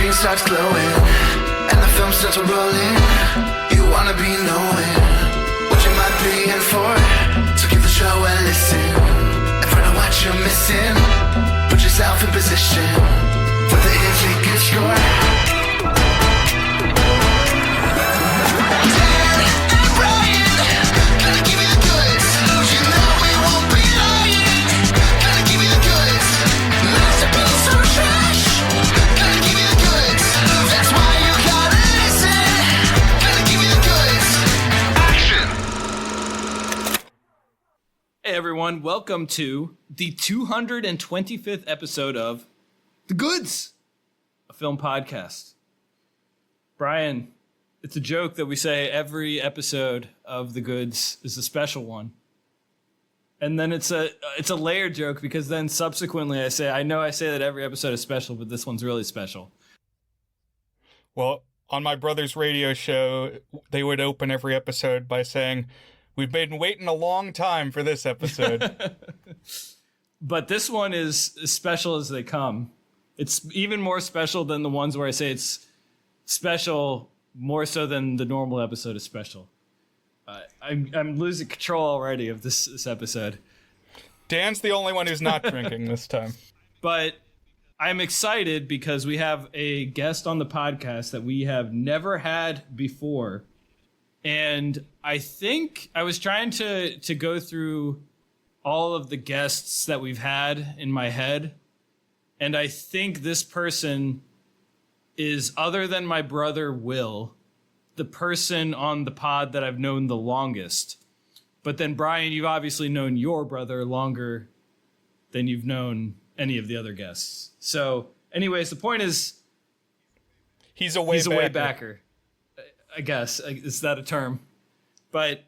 screen starts glowing and the film starts rolling. You wanna be knowing what you might be in for. So give the show a listen and find out what you're missing. Put yourself in position for the is a good score. Hey everyone, welcome to the 225th episode of The Goods, a film podcast. Brian, it's a joke that we say every episode of The Goods is a special one. And then it's a layered joke because then subsequently I say that every episode is special, but this one's really special. Well, on my brother's radio show, they would open every episode by saying, "We've been waiting a long time for this episode." But this one is as special as they come. It's even more special than the ones where I say it's special more so than the normal episode is special. I'm losing control already of this episode. Dan's the only one who's not drinking this time. But I'm excited because we have a guest on the podcast that we have never had before. And I think I was trying to go through all of the guests that we've had in my head. And I think this person is, other than my brother Will, the person on the pod that I've known the longest. But then, Brian, you've obviously known your brother longer than you've known any of the other guests. So, anyways, the point is, he's a way backer. I guess. Is that a term? But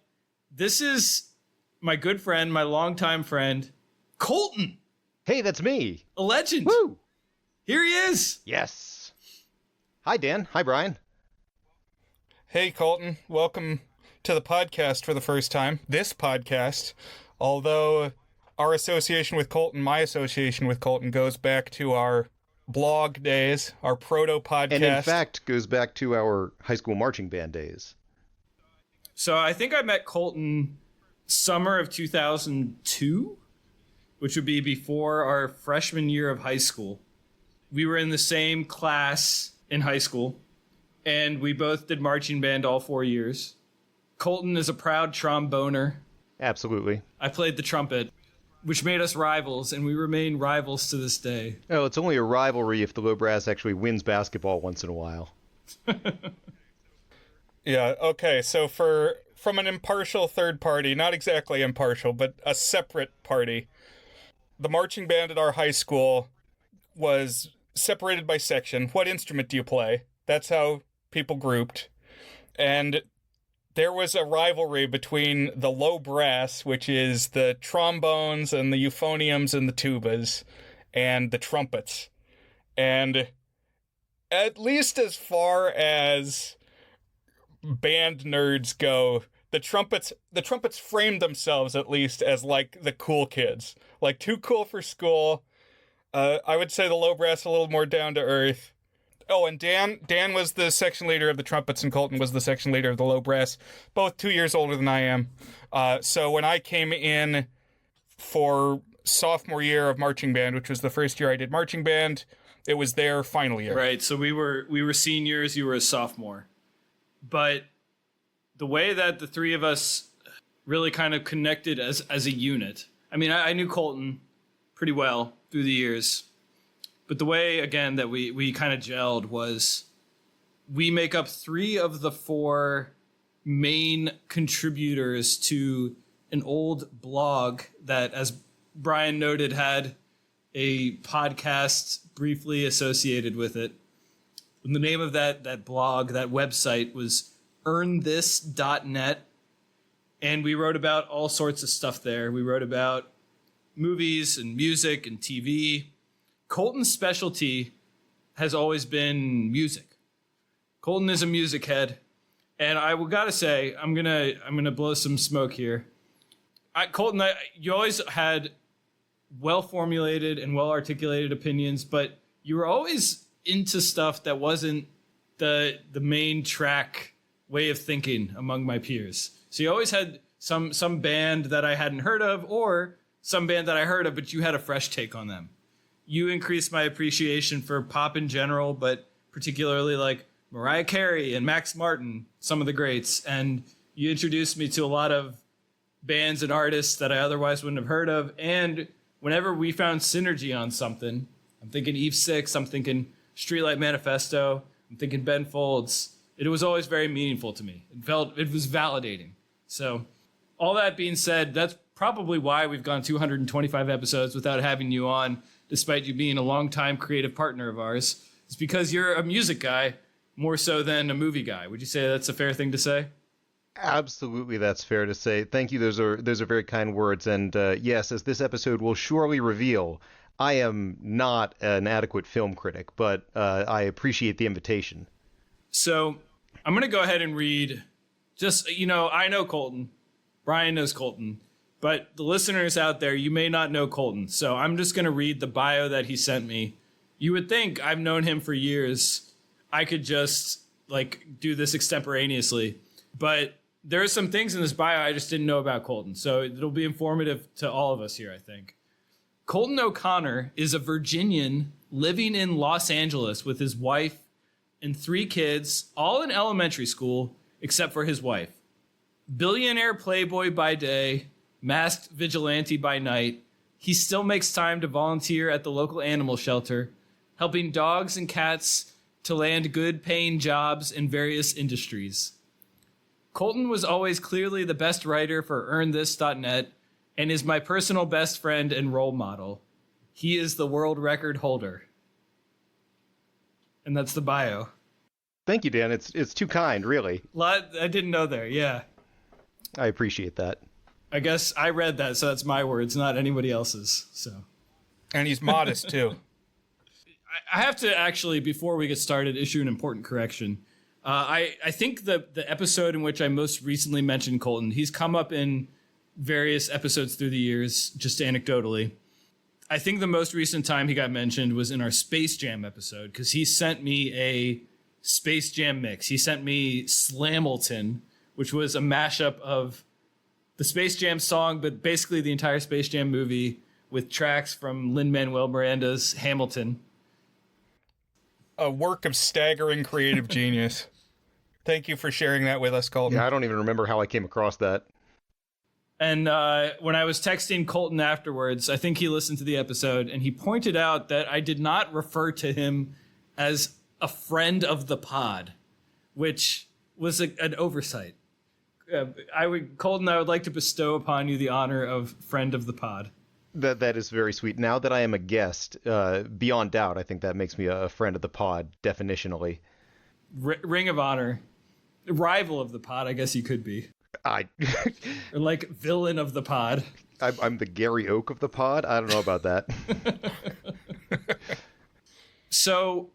this is my good friend, my longtime friend, Colton. Hey, that's me. A legend. Woo! Here he is. Yes. Hi, Dan. Hi, Brian. Hey, Colton. Welcome to the podcast for the first time. This podcast, although our association with Colton, my association with Colton, goes back to our blog days, our proto-podcast. And in fact, goes back to our high school marching band days. So I think I met Colton summer of 2002, which would be before our freshman year of high school. We were in the same class in high school, and we both did marching band all 4 years. Colton is a proud tromboner. Absolutely. I played the trumpet, which made us rivals, and we remain rivals to this day. Oh, it's only a rivalry if the low brass actually wins basketball once in a while. Yeah, okay, so from an impartial third party, not exactly impartial, but a separate party, the marching band at our high school was separated by section. What instrument do you play? That's how people grouped. And there was a rivalry between the low brass, which is the trombones and the euphoniums and the tubas, and the trumpets. And at least as far as band nerds go, the trumpets framed themselves at least as like the cool kids, like too cool for school. I would say the low brass a little more down to earth. Oh, and Dan was the section leader of the trumpets, and Colton was the section leader of the low brass, both 2 years older than I am. So when I came in for sophomore year of marching band, which was the first year I did marching band, it was their final year. Right, so we were seniors, you were a sophomore. But the way that the three of us really kind of connected as a unit, I mean, I knew Colton pretty well through the years, but the way, again, that we kind of gelled was we make up 3 of the 4 main contributors to an old blog that, as Brian noted, had a podcast briefly associated with it. And the name of that blog, that website, was earnthis.net. And we wrote about all sorts of stuff there. We wrote about movies and music and TV. Colton's specialty has always been music. Colton is a music head. And I gotta say, I'm gonna blow some smoke here. Colton, you always had well-formulated and well-articulated opinions, but you were always into stuff that wasn't the main track way of thinking among my peers. So you always had some band that I hadn't heard of, or some band that I heard of, but you had a fresh take on them. You increased my appreciation for pop in general, but particularly like Mariah Carey and Max Martin, some of the greats. And you introduced me to a lot of bands and artists that I otherwise wouldn't have heard of. And whenever we found synergy on something, I'm thinking Eve 6, I'm thinking Streetlight Manifesto, I'm thinking Ben Folds, it was always very meaningful to me. It was validating. So all that being said, that's probably why we've gone 225 episodes without having you on, despite you being a longtime creative partner of ours. It's because you're a music guy more so than a movie guy. Would you say that's a fair thing to say? Absolutely, that's fair to say. Thank you. Those are very kind words. And yes, as this episode will surely reveal, I am not an adequate film critic, but I appreciate the invitation. So I'm going to go ahead and read I know Colton. Brian knows Colton. But the listeners out there, you may not know Colton. So I'm just going to read the bio that he sent me. You would think I've known him for years. I could just do this extemporaneously. But there are some things in this bio I just didn't know about Colton. So it'll be informative to all of us here, I think. Colton O'Connor is a Virginian living in Los Angeles with his wife and 3 kids, all in elementary school, except for his wife. Billionaire playboy by day, masked vigilante by night, he still makes time to volunteer at the local animal shelter, helping dogs and cats to land good-paying jobs in various industries. Colton was always clearly the best writer for EarnThis.net and is my personal best friend and role model. He is the world record holder. And that's the bio. Thank you, Dan. It's too kind, really. I didn't know there, yeah. I appreciate that. I guess I read that, so that's my words, not anybody else's. So, And he's modest, too. I have to actually, before we get started, issue an important correction. I think the episode in which I most recently mentioned Colton, he's come up in various episodes through the years, just anecdotally. I think the most recent time he got mentioned was in our Space Jam episode, because he sent me a Space Jam mix. He sent me Slamilton, which was a mashup of the Space Jam song, but basically the entire Space Jam movie with tracks from Lin-Manuel Miranda's Hamilton. A work of staggering creative genius. Thank you for sharing that with us, Colton. Yeah, I don't even remember how I came across that. And when I was texting Colton afterwards, I think he listened to the episode, and he pointed out that I did not refer to him as a friend of the pod, which was an oversight. Colton, I would like to bestow upon you the honor of friend of the pod. That is very sweet. Now that I am a guest, beyond doubt, I think that makes me a friend of the pod, definitionally. Ring of honor. Rival of the pod, I guess you could be. Or like villain of the pod. I'm the Gary Oak of the pod? I don't know about that. So,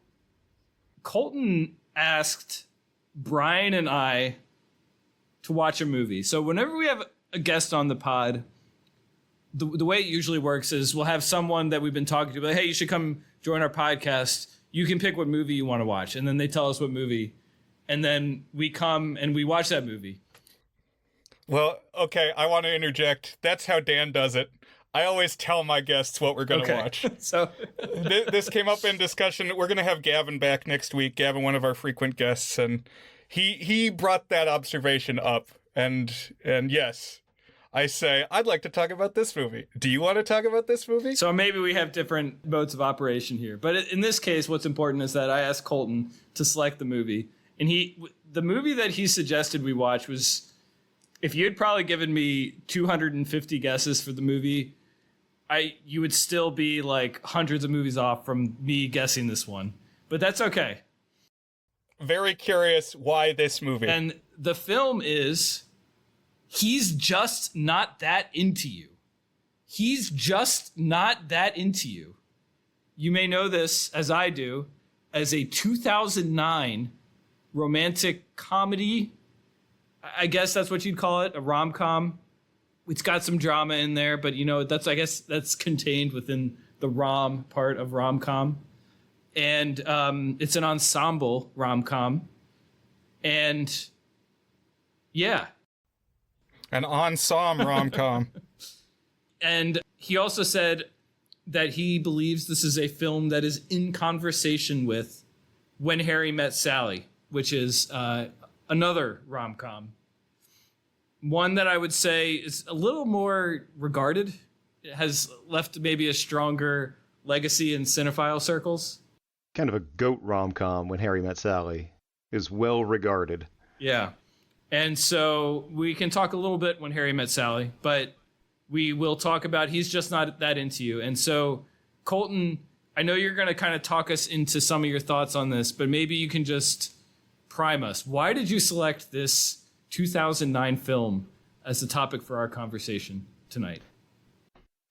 Colton asked Brian and I to watch a movie. So whenever we have a guest on the pod, the way it usually works is we'll have someone that we've been talking to, like, hey, you should come join our podcast. You can pick what movie you want to watch. And then they tell us what movie. And then we come and we watch that movie. Well, okay, I want to interject. That's how Dan does it. I always tell my guests what we're going to watch. So this came up in discussion. We're going to have Gavin back next week. Gavin, one of our frequent guests, and he brought that observation up. And yes, I say, I'd like to talk about this movie. Do you want to talk about this movie? So maybe we have different modes of operation here. But in this case, what's important is that I asked Colton to select the movie. And the movie that he suggested we watch was, if you had probably given me 250 guesses for the movie, you would still be like hundreds of movies off from me guessing this one. But that's okay. Very curious why this movie. And the film is He's Just Not That Into You. He's Just Not That Into You. You may know this, as I do, as a 2009 romantic comedy. I guess that's what you'd call it, a rom-com. It's got some drama in there, but I guess that's contained within the rom part of rom-com. and it's an ensemble rom-com. And yeah. An ensemble rom-com. And he also said that he believes this is a film that is in conversation with When Harry Met Sally, which is another rom-com. One that I would say is a little more regarded. It has left maybe a stronger legacy in cinephile circles. Kind of a goat rom-com, When Harry Met Sally, is well regarded. Yeah. And so we can talk a little bit When Harry Met Sally, but we will talk about He's Just Not That Into You. And so, Colton, I know you're going to kind of talk us into some of your thoughts on this, but maybe you can just prime us. Why did you select this 2009 film as the topic for our conversation tonight?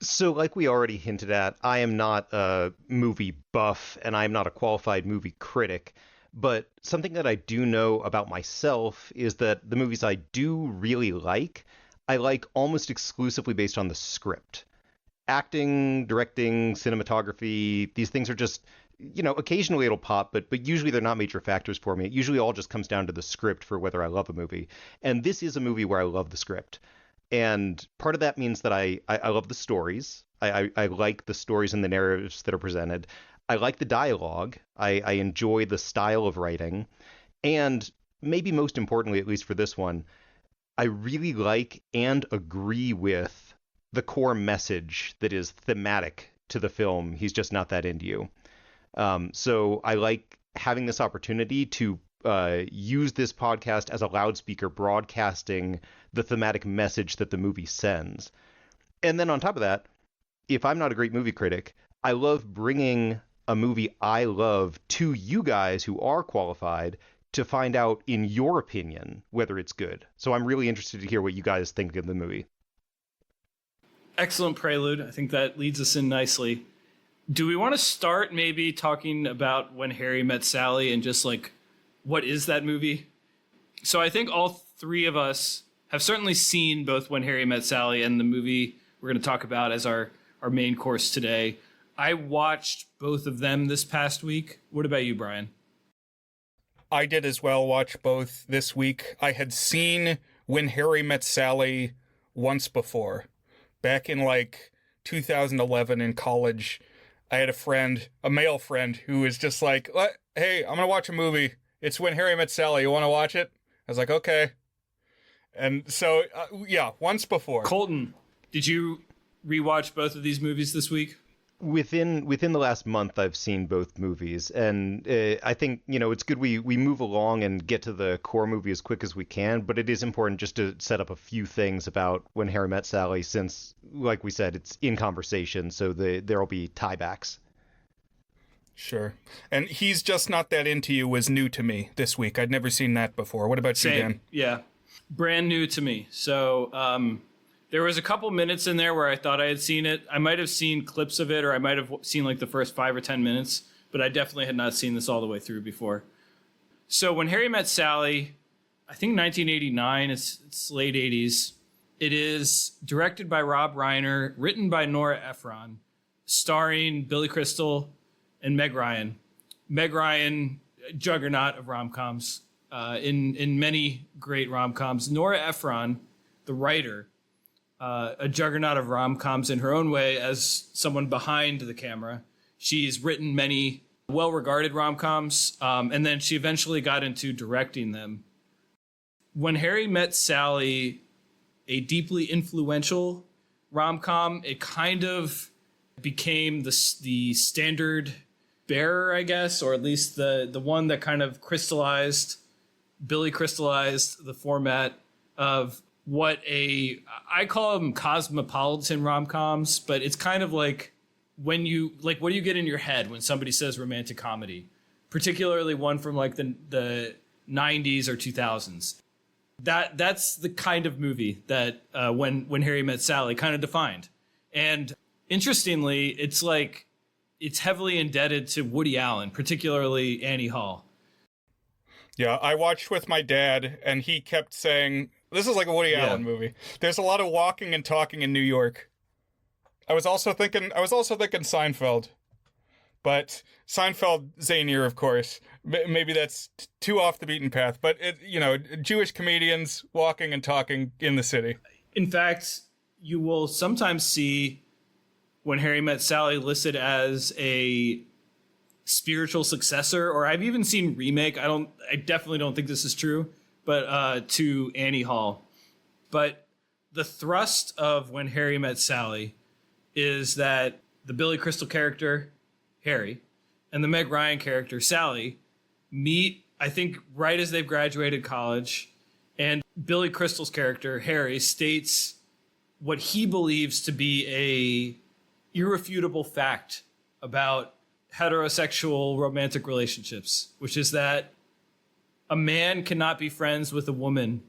So, like we already hinted at, I am not a movie buff, and I am not a qualified movie critic. But something that I do know about myself is that the movies I do really like, I like almost exclusively based on the script. Acting, directing, cinematography, these things are just, occasionally it'll pop, but usually they're not major factors for me. It usually all just comes down to the script for whether I love a movie. And this is a movie where I love the script. And part of that means that I love the stories. I like the stories and the narratives that are presented. I like the dialogue. I enjoy the style of writing. And maybe most importantly, at least for this one, I really like and agree with the core message that is thematic to the film, He's Just Not That Into You. So I like having this opportunity to use this podcast as a loudspeaker broadcasting the thematic message that the movie sends. And then on top of that, if I'm not a great movie critic, I love bringing a movie I love to you guys who are qualified to find out, in your opinion, whether it's good. So I'm really interested to hear what you guys think of the movie. Excellent prelude. I think that leads us in nicely. Do we want to start maybe talking about When Harry Met Sally and just like, what is that movie? So I think all three of us have certainly seen both When Harry Met Sally and the movie we're going to talk about as our main course today. I watched both of them this past week. What about you, Brian? I did as well watch both this week. I had seen When Harry Met Sally once before. Back in 2011 in college, I had a male friend, who was just like, hey, I'm going to watch a movie. It's When Harry Met Sally. You want to watch it? I was like, okay. And so, once before. Colton, did you rewatch both of these movies this week? Within the last month, I've seen both movies, and I think it's good we move along and get to the core movie as quick as we can. But it is important just to set up a few things about When Harry Met Sally, since, like we said, it's in conversation, so there'll be tiebacks. Sure. And He's Just Not That Into You was new to me this week. I'd never seen that before. What about you, Dan? Yeah, brand new to me. So there was a couple minutes in there where I thought I had seen it. I might have seen clips of it, or I might have seen the first 5 or 10 minutes, but I definitely had not seen this all the way through before. So When Harry Met Sally, I think 1989, it's late 80s. It is directed by Rob Reiner, written by Nora Ephron, starring Billy Crystal and Meg Ryan. Meg Ryan, juggernaut of rom-coms, in many great rom-coms. Nora Ephron, the writer, a juggernaut of rom-coms in her own way as someone behind the camera. She's written many well-regarded rom-coms, and then she eventually got into directing them. When Harry Met Sally, a deeply influential rom-com, it kind of became the standard bearer, I guess, or at least the one that kind of Billy crystallized the format of what I call them cosmopolitan rom-coms, but it's kind of like what do you get in your head when somebody says romantic comedy, particularly one from the 90s or 2000s. That's the kind of movie that when Harry Met Sally kind of defined. And interestingly, it's heavily indebted to Woody Allen, particularly Annie Hall. Yeah, I watched with my dad, and he kept saying, this is like a Woody Allen movie. There's a lot of walking and talking in New York. I was also thinking Seinfeld. But Seinfeld, zanier, of course. Maybe that's too off the beaten path. But, Jewish comedians walking and talking in the city. In fact, you will sometimes see When Harry Met Sally listed as a spiritual successor, or I've even seen remake. I definitely don't think this is true, but to Annie Hall. But the thrust of When Harry Met Sally is that the Billy Crystal character, Harry, and the Meg Ryan character, Sally, meet, I think, right as they've graduated college. And Billy Crystal's character, Harry, states what he believes to be a irrefutable fact about heterosexual romantic relationships, which is that a man cannot be friends with a woman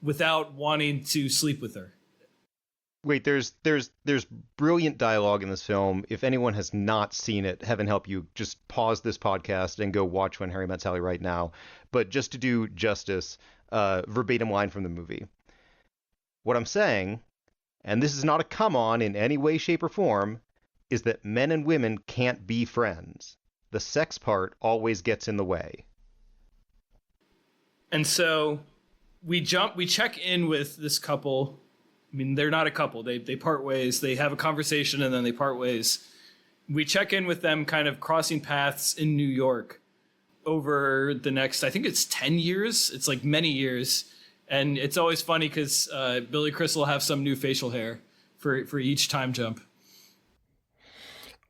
without wanting to sleep with her. Wait, there's brilliant dialogue in this film. If anyone has not seen it, heaven help you, just pause this podcast and go watch When Harry Met Sally right now. But just to do justice, verbatim line from the movie. What I'm saying, and this is not a come on in any way, shape, or form, is that men and women can't be friends. The sex part always gets in the way. And so we check in with this couple. I mean, they're not a couple. They part ways. They have a conversation and then they part ways. We check in with them kind of crossing paths in New York over the next, I think it's 10 years. It's like many years. And it's always funny because Billy Crystal will have some new facial hair for each time jump.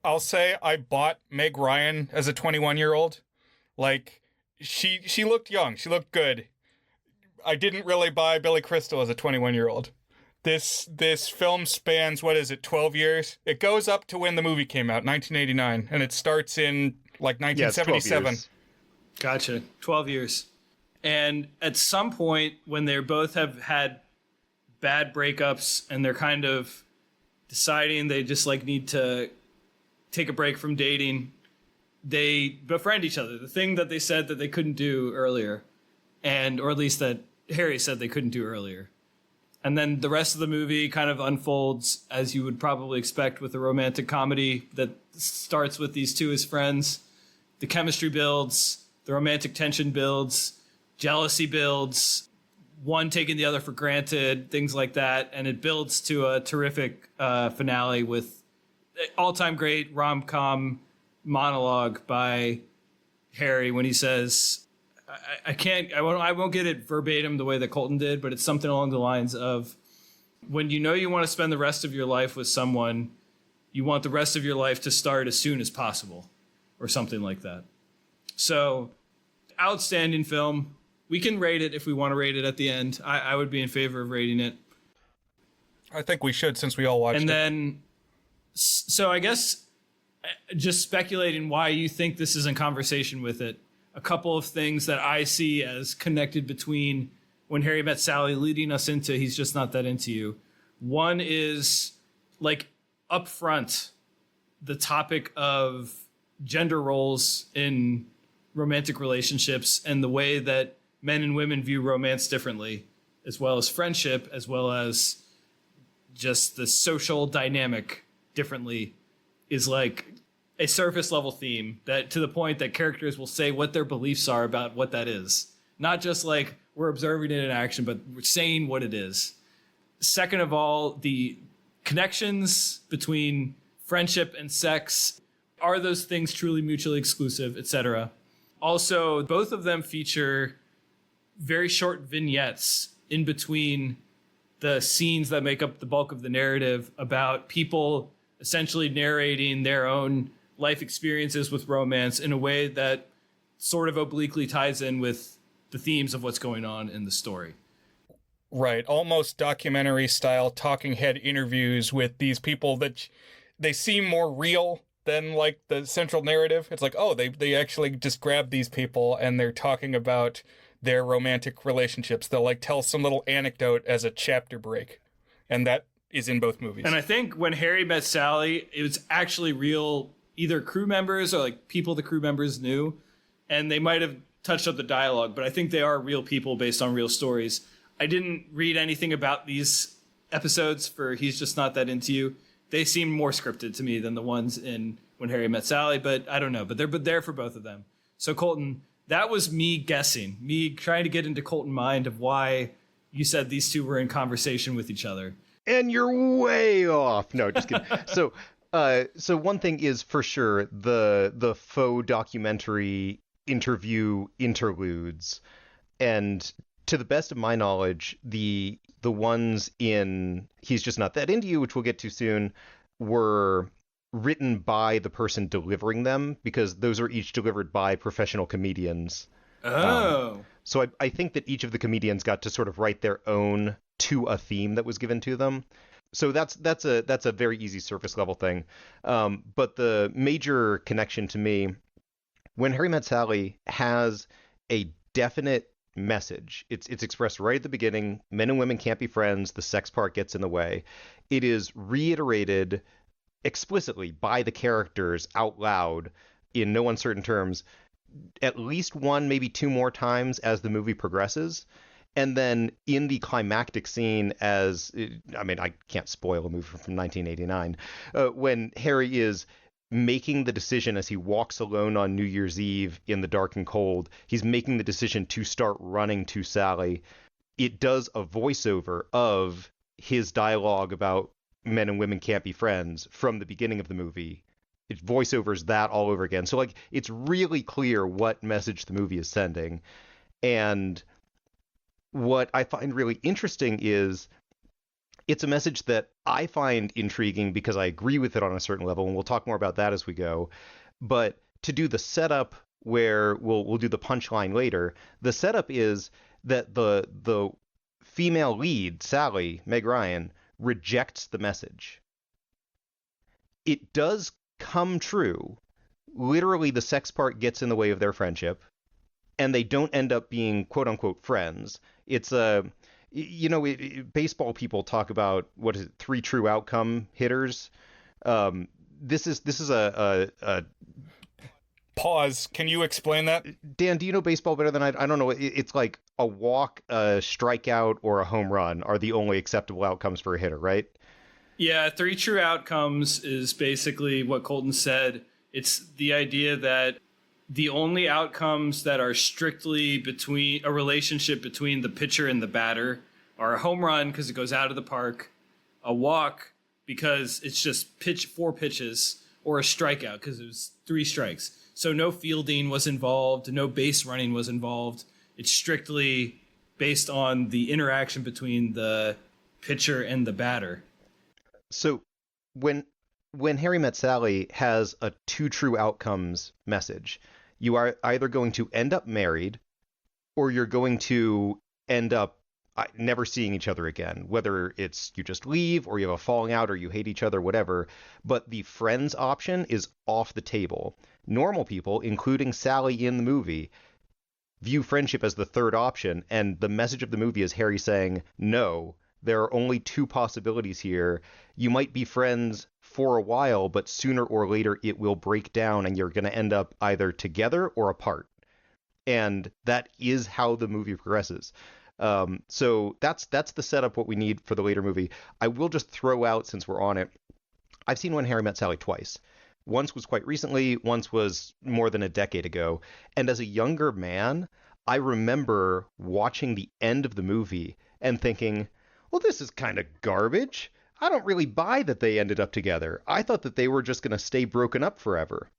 I'll say I bought Meg Ryan as a 21-year-old. Like, she looked young. She looked good. I didn't really buy Billy Crystal as a 21-year-old. This film spans, 12 years? It goes up to when the movie came out, 1989, and it starts in, 1977. Yes, Gotcha. 12 years. And at some point, when they both have had bad breakups and they're kind of deciding they just, need to take a break from dating, they befriend each other. The thing that they said that they couldn't do earlier, or at least that Harry said they couldn't do earlier. And then the rest of the movie kind of unfolds as you would probably expect with a romantic comedy that starts with these two as friends. The chemistry builds, the romantic tension builds, jealousy builds, one taking the other for granted, things like that. And it builds to a terrific finale with all-time great rom-com monologue by Harry when he says, I won't get it verbatim the way that Colton did, but it's something along the lines of, when you know you want to spend the rest of your life with someone, you want the rest of your life to start as soon as possible, or something like that. So, outstanding film. We can rate it if we want to rate it at the end. I would be in favor of rating it. I think we should, since we all watched it. And then, so I guess, just speculating why you think this is in conversation with it, a couple of things that I see as connected between When Harry Met Sally leading us into He's Just Not That Into You. One is, up front, the topic of gender roles in romantic relationships and the way that men and women view romance differently, as well as friendship, as well as just the social dynamic differently, is a surface level theme, that to the point that characters will say what their beliefs are about what that is. Not just we're observing it in action, but we're saying what it is. Second of all, the connections between friendship and sex. Are those things truly mutually exclusive, etc.? Also, both of them feature very short vignettes in between the scenes that make up the bulk of the narrative about people essentially narrating their own life experiences with romance in a way that sort of obliquely ties in with the themes of what's going on in the story. Right, almost documentary style talking head interviews with these people that they seem more real than the central narrative. It's they actually just grab these people and they're talking about their romantic relationships. They'll tell some little anecdote as a chapter break. And that is in both movies. And I think When Harry Met Sally, it was actually real, either crew members or people the crew members knew, and they might have touched up the dialogue, but I think they are real people based on real stories. I didn't read anything about these episodes for He's Just Not That Into You. They seem more scripted to me than the ones in When Harry Met Sally, but I don't know. But they're there for both of them. So Colton, that was me guessing, me trying to get into Colton's mind of why you said these two were in conversation with each other. And you're way off. No, just kidding. So one thing is for sure the faux documentary interview interludes, and to the best of my knowledge, the ones in He's Just Not That Into You, which we'll get to soon, were written by the person delivering them, because those are each delivered by professional comedians. So I think that each of the comedians got to sort of write their own to a theme that was given to them. So that's a very easy surface level thing. But the major connection to me, When Harry Met Sally has a definite message. It's expressed right at the beginning. Men and women can't be friends. The sex part gets in the way. It is reiterated explicitly by the characters out loud in no uncertain terms at least one, maybe two more times as the movie progresses. And then in the climactic scene, I can't spoil a movie from 1989, when Harry is making the decision as he walks alone on New Year's Eve in the dark and cold, he's making the decision to start running to Sally. It does a voiceover of his dialogue about men and women can't be friends from the beginning of the movie. It voiceovers that all over again. So it's really clear what message the movie is sending. And what I find really interesting is it's a message that I find intriguing because I agree with it on a certain level, and we'll talk more about that as we go. But to do the setup, where we'll do the punchline later, the setup is that the female lead, Sally, Meg Ryan, rejects the message. It does come true. Literally, the sex part gets in the way of their friendship, and they don't end up being quote unquote friends. It's baseball people talk about, what is it, 3 true outcome hitters. This is a Pause. Can you explain that? Dan, do you know baseball better than I don't know. It's like a walk, a strikeout, or a home run are the only acceptable outcomes for a hitter, right? Yeah, 3 true outcomes is basically what Colton said. It's the idea that the only outcomes that are strictly between a relationship between the pitcher and the batter are a home run because it goes out of the park, a walk because it's just 4 pitches, or a strikeout because it was 3 strikes. So no fielding was involved, no base running was involved. It's strictly based on the interaction between the pitcher and the batter. So when Harry Met Sally has a 2 true outcomes message, you are either going to end up married or you're going to end up never seeing each other again, whether it's you just leave or you have a falling out or you hate each other, whatever. But the friends option is off the table. Normal people, including Sally in the movie, view friendship as the third option, and the message of the movie is Harry saying, no, there are only 2 possibilities here. You might be friends for a while, but sooner or later it will break down and you're going to end up either together or apart. And that is how the movie progresses. So that's the setup, what we need for the later movie. I will just throw out, since we're on it, I've seen When Harry Met Sally twice. Once was quite recently, once was more than a decade ago. And as a younger man, I remember watching the end of the movie and thinking, well, this is kind of garbage. I don't really buy that they ended up together. I thought that they were just going to stay broken up forever.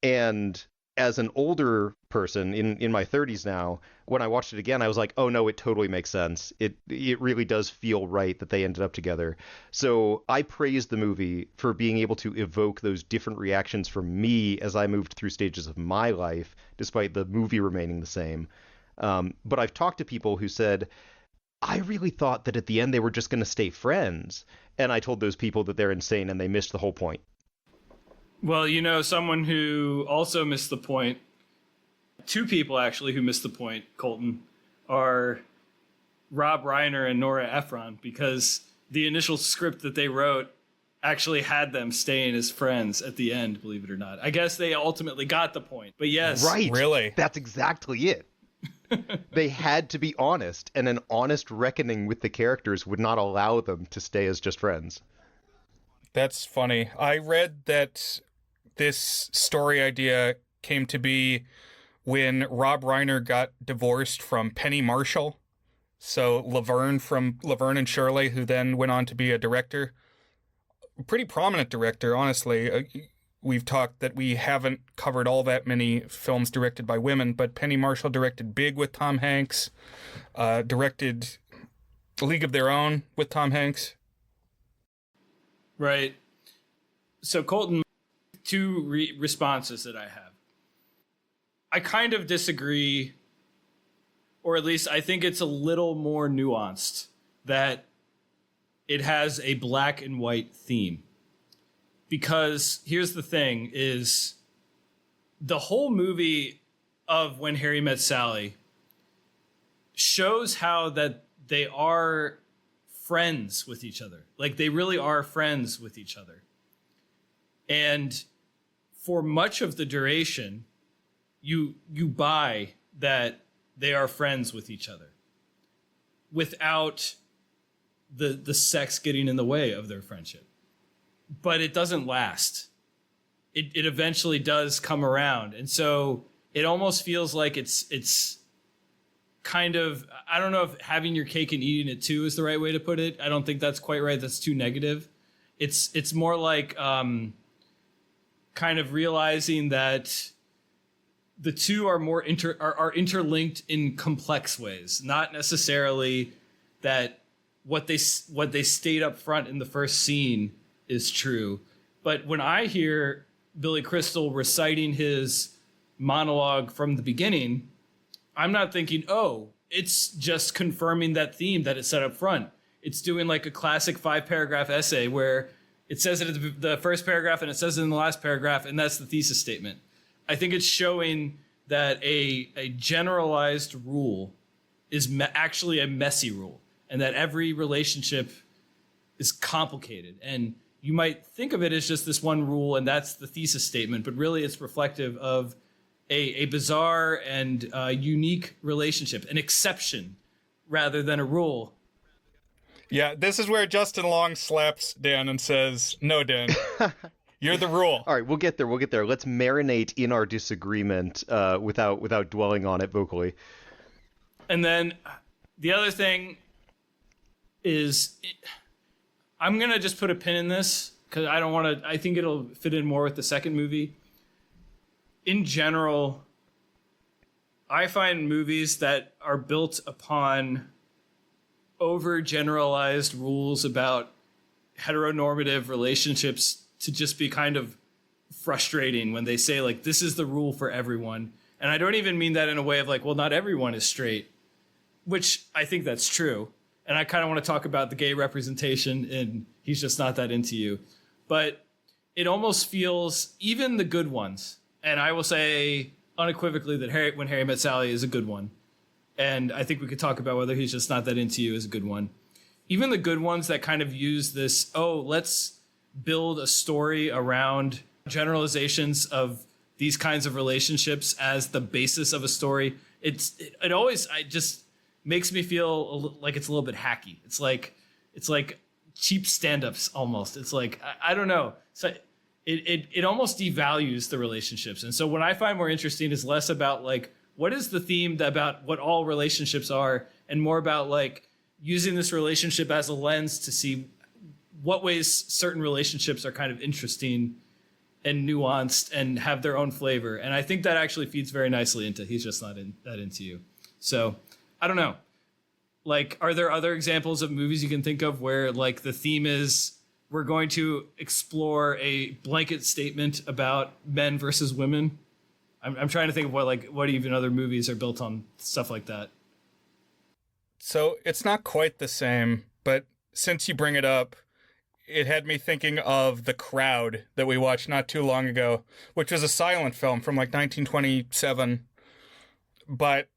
And as an older person in my 30s now, when I watched it again, I was like, oh no, it totally makes sense. It really does feel right that they ended up together. So I praise the movie for being able to evoke those different reactions from me as I moved through stages of my life, despite the movie remaining the same. But I've talked to people who said, I really thought that at the end they were just going to stay friends. And I told those people that they're insane and they missed the whole point. Well, someone who also missed the point, 2 people actually who missed the point, Colton, are Rob Reiner and Nora Ephron, because the initial script that they wrote actually had them staying as friends at the end, believe it or not. I guess they ultimately got the point. But yes. Right. Really? That's exactly it. They had to be honest, and an honest reckoning with the characters would not allow them to stay as just friends. That's funny. I read that this story idea came to be when Rob Reiner got divorced from Penny Marshall. So Laverne from Laverne and Shirley, who then went on to be a director. Pretty prominent director, honestly. We've talked that we haven't covered all that many films directed by women, but Penny Marshall directed Big with Tom Hanks, directed League of Their Own with Tom Hanks. Right. So Colton, two responses that I have. I kind of disagree, or at least I think it's a little more nuanced, that it has a black and white theme. Because here's the thing, is the whole movie of When Harry Met Sally shows how that they are friends with each other. Like, they really are friends with each other. And for much of the duration, you buy that they are friends with each other without the sex getting in the way of their friendship. But it doesn't last. It eventually does come around. And so it almost feels like it's kind of, I don't know if having your cake and eating it too is the right way to put it. I don't think that's quite right. That's too negative. It's more like kind of realizing that the two are more are interlinked in complex ways, not necessarily that what they state up front in the first scene is true. But when I hear Billy Crystal reciting his monologue from the beginning, I'm not thinking, oh, it's just confirming that theme that it set up front. It's doing like a classic 5-paragraph essay where it says it at the first paragraph and it says it in the last paragraph, and that's the thesis statement. I think it's showing that a generalized rule is actually a messy rule, and that every relationship is complicated. And you might think of it as just this one rule, and that's the thesis statement, but really it's reflective of a bizarre and unique relationship, an exception rather than a rule. Yeah, this is where Justin Long slaps Dan and says, "No, Dan, you're the rule." All right, we'll get there. Let's marinate in our disagreement without dwelling on it vocally. And then the other thing is, I'm going to just put a pin in this because I don't want to, I think it'll fit in more with the second movie. In general, I find movies that are built upon overgeneralized rules about heteronormative relationships to just be kind of frustrating when they say, like, this is the rule for everyone. And I don't even mean that in a way of like, well, not everyone is straight, which I think that's true. And I kind of want to talk about the gay representation in He's Just Not That Into You. But it almost feels, even the good ones, and I will say unequivocally that When Harry Met Sally is a good one. And I think we could talk about whether He's Just Not That Into You is a good one. Even the good ones that kind of use this, oh, let's build a story around generalizations of these kinds of relationships as the basis of a story. It always just makes me feel like it's a little bit hacky. It's like cheap stand-ups almost. It's like, I don't know. So it almost devalues the relationships. And so what I find more interesting is less about like, what is the theme about what all relationships are, and more about like using this relationship as a lens to see what ways certain relationships are kind of interesting and nuanced and have their own flavor. And I think that actually feeds very nicely into He's Just Not That Into You. So I don't know. Like, are there other examples of movies you can think of where like the theme is we're going to explore a blanket statement about men versus women? I'm trying to think of what even other movies are built on stuff like that. So it's not quite the same, but since you bring it up, it had me thinking of The Crowd that we watched not too long ago, which was a silent film from like 1927. But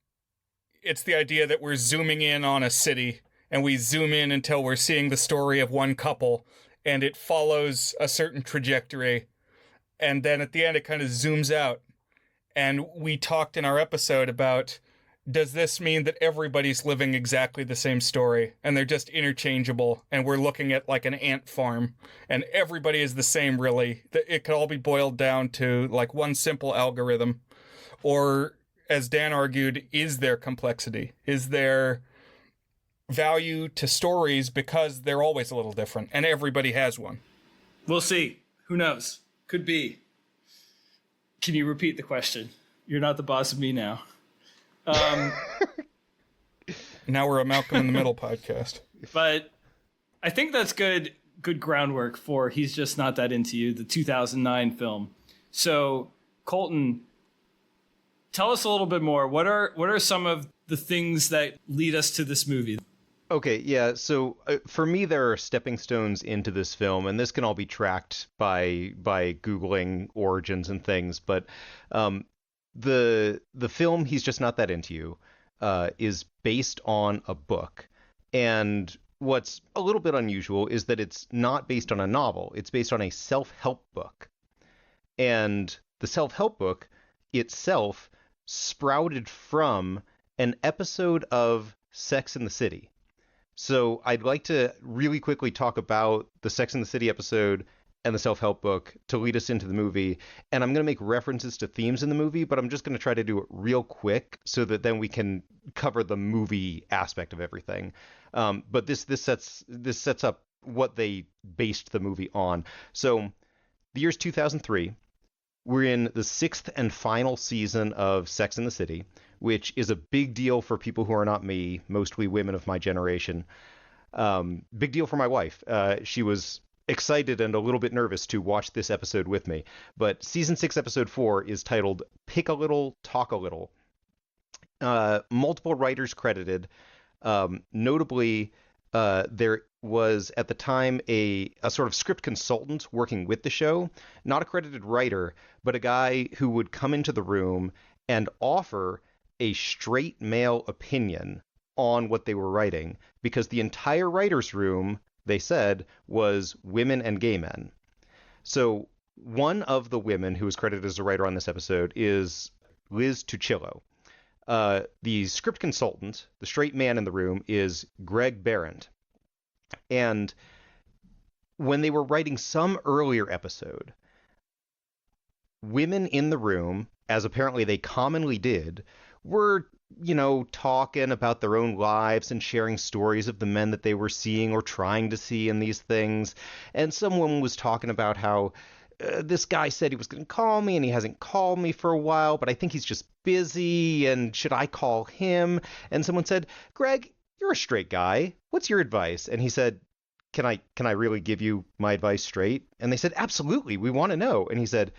it's the idea that we're zooming in on a city, and we zoom in until we're seeing the story of one couple, and it follows a certain trajectory. And then at the end, it kind of zooms out. And we talked in our episode about does this mean that everybody's living exactly the same story and they're just interchangeable and we're looking at like an ant farm and everybody is the same, really? It could all be boiled down to like one simple algorithm. Or, as Dan argued, is there complexity? Is there value to stories because they're always a little different and everybody has one? We'll see. Who knows? Could be. Can you repeat the question? You're not the boss of me now. Now we're a Malcolm in the Middle podcast. But I think that's good groundwork for He's Just Not That Into You, the 2009 film. So, Colton, tell us a little bit more. What are some of the things that lead us to this movie? Okay, yeah. So for me, there are stepping stones into this film, and this can all be tracked by Googling origins and things. But the film He's Just Not That Into You is based on a book, and what's a little bit unusual is that it's not based on a novel. It's based on a self-help book, and the self-help book itself sprouted from an episode of Sex and the City. So I'd like to really quickly talk about the Sex and the City episode and the self-help book to lead us into the movie. And I'm going to make references to themes in the movie, but I'm just going to try to do it real quick so that then we can cover the movie aspect of everything. But this sets up what they based the movie on. So the year's 2003. We're in the 6th and final season of Sex and the City, which is a big deal for people who are not me, mostly women of my generation. Big deal for my wife. She was excited and a little bit nervous to watch this episode with me. But season 6, episode 4 is titled Pick a Little, Talk a Little. Multiple writers credited. Notably, there was at the time a sort of script consultant working with the show, not a credited writer, but a guy who would come into the room and offer a straight male opinion on what they were writing, because the entire writer's room, they said, was women and gay men. So one of the women who was credited as a writer on this episode is Liz Tuccillo. The script consultant, the straight man in the room, is Greg Behrendt. And when they were writing some earlier episode, women in the room, as apparently they commonly did, were, talking about their own lives and sharing stories of the men that they were seeing or trying to see in these things. And someone was talking about how this guy said he was going to call me and he hasn't called me for a while, but I think he's just busy, and should I call him? And someone said, Greg, you're a straight guy. What's your advice? And he said, can I really give you my advice straight? And they said, absolutely, we want to know. And he said,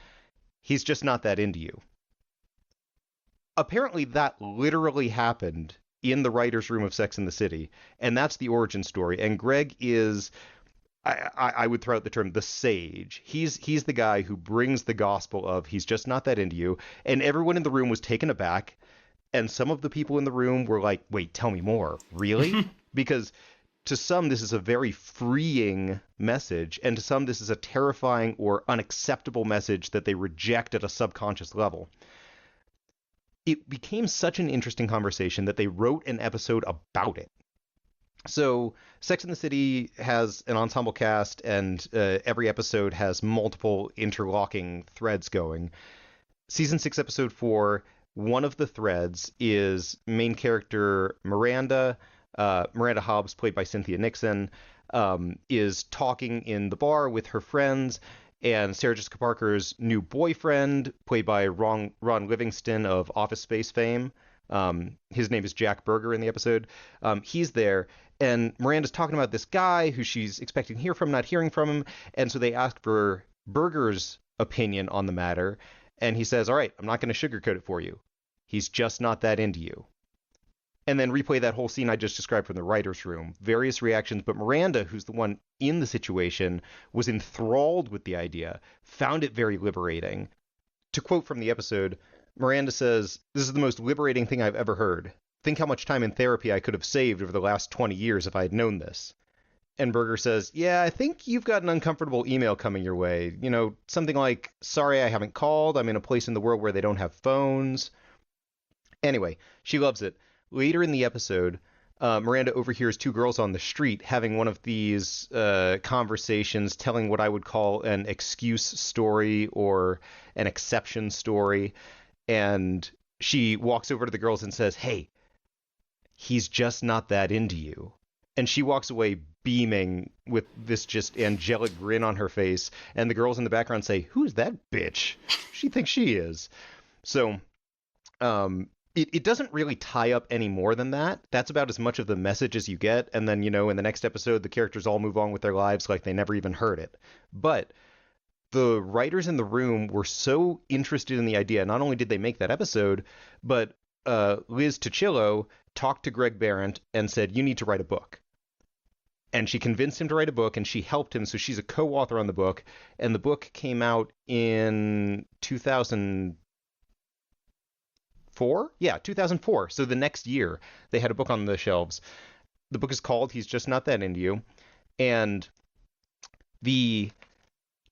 he's just not that into you. Apparently that literally happened in the writer's room of Sex and the City, and that's the origin story. And Greg is, I would throw out the term, the sage. He's the guy who brings the gospel of he's just not that into you, and everyone in the room was taken aback, and some of the people in the room were like, wait, tell me more. Really? Because to some, this is a very freeing message, and to some, this is a terrifying or unacceptable message that they reject at a subconscious level. It became such an interesting conversation that they wrote an episode about it. So Sex and the City has an ensemble cast, and every episode has multiple interlocking threads going. Season 6, episode 4, one of the threads is main character Miranda Hobbs, played by Cynthia Nixon, is talking in the bar with her friends, and Sarah Jessica Parker's new boyfriend, played by Ron Livingston of Office Space fame, his name is Jack Berger in the episode, he's there, and Miranda's talking about this guy who she's expecting to hear from, not hearing from him, and so they ask for Berger's opinion on the matter, and he says, all right, I'm not going to sugarcoat it for you. He's just not that into you. And then replay that whole scene I just described from the writer's room. Various reactions, but Miranda, who's the one in the situation, was enthralled with the idea, found it very liberating. To quote from the episode, Miranda says, "This is the most liberating thing I've ever heard. Think how much time in therapy I could have saved over the last 20 years if I had known this." And Berger says, "Yeah, I think you've got an uncomfortable email coming your way. Something like, sorry I haven't called. I'm in a place in the world where they don't have phones." Anyway, she loves it. Later in the episode, Miranda overhears two girls on the street having one of these conversations, telling what I would call an excuse story or an exception story. And she walks over to the girls and says, "Hey, he's just not that into you." And she walks away beaming with this just angelic grin on her face. And the girls in the background say, "Who's that bitch? She thinks she is." So, it doesn't really tie up any more than that. That's about as much of the message as you get. And then, in the next episode, the characters all move on with their lives like they never even heard it. But the writers in the room were so interested in the idea. Not only did they make that episode, but Liz Tuccillo talked to Greg Behrendt and said, "You need to write a book." And she convinced him to write a book, and she helped him. So she's a co-author on the book. And the book came out in 2004? Yeah, 2004. So the next year, they had a book on the shelves. The book is called He's Just Not That Into You. And the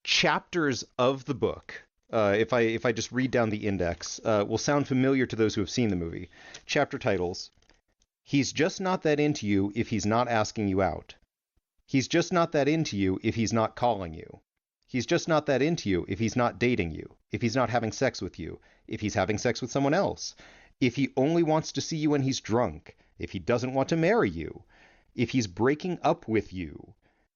chapters of the book, if I just read down the index, will sound familiar to those who have seen the movie. Chapter titles: He's just not that into you if he's not asking you out. He's just not that into you if he's not calling you. He's just not that into you if he's not dating you, if he's not having sex with you, if he's having sex with someone else, if he only wants to see you when he's drunk, if he doesn't want to marry you, if he's breaking up with you,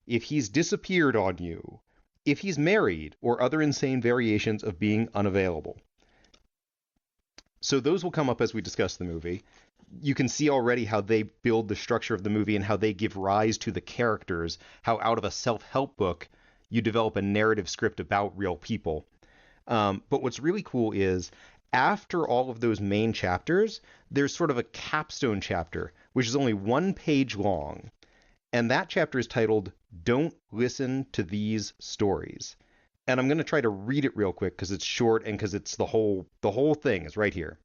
if he's disappeared on you, if he's married, or other insane variations of being unavailable. So those will come up as we discuss the movie. You can see already how they build the structure of the movie and how they give rise to the characters, how out of a self-help book, you develop a narrative script about real people. But what's really cool is, after all of those main chapters, there's sort of a capstone chapter, which is only 1 page long. And that chapter is titled, Don't Listen to These Stories. And I'm going to try to read it real quick because it's short and because it's the whole thing is right here.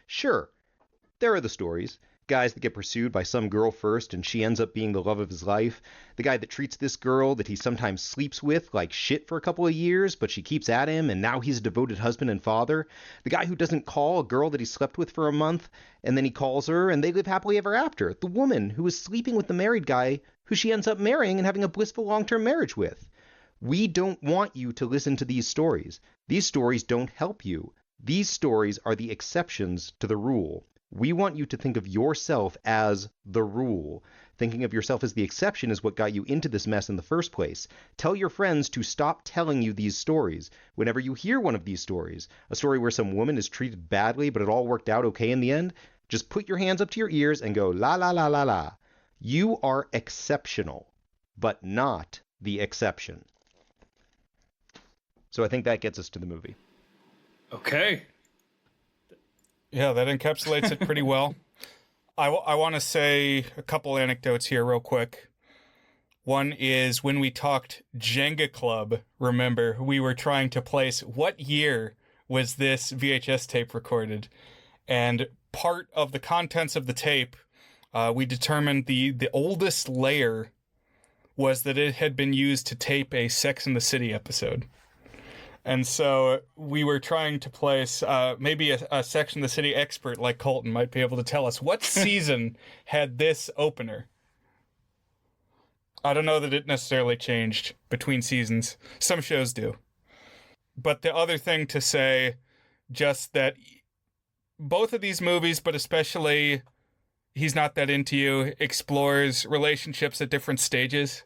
Sure, there are the stories. Guys that get pursued by some girl first and she ends up being the love of his life. The guy that treats this girl that he sometimes sleeps with like shit for a couple of years, but she keeps at him and now he's a devoted husband and father. The guy who doesn't call a girl that he slept with for a month and then he calls her and they live happily ever after. The woman who is sleeping with the married guy who she ends up marrying and having a blissful long-term marriage with. We don't want you to listen to these stories. These stories don't help you. These stories are the exceptions to the rule. We want you to think of yourself as the rule. Thinking of yourself as the exception is what got you into this mess in the first place. Tell your friends to stop telling you these stories. Whenever you hear one of these stories, a story where some woman is treated badly but it all worked out okay in the end, just put your hands up to your ears and go la la la la la. You are exceptional, but not the exception. So I think that gets us to the movie. Okay. Yeah, that encapsulates it pretty well. I want to say a couple anecdotes here real quick. One is when we talked Jenga Club, remember, we were trying to place what year was this VHS tape recorded. And part of the contents of the tape, we determined the oldest layer was that it had been used to tape a Sex and the City episode. And so we were trying to place maybe a Sex and the City expert like Colton might be able to tell us what season had this opener. I don't know that it necessarily changed between seasons. Some shows do. But the other thing to say, just that both of these movies, but especially He's Not That Into You, explores relationships at different stages.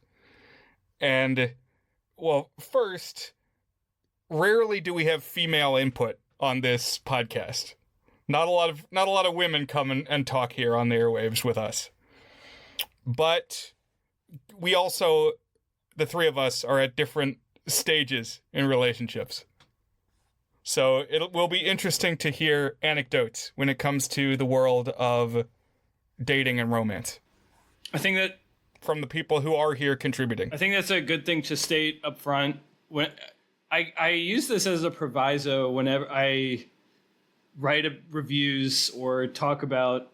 And, well, first, rarely do we have female input on this podcast. Not a lot of women come and talk here on the airwaves with us. But we also, the three of us, are at different stages in relationships. So it will be interesting to hear anecdotes when it comes to the world of dating and romance. I think that from the people who are here contributing. I think that's a good thing to state up front. When I use this as a proviso whenever I write reviews or talk about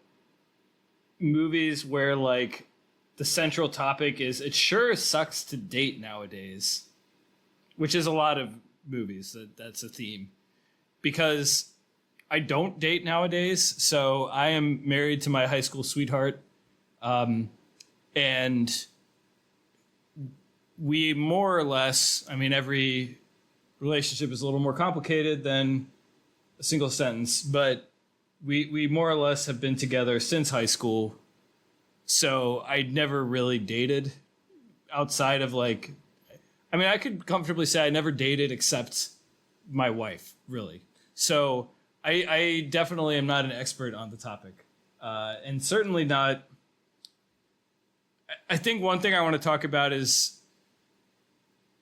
movies where like the central topic is it sure sucks to date nowadays, which is a lot of movies that's a theme, because I don't date nowadays, so I am married to my high school sweetheart, and we more or less, I mean, every relationship is a little more complicated than a single sentence, but we more or less have been together since high school. So I never really dated outside of like, I mean, I could comfortably say I never dated except my wife, really. So I definitely am not an expert on the topic, and certainly not. I think one thing I want to talk about is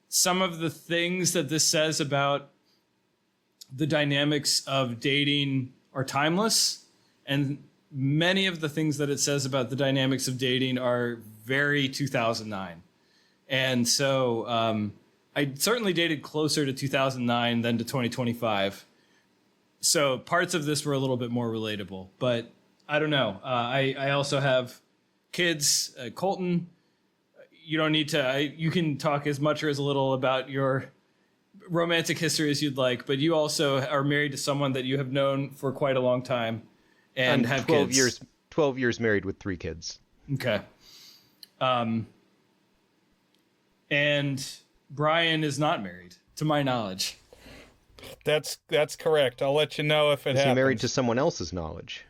some of the things that this says about the dynamics of dating are timeless, and many of the things that it says about the dynamics of dating are very 2009. And so I certainly dated closer to 2009 than to 2025. So parts of this were a little bit more relatable, but I don't know. I also have kids. Colton, you don't need to, you can talk as much or as little about your romantic history as you'd like, but you also are married to someone that you have known for quite a long time and have 12 kids. 12 years married with 3 kids. Okay. And Brian is not married, to my knowledge. That's correct. I'll let you know if it Is happens. he married to someone else's knowledge?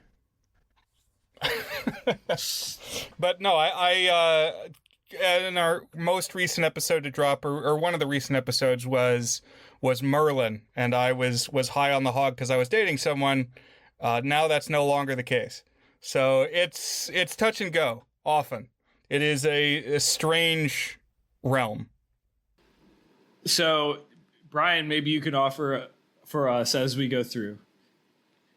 But no, I in our most recent episode to drop, or one of the recent episodes was Merlin, and I was high on the hog because I was dating someone. Now that's no longer the case. So it's touch and go often. It is a strange realm. So, Brian, maybe you could offer for us as we go through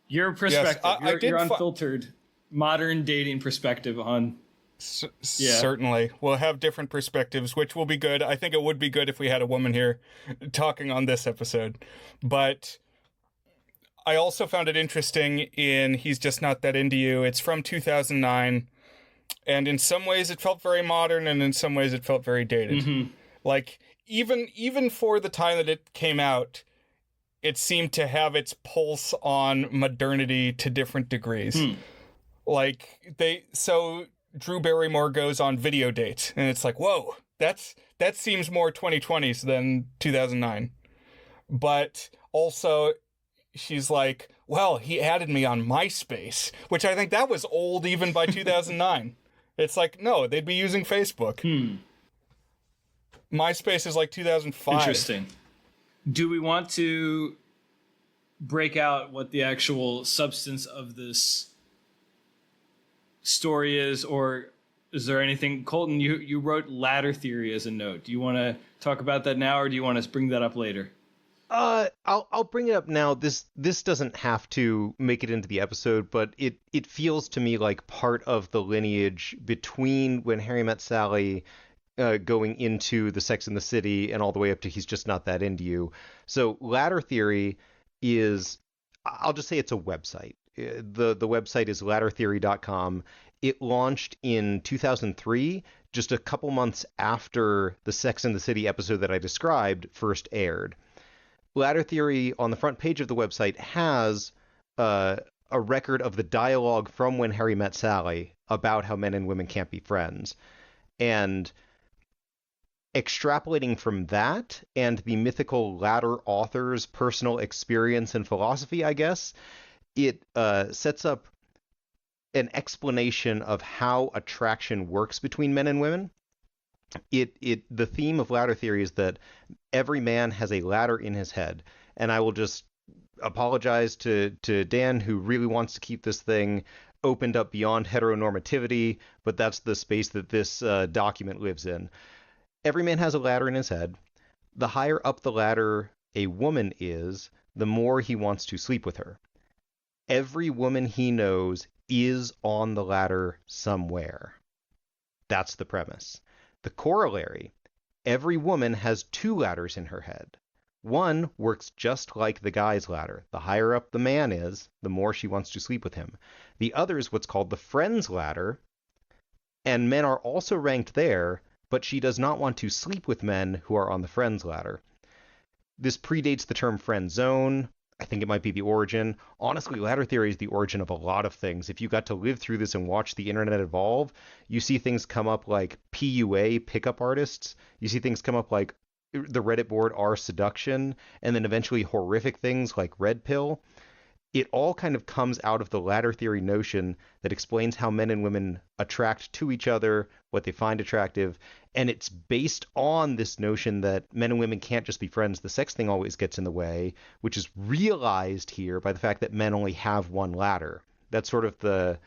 your perspective, your unfiltered modern dating perspective on. Certainly. We'll have different perspectives, which will be good. I think it would be good if we had a woman here talking on this episode. But I also found it interesting in He's Just Not That Into You. It's from 2009. And in some ways it felt very modern, and in some ways it felt very dated. Mm-hmm. Like, even for the time that it came out, it seemed to have its pulse on modernity to different degrees. Like, Drew Barrymore goes on video dates, and it's like, whoa, that seems more 2020s than 2009. But also, she's like, well, he added me on MySpace, which I think that was old even by 2009. It's like, no, they'd be using Facebook. MySpace is like 2005. Interesting. Do we want to break out what the actual substance of this story is, or is there anything? Colton, you wrote ladder theory as a note. Do you want to talk about that now, or do you want to bring that up later? I'll bring it up now. This doesn't have to make it into the episode, but it feels to me like part of the lineage between When Harry Met Sally, going into the Sex and the City, and all the way up to He's Just Not That Into You. So ladder theory is, I'll just say it's a website. The website is laddertheory.com. It launched in 2003, just a couple months after the Sex and the City episode that I described first aired. Ladder Theory on the front page of the website has a record of the dialogue from When Harry Met Sally about how men and women can't be friends. And extrapolating from that and the mythical ladder author's personal experience and philosophy, I guess, it sets up an explanation of how attraction works between men and women. The theme of ladder theory is that every man has a ladder in his head, and I will just apologize to Dan, who really wants to keep this thing opened up beyond heteronormativity, but that's the space that this document lives in. Every man has a ladder in his head. The higher up the ladder a woman is, the more he wants to sleep with her. Every woman he knows is on the ladder somewhere. That's the premise. The corollary: every woman has 2 ladders in her head. One works just like the guy's ladder. The higher up the man is, the more she wants to sleep with him. The other is what's called the friend's ladder, and men are also ranked there, but she does not want to sleep with men who are on the friend's ladder. This predates the term friend zone. I think it might be the origin. Honestly, ladder theory is the origin of a lot of things. If you got to live through this and watch the internet evolve, you see things come up like PUA, pickup artists. You see things come up like the Reddit board R seduction, and then eventually horrific things like red pill. It all kind of comes out of the ladder theory notion that explains how men and women attract to each other, what they find attractive, and it's based on this notion that men and women can't just be friends. The sex thing always gets in the way, which is realized here by the fact that men only have one ladder. That's sort of the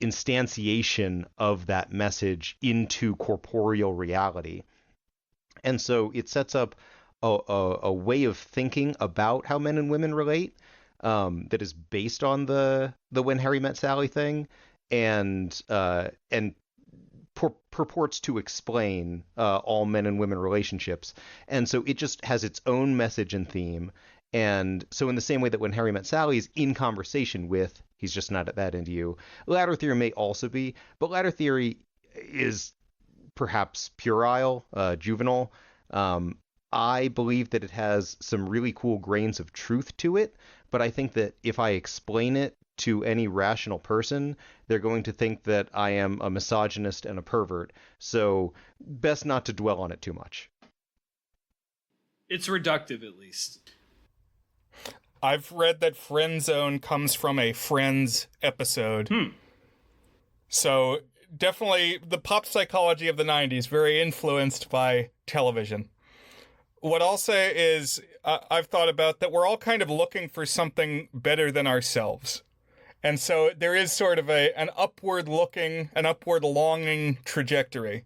instantiation of that message into corporeal reality. And so it sets up a way of thinking about how men and women relate that is based on the When Harry Met Sally thing, and purports to explain all men and women relationships. And so it just has its own message and theme. And so in the same way that When Harry Met Sally is in conversation with He's Just Not That Into You, ladder theory may also be, but ladder theory is perhaps puerile, juvenile. I believe that it has some really cool grains of truth to it, but I think that if I explain it to any rational person, they're going to think that I am a misogynist and a pervert. So best not to dwell on it too much. It's reductive, at least. I've read that friend zone comes from a Friends episode. So definitely the pop psychology of the 90s, very influenced by television. What I'll say is I've thought about that we're all kind of looking for something better than ourselves. And so there is sort of an upward longing trajectory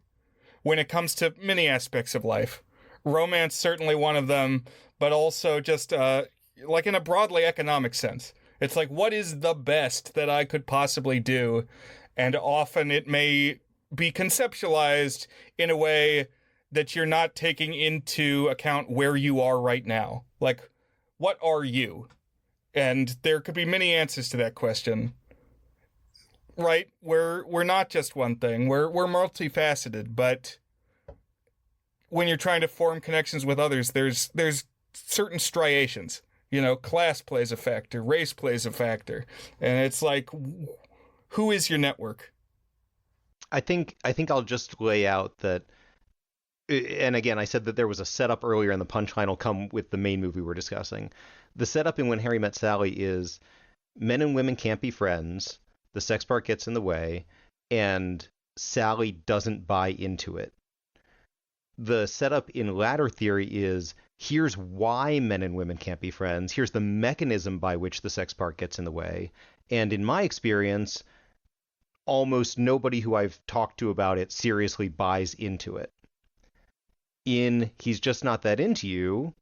when it comes to many aspects of life. Romance, certainly one of them, but also just like in a broadly economic sense. It's like, what is the best that I could possibly do? And often it may be conceptualized in a way that you're not taking into account where you are right now. Like, what are you? And there could be many answers to that question. Right? We're not just one thing. We're multifaceted, but when you're trying to form connections with others, there's certain striations. You know, class plays a factor, race plays a factor. And it's like, who is your network? I think I'll just lay out that, and again, I said that there was a setup earlier and the punchline will come with the main movie we're discussing. The setup in When Harry Met Sally is men and women can't be friends, the sex part gets in the way, and Sally doesn't buy into it. The setup in ladder theory is here's why men and women can't be friends, here's the mechanism by which the sex part gets in the way, and in my experience, almost nobody who I've talked to about it seriously buys into it. In He's Just Not That Into You,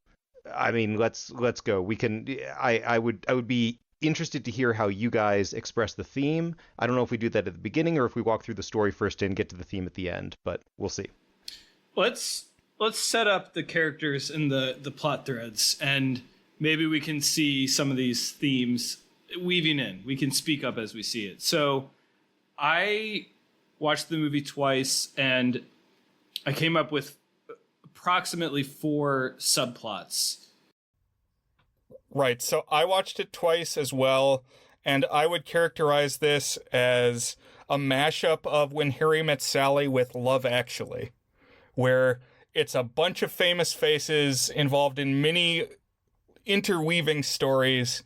I mean, let's go. We can. I would be interested to hear how you guys express the theme. I don't know if we do that at the beginning or if we walk through the story first and get to the theme at the end, but we'll see. Let's set up the characters and the plot threads, and maybe we can see some of these themes weaving in. We can speak up as we see it. So I watched the movie twice, and I came up with approximately 4 subplots. Right, so I watched it twice as well, and I would characterize this as a mashup of When Harry Met Sally with Love Actually, where it's a bunch of famous faces involved in many interweaving stories,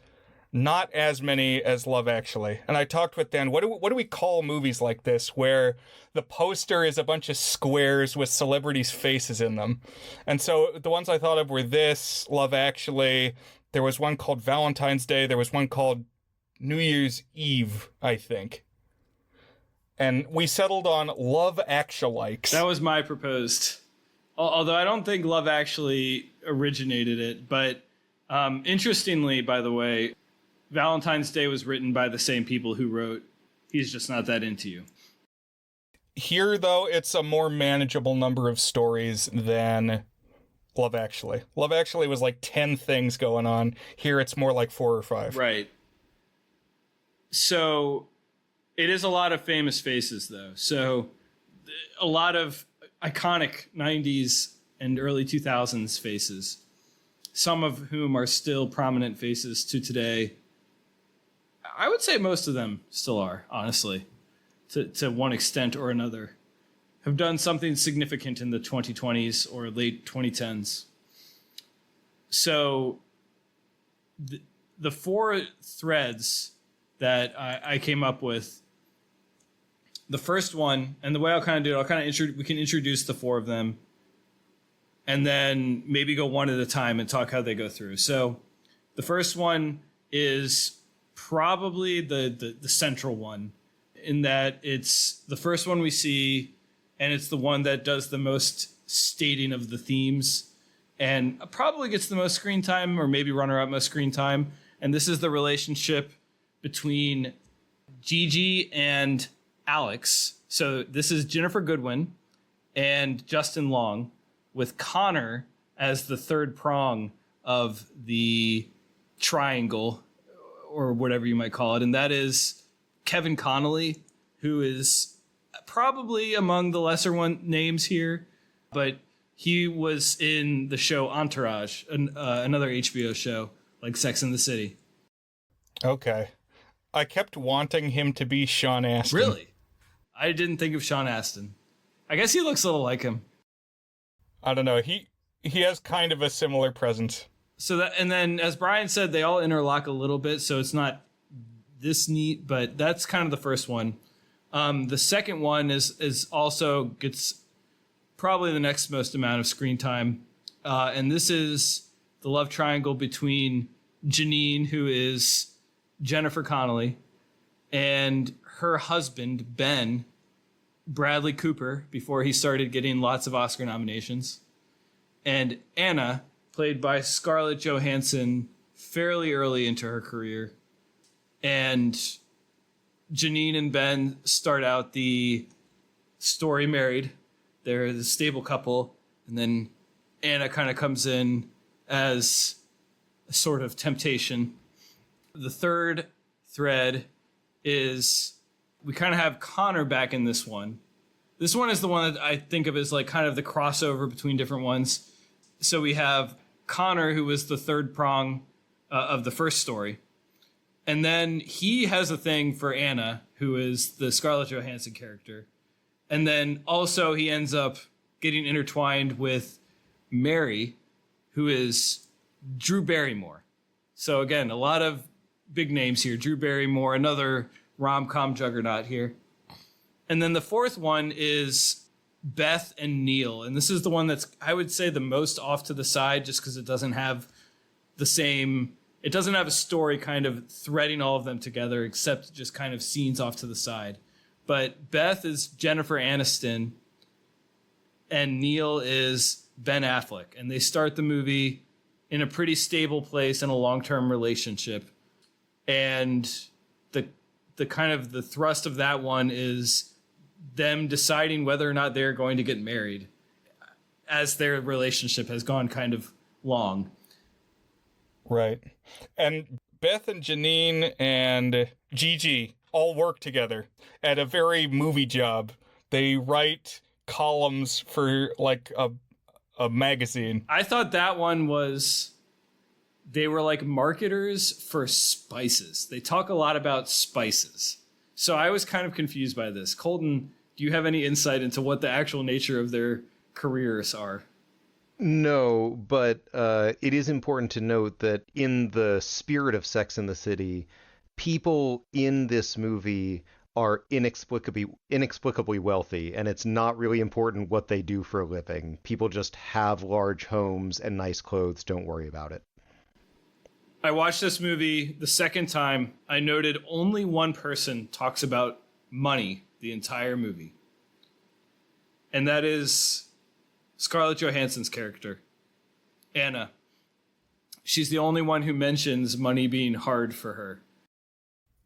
not as many as Love Actually. And I talked with Dan, what do we call movies like this, where the poster is a bunch of squares with celebrities' faces in them? And so the ones I thought of were this, Love Actually. There was one called Valentine's Day. There was one called New Year's Eve, I think. And we settled on Love Actualikes. That was my proposed. Although I don't think Love Actually originated it. But interestingly, by the way, Valentine's Day was written by the same people who wrote He's Just Not That Into You. Here, though, it's a more manageable number of stories than Love Actually. Love Actually was like 10 things going on. Here, it's more like 4 or 5. Right. So it is a lot of famous faces, though. So a lot of iconic 90s and early 2000s faces. some of whom are still prominent faces to today. I would say most of them still are, honestly, to one extent or another, have done something significant in the 2020s or late 2010s. So the four threads that I came up with, the first one, and the way I'll kind of do it, we can introduce the four of them, and then maybe go one at a time and talk how they go through. So the first one is probably the central one, in that it's the first one we see, and it's the one that does the most stating of the themes, and probably gets the most screen time, or maybe runner-up most screen time. And this is the relationship between Gigi and Alex. So this is Ginnifer Goodwin and Justin Long, with Connor as the third prong of the triangle, or whatever you might call it. And that is Kevin Connolly, who is probably among the lesser names here, but he was in the show Entourage, another HBO show like Sex and the City. Okay. I kept wanting him to be Sean Astin. Really? I didn't think of Sean Astin. I guess he looks a little like him. I don't know. He has kind of a similar presence. So that, and then as Brian said, they all interlock a little bit, so it's not this neat, but that's kind of the first one. The second one is also gets probably the next most amount of screen time. And this is the love triangle between Janine, who is Jennifer Connelly, and her husband, Ben, Bradley Cooper, before he started getting lots of Oscar nominations, and Anna, played by Scarlett Johansson fairly early into her career. And Janine and Ben start out the story married. They're the stable couple. And then Anna kind of comes in as a sort of temptation. The third thread is we kind of have Connor back in this one. This one is the one that I think of as like kind of the crossover between different ones. So we have Connor, who was the third prong of the first story. And then he has a thing for Anna, who is the Scarlett Johansson character. And then also he ends up getting intertwined with Mary, who is Drew Barrymore. So again, a lot of big names here. Drew Barrymore, another rom-com juggernaut here. And then the fourth one is Beth and Neil. And this is the one that's, I would say, the most off to the side, just because it doesn't have the same, it doesn't have a story kind of threading all of them together, except just kind of scenes off to the side. But Beth is Jennifer Aniston, and Neil is Ben Affleck. And they start the movie in a pretty stable place in a long-term relationship. And the kind of the thrust of that one is them deciding whether or not they're going to get married as their relationship has gone kind of long. Right. And Beth and Janine and Gigi all work together at a very movie job. They write columns for like a magazine. I thought that one was, they were like marketers for spices. They talk a lot about spices. So I was kind of confused by this. Colton, do you have any insight into what the actual nature of their careers are? No, but it is important to note that in the spirit of Sex and the City, people in this movie are inexplicably wealthy, and it's not really important what they do for a living. People just have large homes and nice clothes. Don't worry about it. I watched this movie the second time. I noted only one person talks about money the entire movie. And that is Scarlett Johansson's character, Anna. She's the only one who mentions money being hard for her.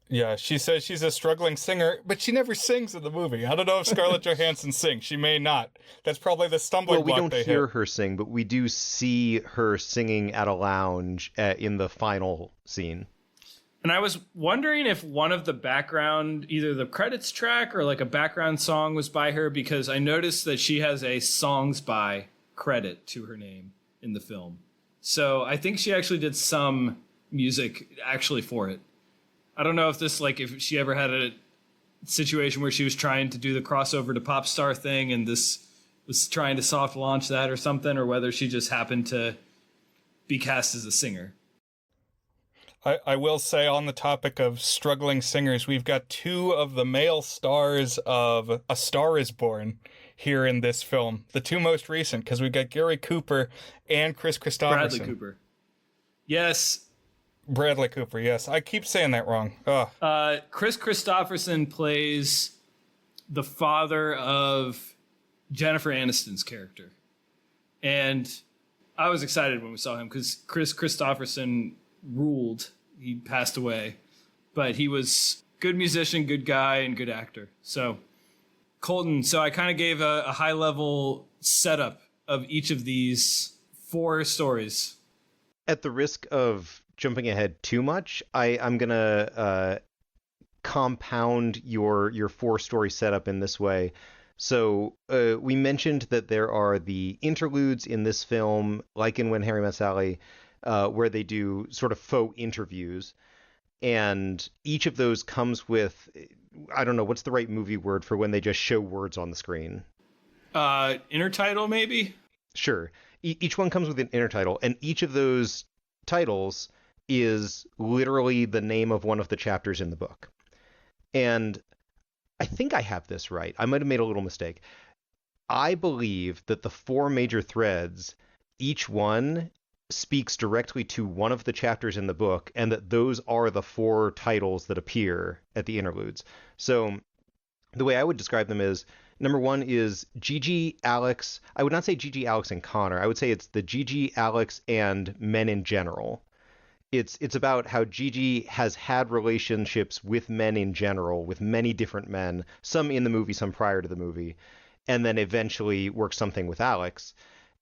Yeah, she says she's a struggling singer, but she never sings in the movie. I don't know if Scarlett Johansson sings. She may not. That's probably the stumbling block they hit. Well, we don't hear her sing, but we do see her singing at a lounge in the final scene. And I was wondering if one of the background, either the credits track or like a background song was by her, because I noticed that she has a songs by credit to her name in the film. So I think she actually did some music actually for it. I don't know if this, like, if she ever had a situation where she was trying to do the crossover to pop star thing and this was trying to soft launch that or something, or whether she just happened to be cast as a singer. I will say, on the topic of struggling singers, we've got two of the male stars of A Star is Born here in this film. The two most recent, because we've got Gary Cooper and Chris Christopherson. Bradley Cooper. Yes. Bradley Cooper, yes. I keep saying that wrong. Ugh. Chris Christopherson plays the father of Jennifer Aniston's character. And I was excited when we saw him because Chris Christopherson ruled. He passed away. But he was good musician, good guy, and good actor. So, Colton, so I kind of gave a high-level setup of each of these 4 stories. At the risk of jumping ahead too much, I'm going to compound your 4-story setup in this way. So we mentioned that there are the interludes in this film, like in When Harry Met Sally, where they do sort of faux interviews. And each of those comes with, I don't know, what's the right movie word for when they just show words on the screen? Intertitle, maybe? Sure. Each one comes with an intertitle, and each of those titles is literally the name of one of the chapters in the book. And I think I have this right. I might have made a little mistake. I believe that the 4 major threads, each one speaks directly to one of the chapters in the book, and that those are the 4 titles that appear at the interludes. So the way I would describe them is, number 1 is Gigi, Alex. I would not say Gigi, Alex, and Connor. I would say it's the Gigi, Alex, and men in general. It's about how Gigi has had relationships with men in general, with many different men, some in the movie, some prior to the movie, and then eventually works something with Alex.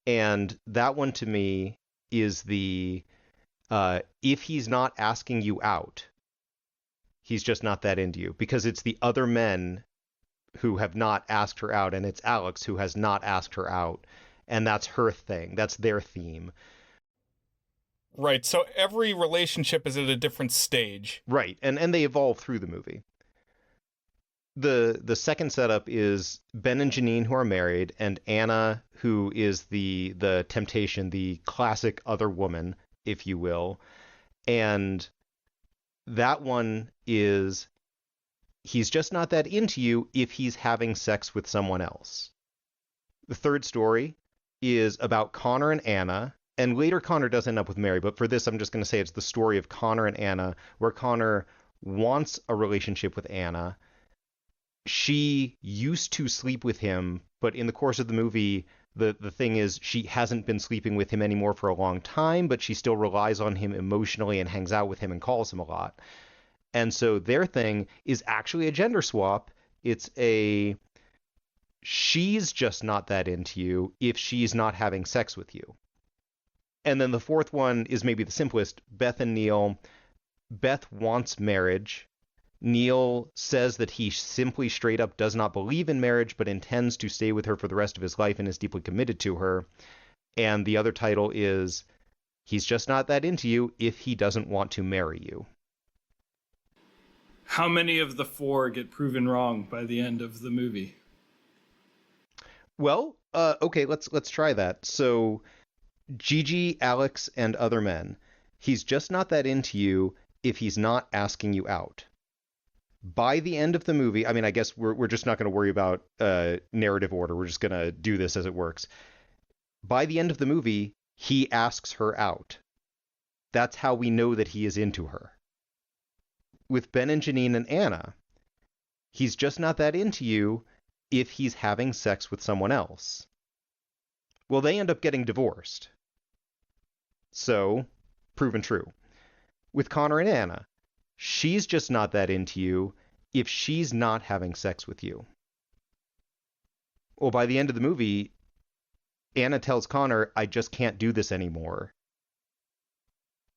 And that one to me is the, if he's not asking you out, he's just not that into you, because it's the other men who have not asked her out, and it's Alex who has not asked her out, and that's her thing. That's their theme. Right, so every relationship is at a different stage. Right, and they evolve through the movie. The second setup is Ben and Janine, who are married, and Anna, who is the temptation, the classic other woman, if you will. And that one is, he's just not that into you if he's having sex with someone else. The third story is about Connor and Anna, and later Connor does end up with Mary, but for this I'm just going to say it's the story of Connor and Anna, where Connor wants a relationship with Anna. She used to sleep with him, but in the course of the movie, the thing is she hasn't been sleeping with him anymore for a long time, but she still relies on him emotionally and hangs out with him and calls him a lot. And so their thing is actually a gender swap. It's a, she's just not that into you if she's not having sex with you. And then the fourth one is maybe the simplest, Beth and Neil. Beth wants marriage. Neil says that he simply straight up does not believe in marriage, but intends to stay with her for the rest of his life and is deeply committed to her. And the other title is, he's just not that into you if he doesn't want to marry you. How many of the 4 get proven wrong by the end of the movie? Well, okay, let's try that. So Gigi, Alex, and other men. He's just not that into you if he's not asking you out. By the end of the movie, I mean, I guess we're just not going to worry about narrative order. We're just going to do this as it works. By the end of the movie, he asks her out. That's how we know that he is into her. With Ben and Janine and Anna, he's just not that into you if he's having sex with someone else. Well, they end up getting divorced. So, proven true. With Connor and Anna, she's just not that into you if she's not having sex with you. Well, by the end of the movie, Anna tells Connor, I just can't do this anymore.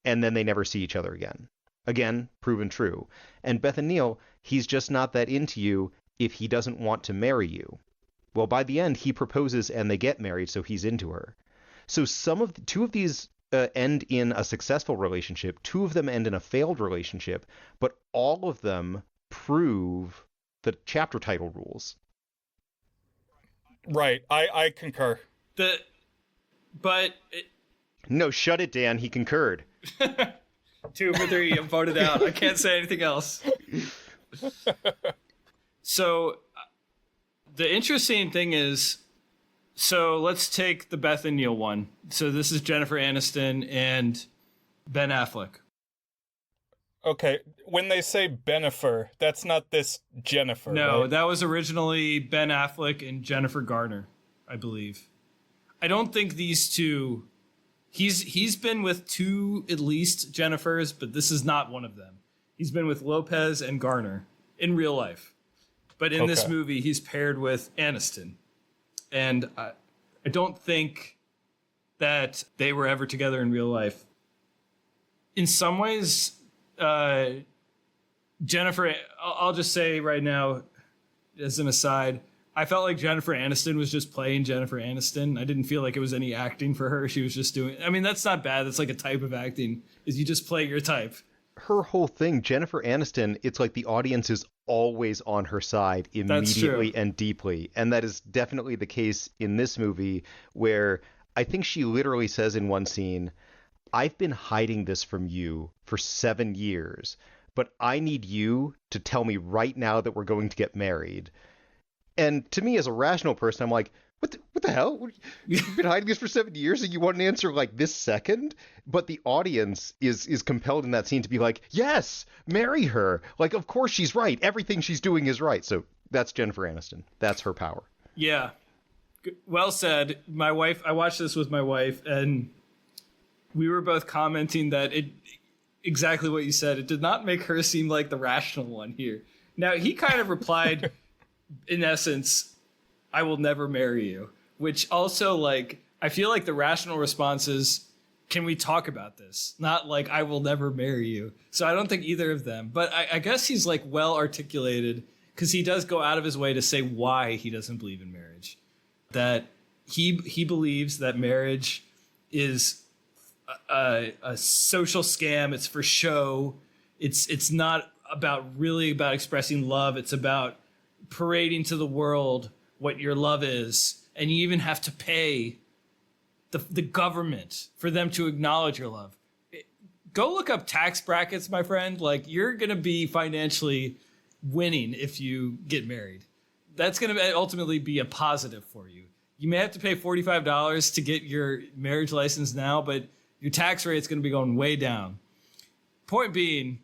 And then they never see each other again. Again, proven true. And Beth and Neil, he's just not that into you if he doesn't want to marry you. Well, by the end, he proposes and they get married, so he's into her. So two of these end in a successful relationship, 2 of them end in a failed relationship, but all of them prove the chapter title rules. Right. I concur. No, shut it, Dan. He concurred. 2 for 3. I'm voted out. I can't say anything else. So the interesting thing is, so let's take the Beth and Neil one. So this is Jennifer Aniston and Ben Affleck. Okay, when they say Benifer, that's not this Jennifer. No, right? that was originally Ben Affleck and Jennifer Garner, I believe. I don't think these two. He's been with 2 at least Jennifers, but this is not one of them. He's been with Lopez and Garner in real life, but in this movie he's paired with Aniston, and I don't think that they were ever together in real life. In some ways, Jennifer, I'll just say right now, as an aside, I felt like Jennifer Aniston was just playing Jennifer Aniston. I didn't feel like it was any acting for her. She was just doing, I mean, that's not bad. That's like a type of acting, is you just play your type. Her whole thing, Jennifer Aniston, it's like the audience is always on her side immediately and deeply. And that is definitely the case in this movie, where I think she literally says in one scene, "I've been hiding this from you for 7 years, but I need you to tell me right now that we're going to get married." And to me, as a rational person, I'm like, what the hell? You've been hiding this for 7 years and you want an answer like this second? But the audience is compelled in that scene to be like, yes, marry her. Like, of course she's right. Everything she's doing is right. So that's Jennifer Aniston. That's her power. Yeah. Well said. My wife, I watched this with my wife, and we were both commenting that exactly what you said. It did not make her seem like the rational one here. Now, he kind of replied, in essence, "I will never marry you," which also, like, I feel like the rational response is, can we talk about this? Not like, "I will never marry you." So I don't think either of them, but I guess he's like well articulated, because he does go out of his way to say why he doesn't believe in marriage. That he believes that marriage is a social scam. It's for show. It's not really about expressing love. It's about parading to the world what your love is, and you even have to pay the government for them to acknowledge your love. Go look up tax brackets, my friend. Like, you're gonna be financially winning if you get married. That's gonna ultimately be a positive for you. You may have to pay $45 to get your marriage license now, but your tax rate's gonna be going way down. Point being,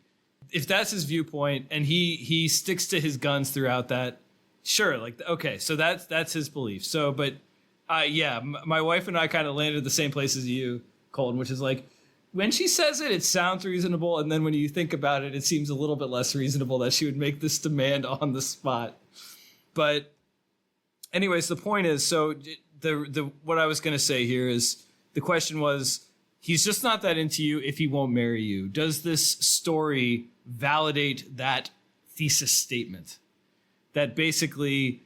if that's his viewpoint and he sticks to his guns throughout that, sure, like, okay, so that's his belief. So, but yeah, my wife and I kind of landed at the same place as you, Colton, which is like, when she says it, it sounds reasonable, and then when you think about it, it seems a little bit less reasonable that she would make this demand on the spot. But anyways, the point is, so the what I was going to say here is, the question was, he's just not that into you if he won't marry you. Does this story validate that thesis statement? That basically,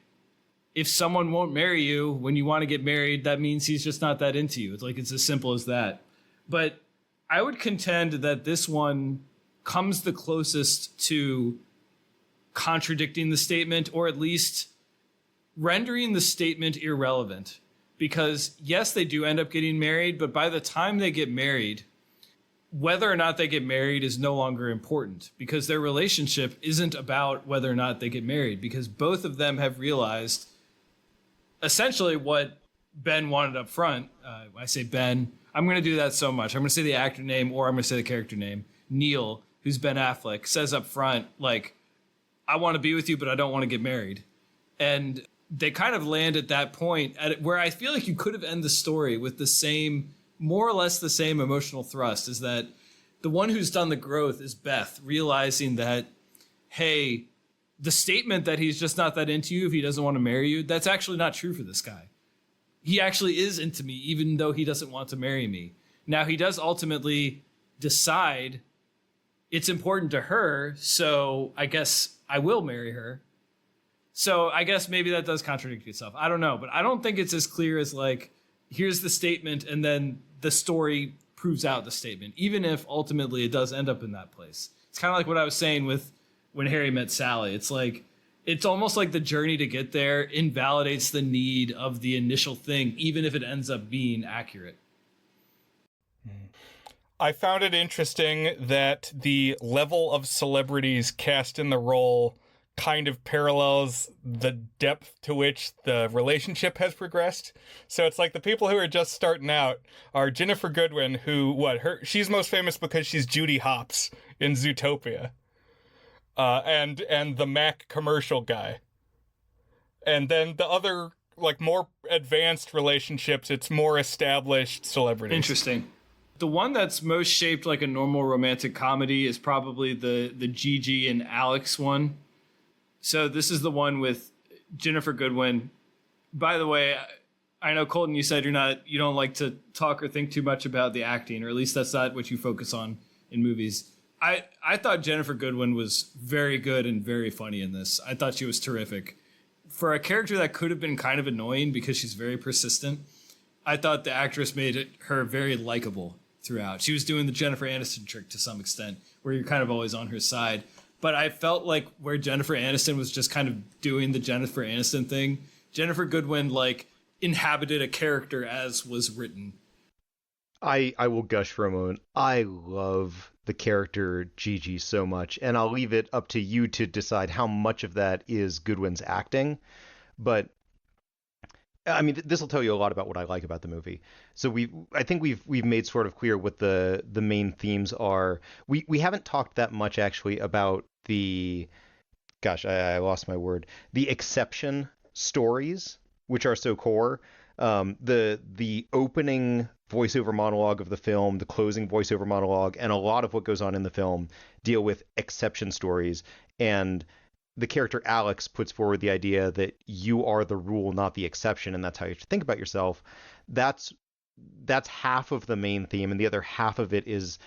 if someone won't marry you when you want to get married, that means he's just not that into you. It's like, it's as simple as that. But I would contend that this one comes the closest to contradicting the statement, or at least rendering the statement irrelevant. Because yes, they do end up getting married, but by the time they get married, whether or not they get married is no longer important, because their relationship isn't about whether or not they get married, because both of them have realized essentially what Ben wanted up front. I say Ben, I'm going to do that so much. I'm going to say the actor name, or I'm going to say the character name. Neil, who's Ben Affleck, says up front, like, I want to be with you, but I don't want to get married. And they kind of land at that point where I feel like you could have ended the story with the same, more or less the same emotional thrust, is that the one who's done the growth is Beth, realizing that, hey, the statement that he's just not that into you if he doesn't want to marry you, that's actually not true for this guy. He actually is into me, even though he doesn't want to marry me. Now, he does ultimately decide it's important to her, so I guess I will marry her. So I guess maybe that does contradict itself. I don't know, but I don't think it's as clear as, like, here's the statement and then the story proves out the statement, even if ultimately it does end up in that place. It's kind of like what I was saying with When Harry Met Sally. It's like, it's almost like the journey to get there invalidates the need of the initial thing, even if it ends up being accurate. I found it interesting that the level of celebrities cast in the role kind of parallels the depth to which the relationship has progressed. So it's like the people who are just starting out are Ginnifer Goodwin, who, she's most famous because she's Judy Hopps in Zootopia. And the Mac commercial guy. And then the other, like, more advanced relationships, it's more established celebrities. Interesting. The one that's most shaped like a normal romantic comedy is probably the Gigi and Alex one. So this is the one with Ginnifer Goodwin. By the way, I know, Colton, you said you don't like to talk or think too much about the acting, or at least that's not what you focus on in movies. I thought Ginnifer Goodwin was very good and very funny in this. I thought she was terrific. For a character that could have been kind of annoying because she's very persistent, I thought the actress made her very likable throughout. She was doing the Jennifer Aniston trick to some extent, where you're kind of always on her side. But I felt like where Jennifer Aniston was just kind of doing the Jennifer Aniston thing, Ginnifer Goodwin, like, inhabited a character as was written. I will gush for a moment. I love the character Gigi so much, and I'll leave it up to you to decide how much of that is Goodwin's acting. But I mean, this will tell you a lot about what I like about the movie. So I think we've made sort of clear what the main themes are. We haven't talked that much actually about the, gosh, I lost my word, the exception stories, which are so core. The opening voiceover monologue of the film, the closing voiceover monologue, and a lot of what goes on in the film deal with exception stories. And the character Alex puts forward the idea that you are the rule, not the exception, and that's how you have to think about yourself. That's half of the main theme, and the other half of it is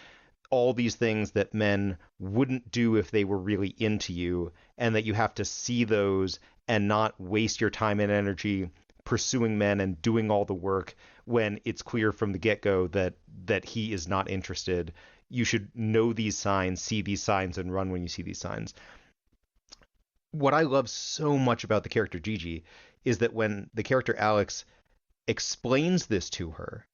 all these things that men wouldn't do if they were really into you, and that you have to see those and not waste your time and energy pursuing men and doing all the work when it's clear from the get-go that he is not interested. You should know these signs, see these signs, and run when you see these signs. What I love so much about the character Gigi is that when the character Alex explains this to her,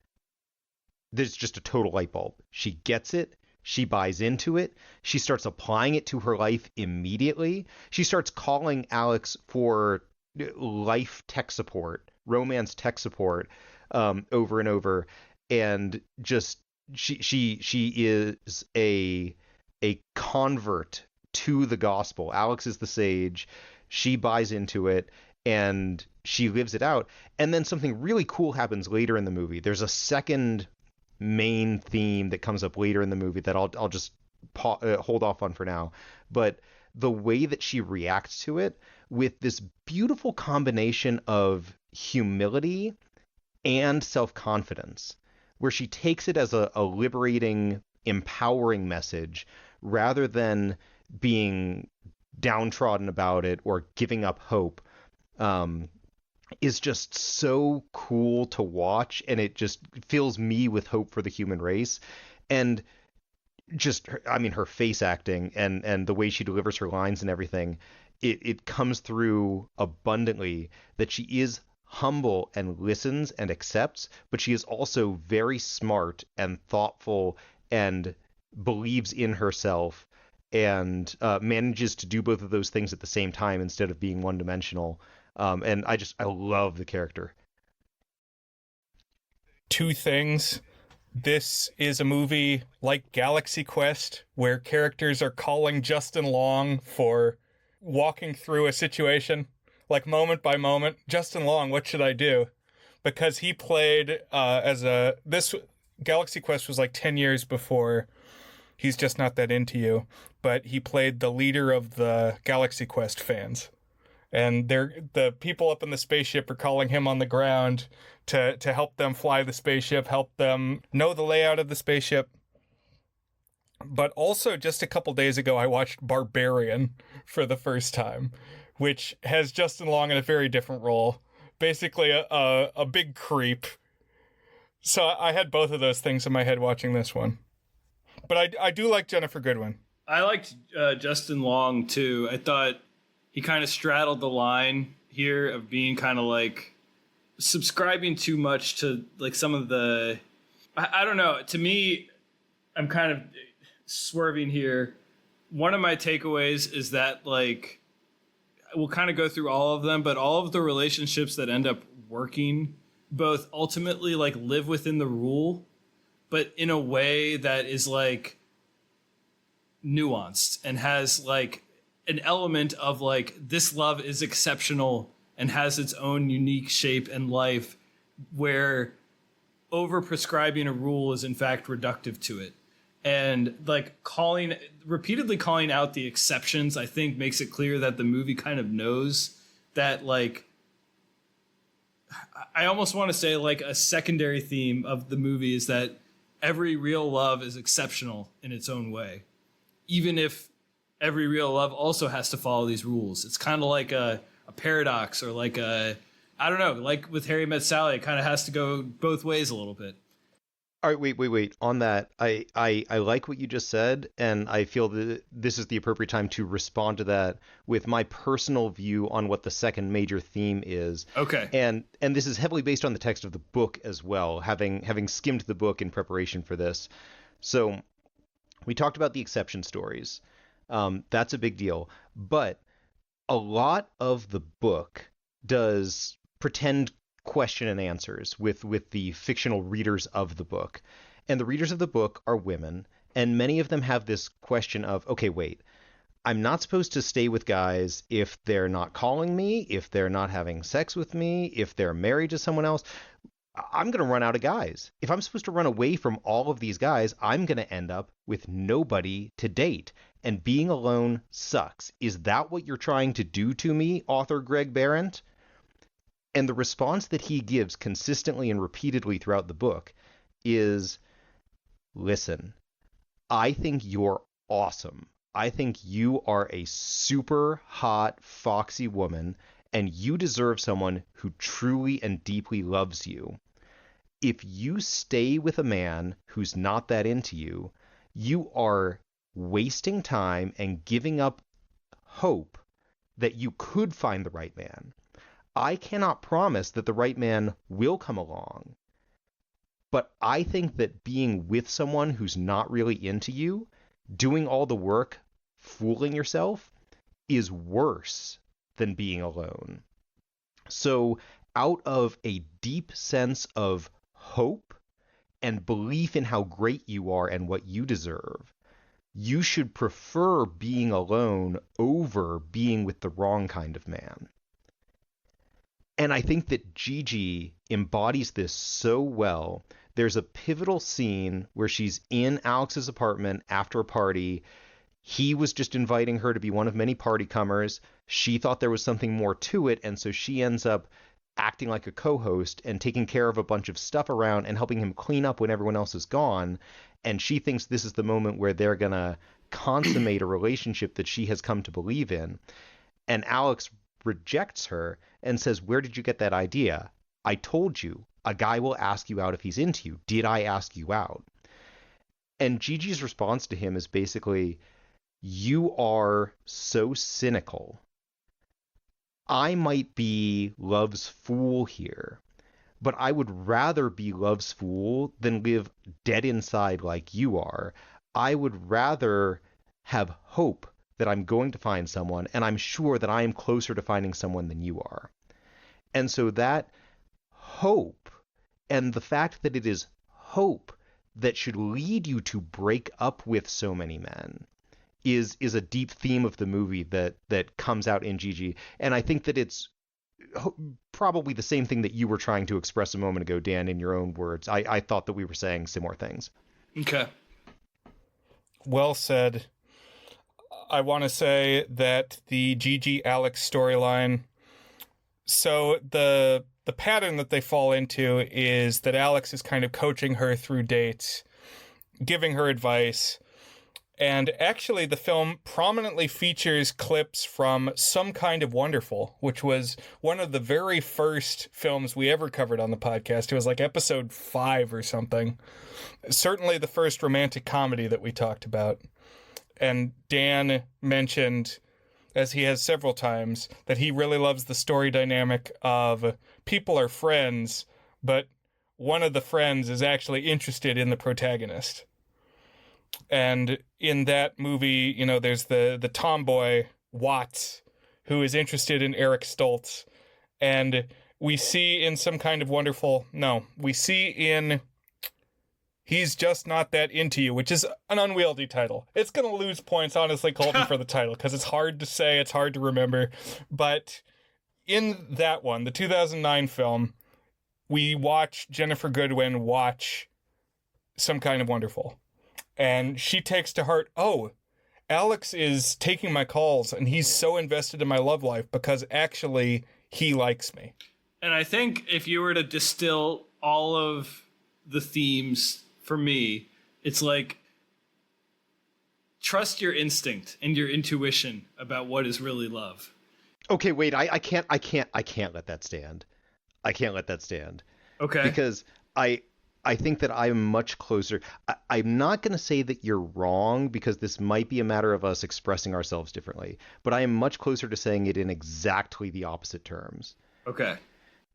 there's just a total light bulb. She gets it. She buys into it. She starts applying it to her life immediately. She starts calling Alex for life tech support, romance tech support, over and over. And just she is a convert to the gospel. Alex is the sage. She buys into it and she lives it out. And then something really cool happens later in the movie. There's a second main theme that comes up later in the movie that I'll just hold off on for now. But the way that she reacts to it with this beautiful combination of humility and self-confidence, where she takes it as a liberating, empowering message rather than being downtrodden about it or giving up hope, is just so cool to watch, and it just fills me with hope for the human race. And just, I mean, her face acting and the way she delivers her lines and everything, it comes through abundantly that she is humble and listens and accepts, but she is also very smart and thoughtful and believes in herself and manages to do both of those things at the same time instead of being one-dimensional. And I love the character. Two things. This is a movie like Galaxy Quest, where characters are calling Justin Long for walking through a situation, like moment by moment. Justin Long, what should I do? Because he played this Galaxy Quest was like 10 years before He's Just Not That Into You, but he played the leader of the Galaxy Quest fans. And the people up in the spaceship are calling him on the ground to help them fly the spaceship, help them know the layout of the spaceship. But also, just a couple days ago, I watched Barbarian for the first time, which has Justin Long in a very different role. Basically, a big creep. So I had both of those things in my head watching this one. But I do like Jennifer Goodwin. I liked Justin Long too. I thought he kind of straddled the line here of being kind of like subscribing too much to like some of the, I don't know. To me, I'm kind of swerving here. One of my takeaways is that like, we'll kind of go through all of them, but all of the relationships that end up working both ultimately like live within the rule, but in a way that is like nuanced and has like an element of like this love is exceptional and has its own unique shape and life, where over prescribing a rule is in fact reductive to it. And like repeatedly calling out the exceptions, I think makes it clear that the movie kind of knows that, like, I almost want to say like a secondary theme of the movie is that every real love is exceptional in its own way, even if every real love also has to follow these rules. It's kind of like a paradox, or like I don't know, like with Harry Met Sally, it kind of has to go both ways a little bit. All right, wait. On that, I like what you just said, and I feel that this is the appropriate time to respond to that with my personal view on what the second major theme is. Okay. And this is heavily based on the text of the book as well, having skimmed the book in preparation for this. So we talked about the exception stories. That's a big deal. But a lot of the book does pretend question and answers with the fictional readers of the book. And the readers of the book are women, and many of them have this question of, okay, wait, I'm not supposed to stay with guys if they're not calling me, if they're not having sex with me, if they're married to someone else. I'm going to run out of guys. If I'm supposed to run away from all of these guys, I'm going to end up with nobody to date. And being alone sucks. Is that what you're trying to do to me, author Greg Behrendt? And the response that he gives consistently and repeatedly throughout the book is, listen, I think you're awesome. I think you are a super hot, foxy woman, and you deserve someone who truly and deeply loves you. If you stay with a man who's not that into you, you are wasting time and giving up hope that you could find the right man. I cannot promise that the right man will come along, but I think that being with someone who's not really into you, doing all the work, fooling yourself, is worse than being alone. So out of a deep sense of hope and belief in how great you are and what you deserve, you should prefer being alone over being with the wrong kind of man. And I think that Gigi embodies this so well. There's a pivotal scene where she's in Alex's apartment after a party. He was just inviting her to be one of many party comers. She thought there was something more to it, and so she ends up acting like a co-host and taking care of a bunch of stuff around and helping him clean up when everyone else is gone. And she thinks this is the moment where they're going to consummate a relationship that she has come to believe in. And Alex rejects her and says, where did you get that idea? I told you, a guy will ask you out if he's into you. Did I ask you out? And Gigi's response to him is basically, you are so cynical. I might be love's fool here, but I would rather be love's fool than live dead inside like you are. I would rather have hope that I'm going to find someone, and I'm sure that I am closer to finding someone than you are. And so that hope, and the fact that it is hope that should lead you to break up with so many men, is a deep theme of the movie that comes out in Gigi. And I think that it's probably the same thing that you were trying to express a moment ago, Dan, in your own words. I thought that we were saying similar things. Okay. Well said. I want to say that the Gigi Alex storyline, so the pattern that they fall into is that Alex is kind of coaching her through dates, giving her advice, And actually, the film prominently features clips from Some Kind of Wonderful, which was one of the very first films we ever covered on the podcast. It was like episode 5 or something. Certainly the first romantic comedy that we talked about. And Dan mentioned, as he has several times, that he really loves the story dynamic of people are friends, but one of the friends is actually interested in the protagonist. And in that movie, you know, there's the tomboy Watts who is interested in Eric Stoltz. And we see in Some Kind of Wonderful, we see in He's Just Not That Into You, which is an unwieldy title. It's going to lose points, honestly, Colton, for the title, because it's hard to say, it's hard to remember. But in that one, the 2009 film, we watch Jennifer Goodwin watch Some Kind of Wonderful. And she takes to heart, oh, Alex is taking my calls and he's so invested in my love life because actually he likes me. And I think if you were to distill all of the themes for me, it's like trust your instinct and your intuition about what is really love. Okay, wait, I can't let that stand. I can't let that stand. Okay. Because I think that I'm much closer. I'm not going to say that you're wrong, because this might be a matter of us expressing ourselves differently, but I am much closer to saying it in exactly the opposite terms. Okay.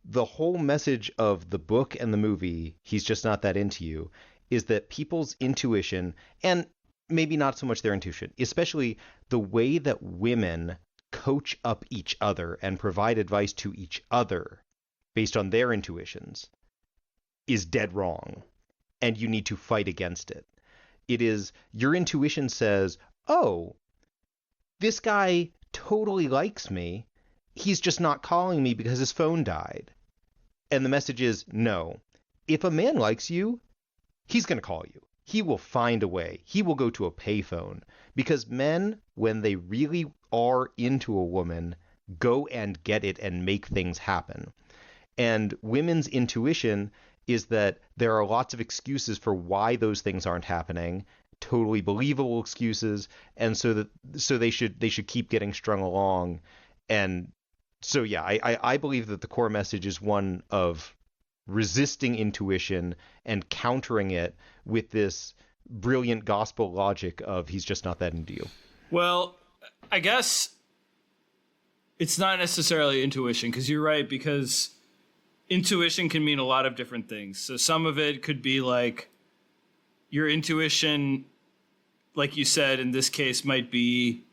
The whole message of the book and the movie, He's Just Not That Into You, is that people's intuition, and maybe not so much their intuition, especially the way that women coach up each other and provide advice to each other based on their intuitions, is dead wrong, and you need to fight against it. It is, your intuition says, oh, this guy totally likes me, he's just not calling me because his phone died. And the message is, no, if a man likes you, he's going to call you. He will find a way. He will go to a payphone, because men, when they really are into a woman, go and get it and make things happen. And women's intuition is that there are lots of excuses for why those things aren't happening, totally believable excuses, and so they should keep getting strung along. And so yeah, I believe that the core message is one of resisting intuition and countering it with this brilliant gospel logic of he's just not that into you. Well, I guess it's not necessarily intuition, because you're right, because intuition can mean a lot of different things. So some of it could be like your intuition, like you said, in this case, might be,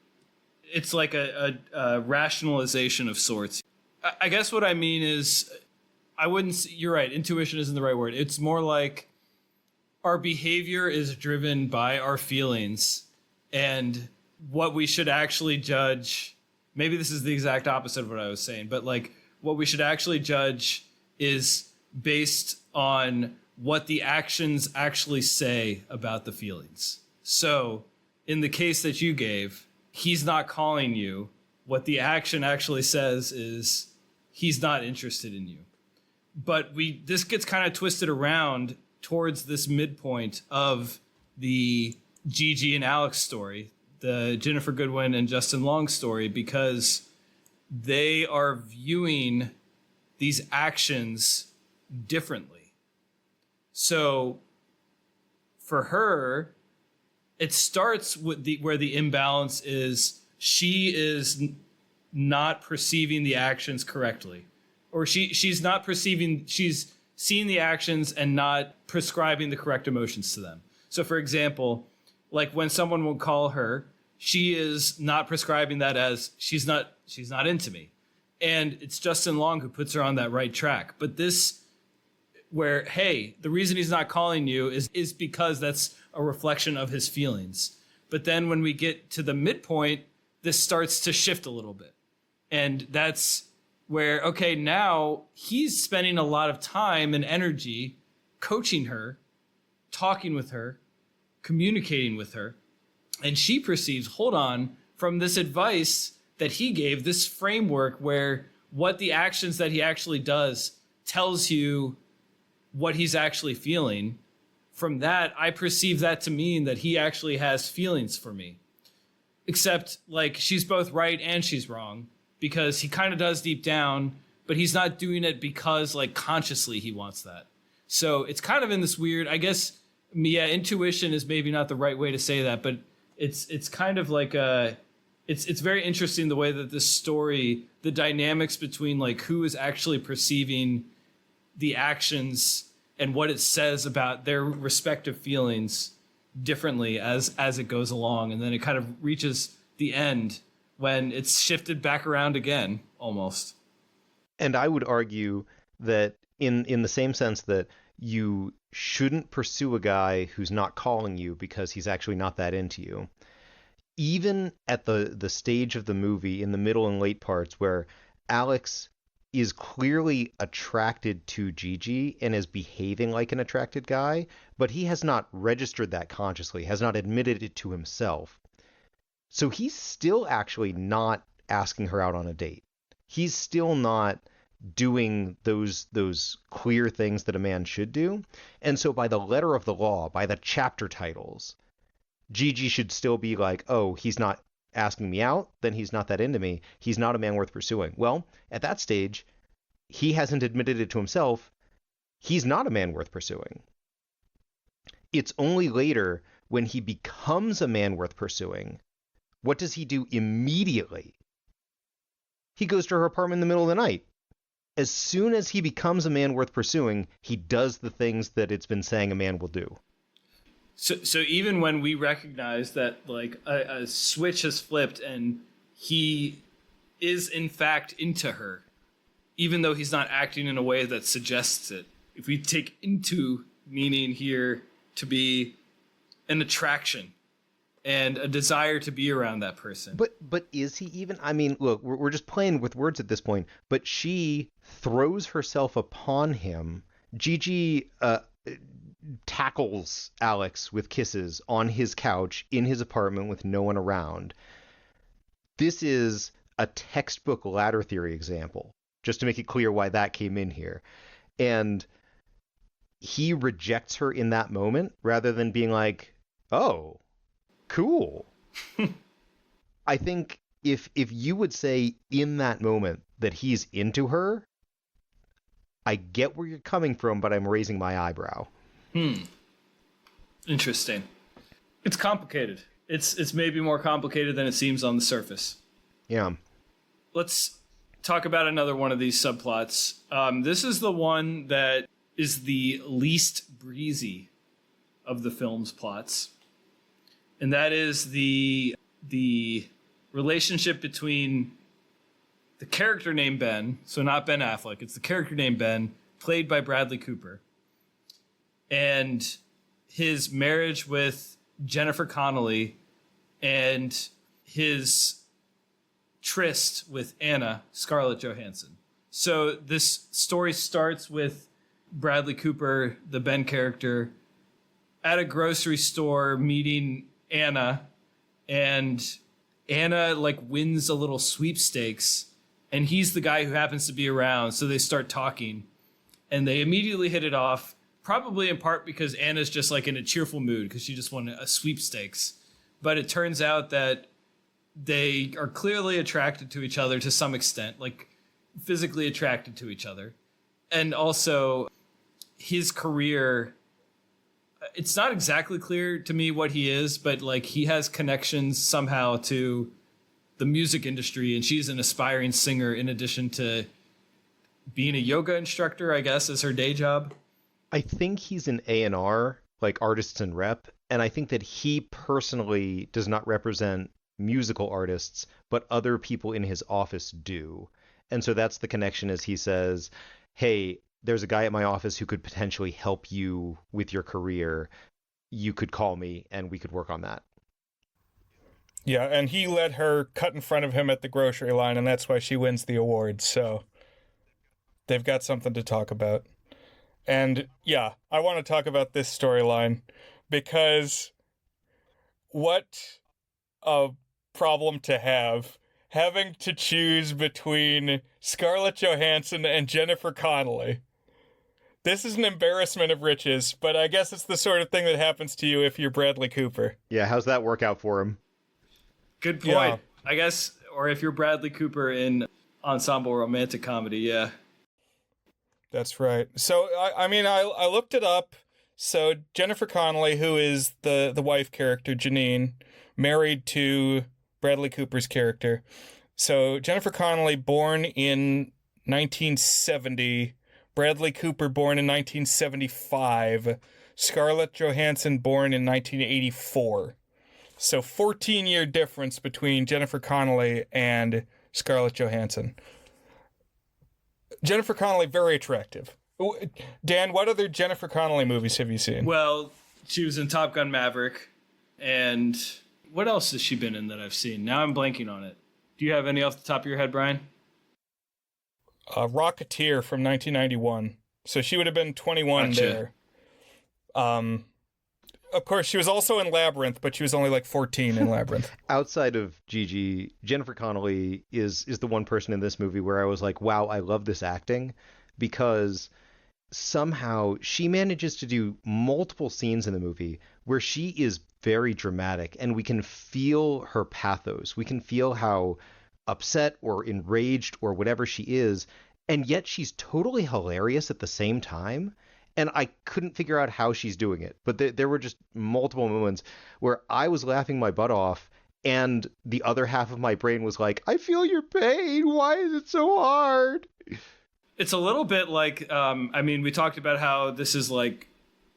it's like a rationalization of sorts. I guess what I mean is, you're right, intuition isn't the right word. It's more like our behavior is driven by our feelings, and what we should actually judge, maybe this is the exact opposite of what I was saying, but like what we should actually judge is based on what the actions actually say about the feelings. So in the case that you gave, he's not calling you. What the action actually says is he's not interested in you. But this gets kind of twisted around towards this midpoint of the Gigi and Alex story, the Jennifer Goodwin and Justin Long story, because they are viewing these actions differently. So for her, it starts with where the imbalance is. She is not perceiving the actions correctly, or she's seeing the actions and not prescribing the correct emotions to them. So for example, like when someone will call her, she is not prescribing that as she's not into me. And it's Justin Long who puts her on that right track. But this, where, hey, the reason he's not calling you is because that's a reflection of his feelings. But then when we get to the midpoint, this starts to shift a little bit. And that's where, okay, now he's spending a lot of time and energy coaching her, talking with her, communicating with her. And she perceives, hold on, from this advice that he gave, this framework where what the actions that he actually does tells you what he's actually feeling. from that, I perceive that to mean that he actually has feelings for me. Except, like, she's both right and she's wrong, because he kind of does deep down, but he's not doing it because, like, consciously he wants that. So it's kind of in this weird, I guess, yeah, intuition is maybe not the right way to say that, but it's kind of like it's very interesting the way that this story, the dynamics between, like, who is actually perceiving the actions and what it says about their respective feelings differently as it goes along, and then it kind of reaches the end when it's shifted back around again, almost. And I would argue that in the same sense that you shouldn't pursue a guy who's not calling you because he's actually not that into you. Even at the stage of the movie, in the middle and late parts, where Alex is clearly attracted to Gigi and is behaving like an attracted guy, but he has not registered that consciously, has not admitted it to himself. So he's still actually not asking her out on a date. He's still not doing those clear things that a man should do. And so by the letter of the law, by the chapter titles, Gigi should still be like, oh, he's not asking me out, then he's not that into me. He's not a man worth pursuing. Well, at that stage, he hasn't admitted it to himself. He's not a man worth pursuing. It's only later when he becomes a man worth pursuing. What does he do immediately? He goes to her apartment in the middle of the night. As soon as he becomes a man worth pursuing, he does the things that it's been saying a man will do. So even when we recognize that, like, a switch has flipped and he is in fact into her, even though he's not acting in a way that suggests it, if we take into meaning here to be an attraction and a desire to be around that person. But is he even? I mean, look, we're just playing with words at this point, but she throws herself upon him. Gigi tackles Alex with kisses on his couch in his apartment with no one around. This is a textbook ladder theory example, just to make it clear why that came in here. And he rejects her in that moment rather than being like, oh, cool. I think if you would say in that moment that he's into her, I get where you're coming from, but I'm raising my eyebrow. Interesting. It's complicated. It's maybe more complicated than it seems on the surface. Yeah. Let's talk about another one of these subplots. This is the one that is the least breezy of the film's plots. And that is the relationship between the character named Ben, so not Ben Affleck, it's the character named Ben, played by Bradley Cooper, and his marriage with Jennifer Connelly and his tryst with Anna, Scarlett Johansson. So this story starts with Bradley Cooper, the Ben character, at a grocery store meeting Anna, and Anna, like, wins a little sweepstakes, and he's the guy who happens to be around, so they start talking, and they immediately hit it off, probably in part because Anna's just, like, in a cheerful mood because she just won a sweepstakes. But it turns out that they are clearly attracted to each other to some extent, like physically attracted to each other. And also his career, it's not exactly clear to me what he is, but, like, he has connections somehow to the music industry, and she's an aspiring singer in addition to being a yoga instructor, I guess, is her day job. I think he's an A&R, like artists in rep, and I think that he personally does not represent musical artists, but other people in his office do. And so that's the connection, as he says, hey, there's a guy at my office who could potentially help you with your career. You could call me and we could work on that. Yeah, and he let her cut in front of him at the grocery line, and that's why she wins the award. So they've got something to talk about. And yeah, I want to talk about this storyline because what a problem to have, having to choose between Scarlett Johansson and Jennifer Connelly. This is an embarrassment of riches, but I guess it's the sort of thing that happens to you if you're Bradley Cooper. Yeah, how's that work out for him? Good point. Yeah. I guess, or if you're Bradley Cooper in ensemble romantic comedy, yeah. That's right. So, I looked it up. So, Jennifer Connelly, who is the wife character, Janine, married to Bradley Cooper's character. So, Jennifer Connelly, born in 1970. Bradley Cooper, born in 1975. Scarlett Johansson, born in 1984. So, 14-year difference between Jennifer Connelly and Scarlett Johansson. Jennifer Connelly, very attractive. Dan, what other Jennifer Connelly movies have you seen? Well, she was in Top Gun Maverick, and what else has she been in that I've seen? Now I'm blanking on it. Do you have any off the top of your head, Brian? Rocketeer from 1991. So she would have been 21 Gotcha. there. Of course, she was also in Labyrinth, but she was only like 14 in Labyrinth. Outside of Gigi, Jennifer Connelly is the one person in this movie where I was like, wow, I love this acting, because somehow she manages to do multiple scenes in the movie where she is very dramatic, and we can feel her pathos. We can feel how upset or enraged or whatever she is, and yet she's totally hilarious at the same time. And I couldn't figure out how she's doing it. But there were just multiple moments where I was laughing my butt off, and the other half of my brain was like, I feel your pain. Why is it so hard? It's a little bit like, we talked about how this is like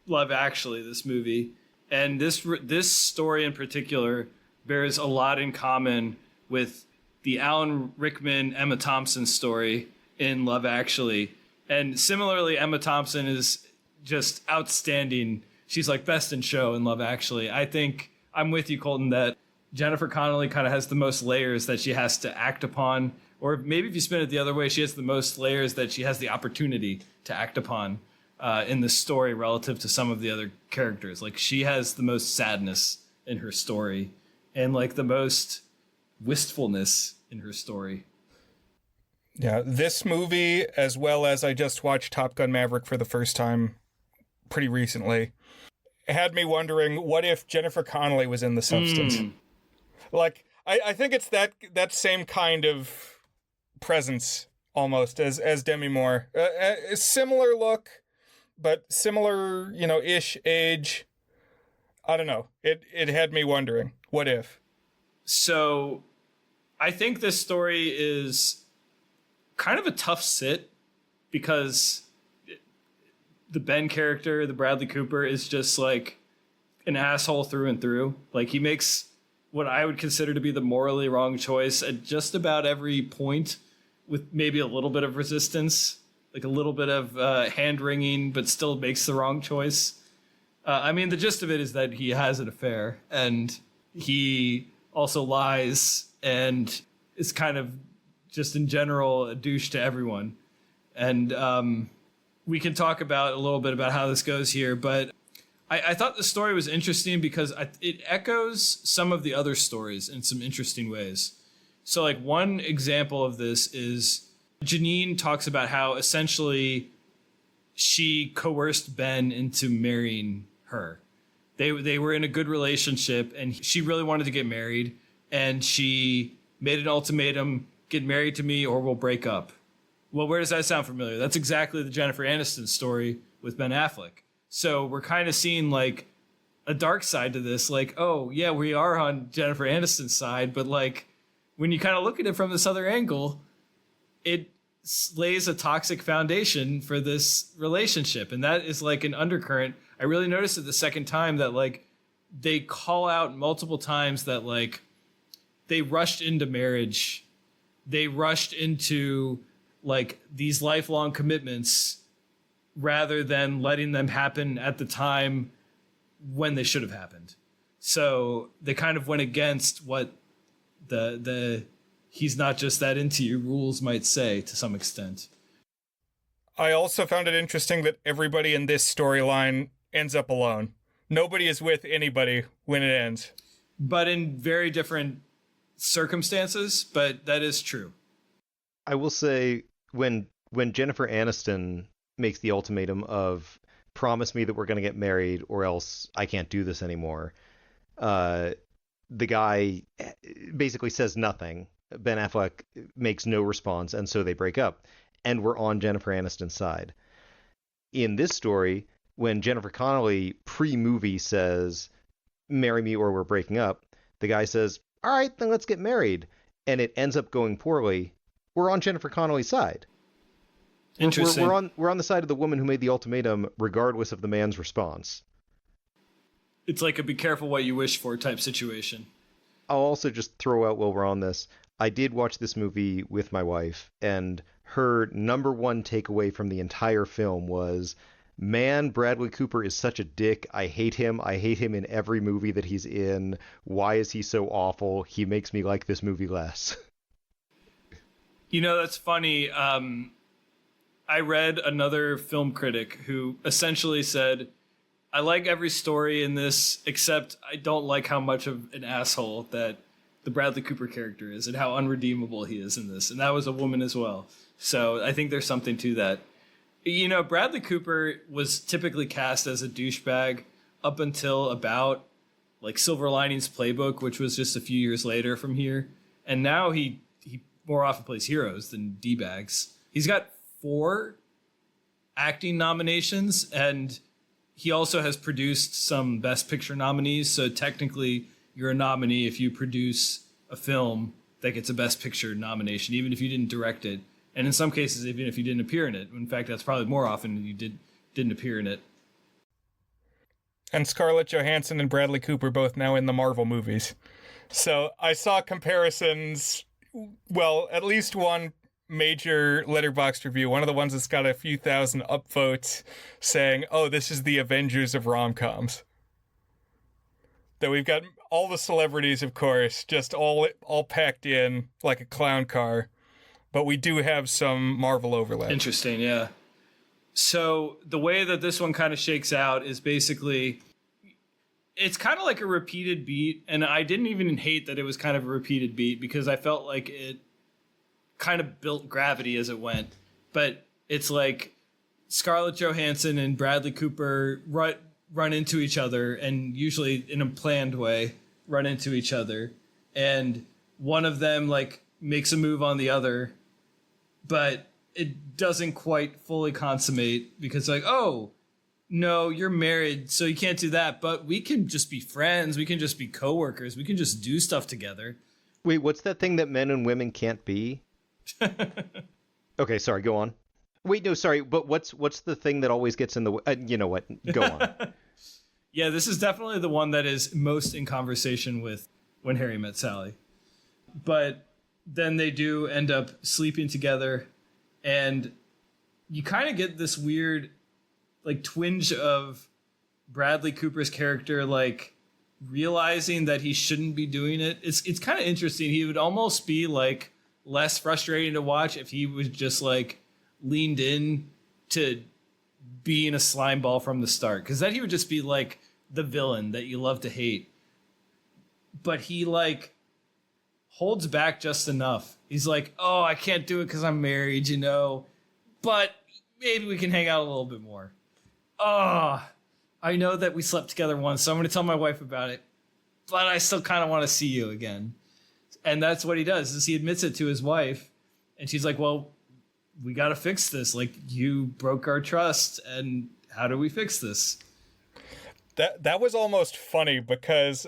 Love Actually, this movie. And this story in particular bears a lot in common with the Alan Rickman, Emma Thompson story in Love Actually. And similarly, Emma Thompson is just outstanding. She's like best in show in Love Actually. I think I'm with you, Colton, that Jennifer Connelly kind of has the most layers that she has to act upon. Or maybe if you spin it the other way, she has the most layers that she has the opportunity to act upon in the story relative to some of the other characters. Like, she has the most sadness in her story and like the most wistfulness in her story. Yeah, this movie, as well as I just watched Top Gun Maverick for the first time pretty recently, had me wondering, what if Jennifer Connelly was in The Substance? Like, I think it's that same kind of presence almost as Demi Moore. A similar look, but similar, ish age. I don't know. It had me wondering, what if? So I think this story is kind of a tough sit, because the Ben character, the Bradley Cooper, is just like an asshole through and through. Like, he makes what I would consider to be the morally wrong choice at just about every point, with maybe a little bit of resistance, like a little bit of hand-wringing, but still makes the wrong choice. The gist of it is that he has an affair, and he also lies, and is kind of just in general a douche to everyone. And we can talk about a little bit about how this goes here, but I thought the story was interesting because it echoes some of the other stories in some interesting ways. So, like, one example of this is Janine talks about how essentially she coerced Ben into marrying her. They were in a good relationship, and she really wanted to get married, and she made an ultimatum: get married to me or we'll break up. Well, where does that sound familiar? That's exactly the Jennifer Aniston story with Ben Affleck. So we're kind of seeing like a dark side to this. Like, oh yeah, we are on Jennifer Aniston's side, but like when you kind of look at it from this other angle, it lays a toxic foundation for this relationship. And that is like an undercurrent. I really noticed it the second time that like they call out multiple times that like they rushed into marriage. They rushed into like these lifelong commitments rather than letting them happen at the time when they should have happened. So they kind of went against what the he's not just that into you rules might say to some extent. I also found it interesting that everybody in this storyline ends up alone. Nobody is with anybody when it ends. But in very different circumstances, but that is true. I will say, when Jennifer Aniston makes the ultimatum of promise me that we're going to get married or else I can't do this anymore. The guy basically says nothing. Ben Affleck makes no response, and so they break up. And we're on Jennifer Aniston's side. In this story, when Jennifer Connelly pre-movie says, marry me or we're breaking up, the guy says, all right, then let's get married. And it ends up going poorly. We're on Jennifer Connelly's side. Interesting. We're on the side of the woman who made the ultimatum, regardless of the man's response. It's like a be careful what you wish for type situation. I'll also just throw out while we're on this, I did watch this movie with my wife, and her number one takeaway from the entire film was, man, Bradley Cooper is such a dick. I hate him. I hate him in every movie that he's in. Why is he so awful? He makes me like this movie less. You know, that's funny. I read another film critic who essentially said, I like every story in this, except I don't like how much of an asshole that the Bradley Cooper character is and how unredeemable he is in this. And that was a woman as well. So I think there's something to that. You know, Bradley Cooper was typically cast as a douchebag up until about like Silver Linings Playbook, which was just a few years later from here. And now he more often plays heroes than D-bags. He's got 4 acting nominations, and he also has produced some Best Picture nominees. So technically, you're a nominee if you produce a film that gets a Best Picture nomination, even if you didn't direct it. And in some cases, even if you didn't appear in it. In fact, that's probably more often than you didn't appear in it. And Scarlett Johansson and Bradley Cooper both now in the Marvel movies. So I saw comparisons, well, at least one major Letterboxd review, one of the ones that's got a few thousand upvotes, saying, oh, this is the Avengers of rom-coms. That we've got all the celebrities, of course, just all packed in like a clown car. But we do have some Marvel overlap. Interesting, yeah. So the way that this one kind of shakes out is basically, it's kind of like a repeated beat. And I didn't even hate that it was kind of a repeated beat because I felt like it kind of built gravity as it went. But it's like Scarlett Johansson and Bradley Cooper run into each other, and usually in a planned way run into each other. And one of them like makes a move on the other, but it doesn't quite fully consummate because like, oh, no, you're married, so you can't do that. But we can just be friends. We can just be coworkers. We can just do stuff together. Wait, what's that thing that men and women can't be? Okay, sorry, go on. Wait, no, sorry, but what's the thing that always gets in the way? You know what? Go on. Yeah, this is definitely the one that is most in conversation with When Harry Met Sally. But then they do end up sleeping together, and you kind of get this weird like twinge of Bradley Cooper's character like realizing that he shouldn't be doing it. It's kind of interesting. He would almost be like less frustrating to watch if he was just like leaned in to being a slime ball from the start, because then he would just be like the villain that you love to hate. But he like holds back just enough. He's like, oh, I can't do it because I'm married, you know, but maybe we can hang out a little bit more. Oh, I know that we slept together once, so I'm going to tell my wife about it, but I still kind of want to see you again. And that's what he does, is he admits it to his wife, and she's like, well, we got to fix this. Like, you broke our trust, and how do we fix this? That was almost funny because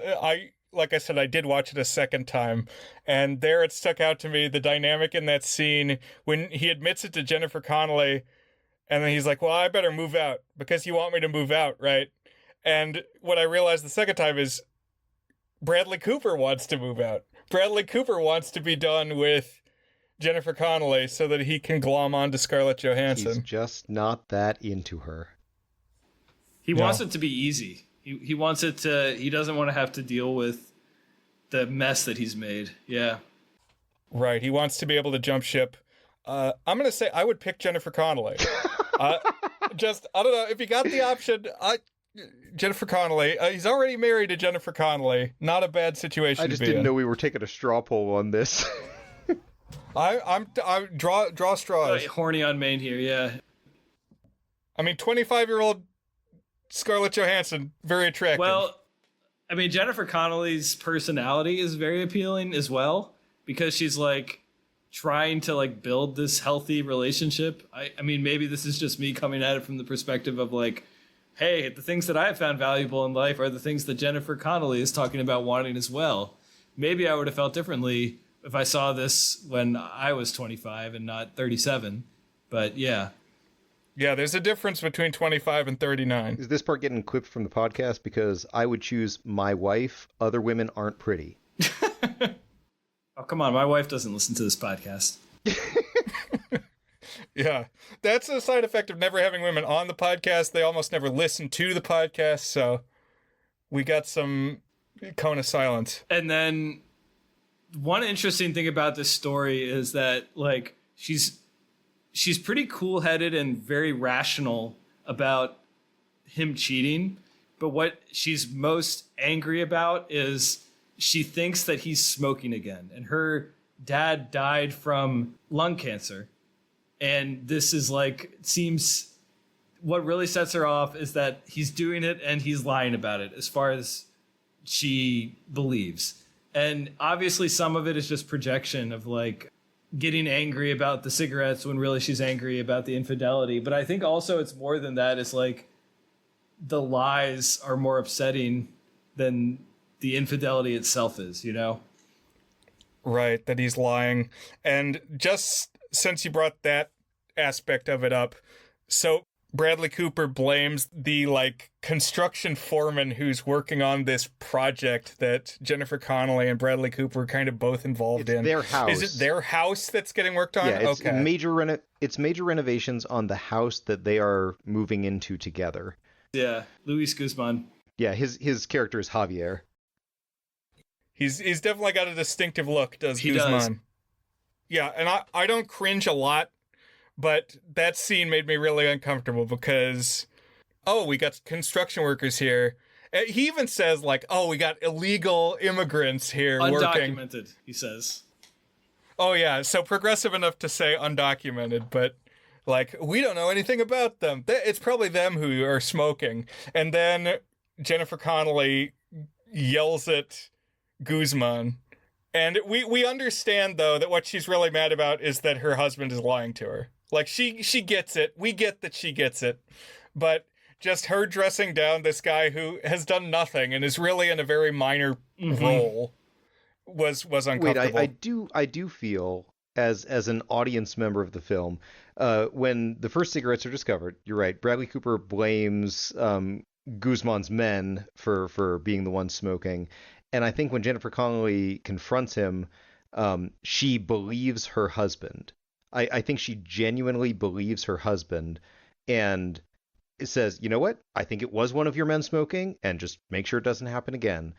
like I said, I did watch it a second time, and there it stuck out to me, the dynamic in that scene when he admits it to Jennifer Connelly, and then he's like, well, I better move out because you want me to move out, right? And what I realized the second time is Bradley Cooper wants to move out. Bradley Cooper wants to be done with Jennifer Connelly so that he can glom on to Scarlett Johansson. He's just not that into her. He wants it to be easy. He wants it to, he doesn't want to have to deal with the mess that he's made. Yeah. Right. He wants to be able to jump ship. I'm going to say I would pick Jennifer Connelly. I don't know, if you got the option, Jennifer Connelly. He's already married to Jennifer Connelly. Not a bad situation. I just didn't know we were taking a straw poll on this. I'm draw straws. Horny on main here, yeah. I mean, 25-year-old Scarlett Johansson, very attractive. Well, I mean, Jennifer Connelly's personality is very appealing as well, because she's like trying to like build this healthy relationship. I mean, maybe this is just me coming at it from the perspective of like, hey, the things that I have found valuable in life are the things that Jennifer Connelly is talking about wanting as well. Maybe I would have felt differently if I saw this when I was 25 and not 37. But yeah. Yeah, there's a difference between 25 and 39. Is this part getting clipped from the podcast? Because I would choose my wife. Other women aren't pretty. Oh, come on. My wife doesn't listen to this podcast. Yeah, that's a side effect of never having women on the podcast. They almost never listen to the podcast, so we got some cone of silence. And then one interesting thing about this story is that like she's pretty cool-headed and very rational about him cheating, but what she's most angry about is she thinks that he's smoking again, and her dad died from lung cancer. And this is like, seems, what really sets her off is that he's doing it and he's lying about it as far as she believes. And obviously some of it is just projection of like getting angry about the cigarettes when really she's angry about the infidelity. But I think also it's more than that. It's like the lies are more upsetting than the infidelity itself is, you know? Right, that he's lying. And just since you brought that aspect of it up, so Bradley Cooper blames the like construction foreman who's working on this project that Jennifer Connelly and Bradley Cooper are kind of both involved in. Their house. Is it their house that's getting worked on? Yeah, it's okay. major renovations on the house that they are moving into together. Yeah, Luis Guzman. Yeah, his character is Javier. He's definitely got a distinctive look, does He Guzman. does. Yeah, and I don't cringe a lot, but that scene made me really uncomfortable because, oh, we got construction workers here. He even says, like, oh, we got illegal immigrants here working. Undocumented, he says. Oh, yeah, so progressive enough to say undocumented, but, like, we don't know anything about them. It's probably them who are smoking. And then Jennifer Connelly yells at Guzman. And we understand, though, that what she's really mad about is that her husband is lying to her. Like, she gets it. We get that she gets it. But just her dressing down this guy who has done nothing and is really in a very minor role was uncomfortable. Wait, I do feel, as an audience member of the film, when the first cigarettes are discovered, you're right, Bradley Cooper blames Guzman's men for being the ones smoking. And I think when Jennifer Connelly confronts him, she believes her husband. I think she genuinely believes her husband and says, you know what? I think it was one of your men smoking, and just make sure it doesn't happen again.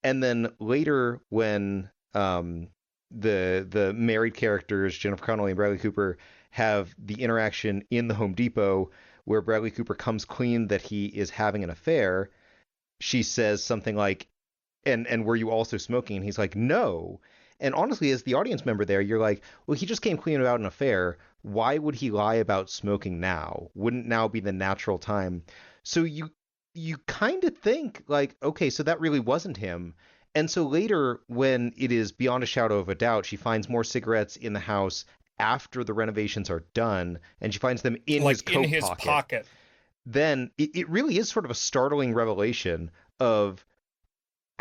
And then later when the married characters, Jennifer Connelly and Bradley Cooper, have the interaction in the Home Depot where Bradley Cooper comes clean that he is having an affair, she says something like, and were you also smoking? And he's like, no. And honestly, as the audience member there, you're like, well, he just came clean about an affair. Why would he lie about smoking now? Wouldn't now be the natural time? So you kind of think like, okay, so that really wasn't him. And so later, when it is beyond a shadow of a doubt, she finds more cigarettes in the house after the renovations are done, and she finds them in his coat pocket. Then it really is sort of a startling revelation of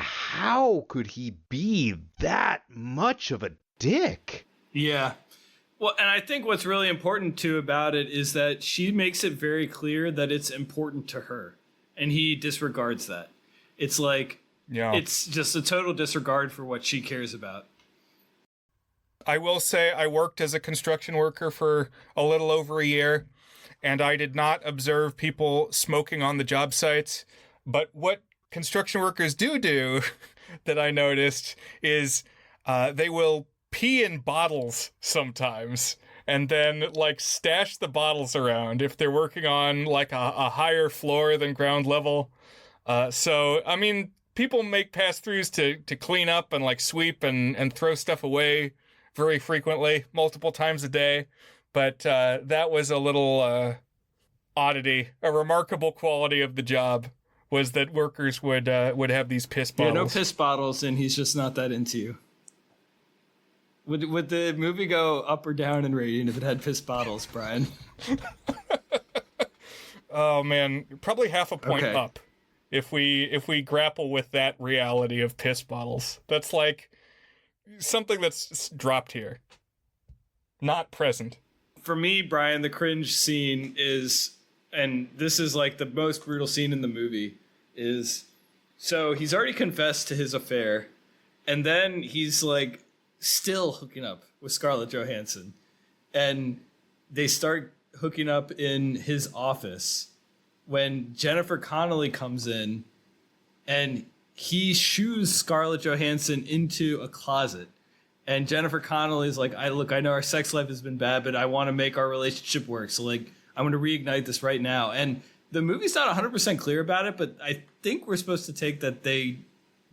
how could he be that much of a dick? Yeah. Well, and I think what's really important too about it is that she makes it very clear that it's important to her, and he disregards that. It's like, it's just a total disregard for what she cares about. I will say I worked as a construction worker for a little over a year, and I did not observe people smoking on the job sites. But what construction workers do that I noticed is they will pee in bottles sometimes and then like stash the bottles around if they're working on like a higher floor than ground level. So, I mean, people make pass-throughs to clean up and like sweep and throw stuff away very frequently, multiple times a day. But that was a little oddity, a remarkable quality of the job was that workers would have these piss bottles. Yeah, no piss bottles, and he's just not that into you. Would the movie go up or down in rating if it had piss bottles, Brian? Oh man, probably half a point Okay. up if we grapple with that reality of piss bottles. That's like something that's dropped here, not present. For me, Brian, the cringe scene is, and this is like the most brutal scene in the movie, is so he's already confessed to his affair, and then he's like still hooking up with Scarlett Johansson, and they start hooking up in his office when Jennifer Connelly comes in, and he shoos Scarlett Johansson into a closet. And Jennifer Connelly's like, I know our sex life has been bad, but I want to make our relationship work. So like, I'm going to reignite this right now. And the movie's not 100% clear about it, but I think we're supposed to take that they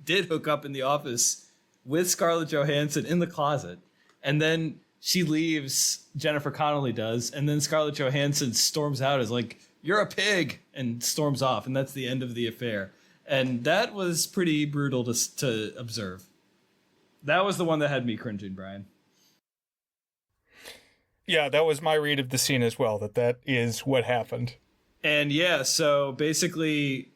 did hook up in the office with Scarlett Johansson in the closet. And then she leaves, Jennifer Connelly does, and then Scarlett Johansson storms out as like, you're a pig, and storms off. And that's the end of the affair. And that was pretty brutal to observe. That was the one that had me cringing, Brian. Yeah, that was my read of the scene as well, that is what happened. And yeah, so basically,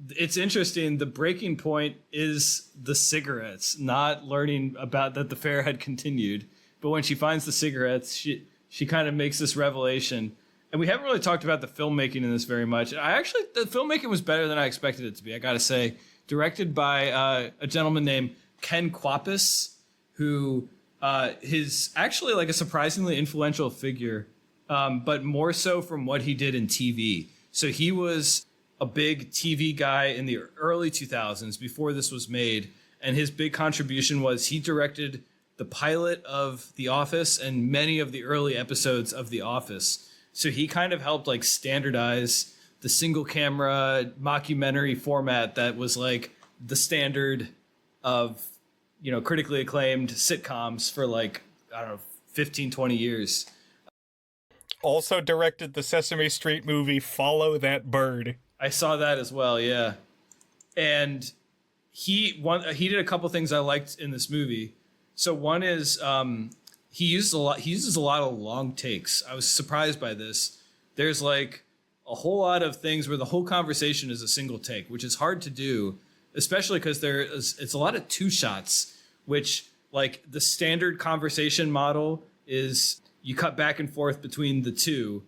it's interesting. The breaking point is the cigarettes, not learning about that the affair had continued. But when she finds the cigarettes, she kind of makes this revelation. And we haven't really talked about the filmmaking in this very much. The filmmaking was better than I expected it to be, I gotta say. Directed by a gentleman named Ken Kwapis, who is actually like a surprisingly influential figure, but more so from what he did in TV. So he was a big TV guy in the early 2000s before this was made. And his big contribution was he directed the pilot of The Office and many of the early episodes of The Office. So he kind of helped like standardize the single camera mockumentary format that was like the standard of, you know, critically acclaimed sitcoms for like, I don't know, 15, 20 years. Also directed the Sesame Street movie Follow That Bird. I saw that as well, yeah. And he did a couple things I liked in this movie. So one is he uses a lot of long takes. I was surprised by this. There's like a whole lot of things where the whole conversation is a single take, which is hard to do, especially because it's a lot of two shots, which like the standard conversation model is you cut back and forth between the two.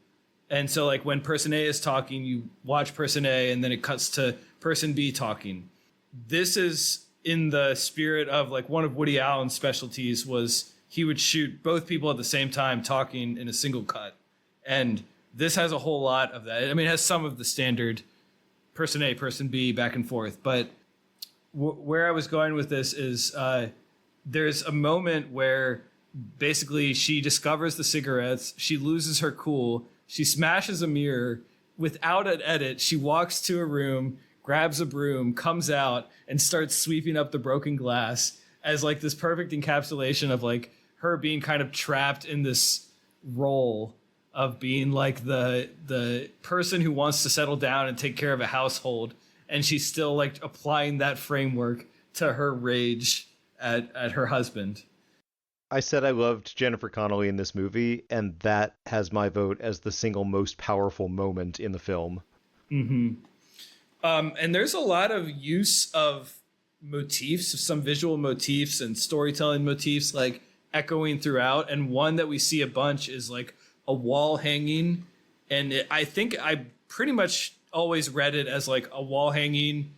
And so like when person A is talking, you watch person A and then it cuts to person B talking. This is in the spirit of like one of Woody Allen's specialties was he would shoot both people at the same time talking in a single cut. And this has a whole lot of that. I mean, it has some of the standard person A, person B back and forth. But where I was going with this is there's a moment where basically she discovers the cigarettes. She loses her cool. She smashes a mirror. Without an edit, she walks to a room, grabs a broom, comes out, and starts sweeping up the broken glass as like this perfect encapsulation of like her being kind of trapped in this role of being like the person who wants to settle down and take care of a household, and she's still like applying that framework to her rage at her husband. I said I loved Jennifer Connelly in this movie, and that has my vote as the single most powerful moment in the film. Mm-hmm. And there's a lot of use of motifs, some visual motifs and storytelling motifs like echoing throughout. And one that we see a bunch is like a wall hanging. And I think I pretty much always read it as like a wall hanging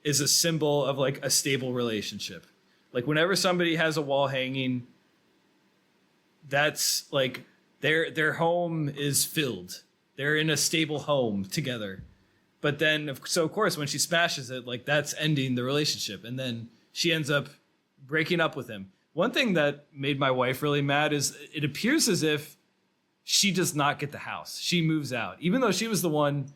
is a symbol of like a stable relationship. Like whenever somebody has a wall hanging, that's like their home is filled. They're in a stable home together. But then, so of course, when she smashes it, like that's ending the relationship. And then she ends up breaking up with him. One thing that made my wife really mad is it appears as if she does not get the house. She moves out, even though she was the one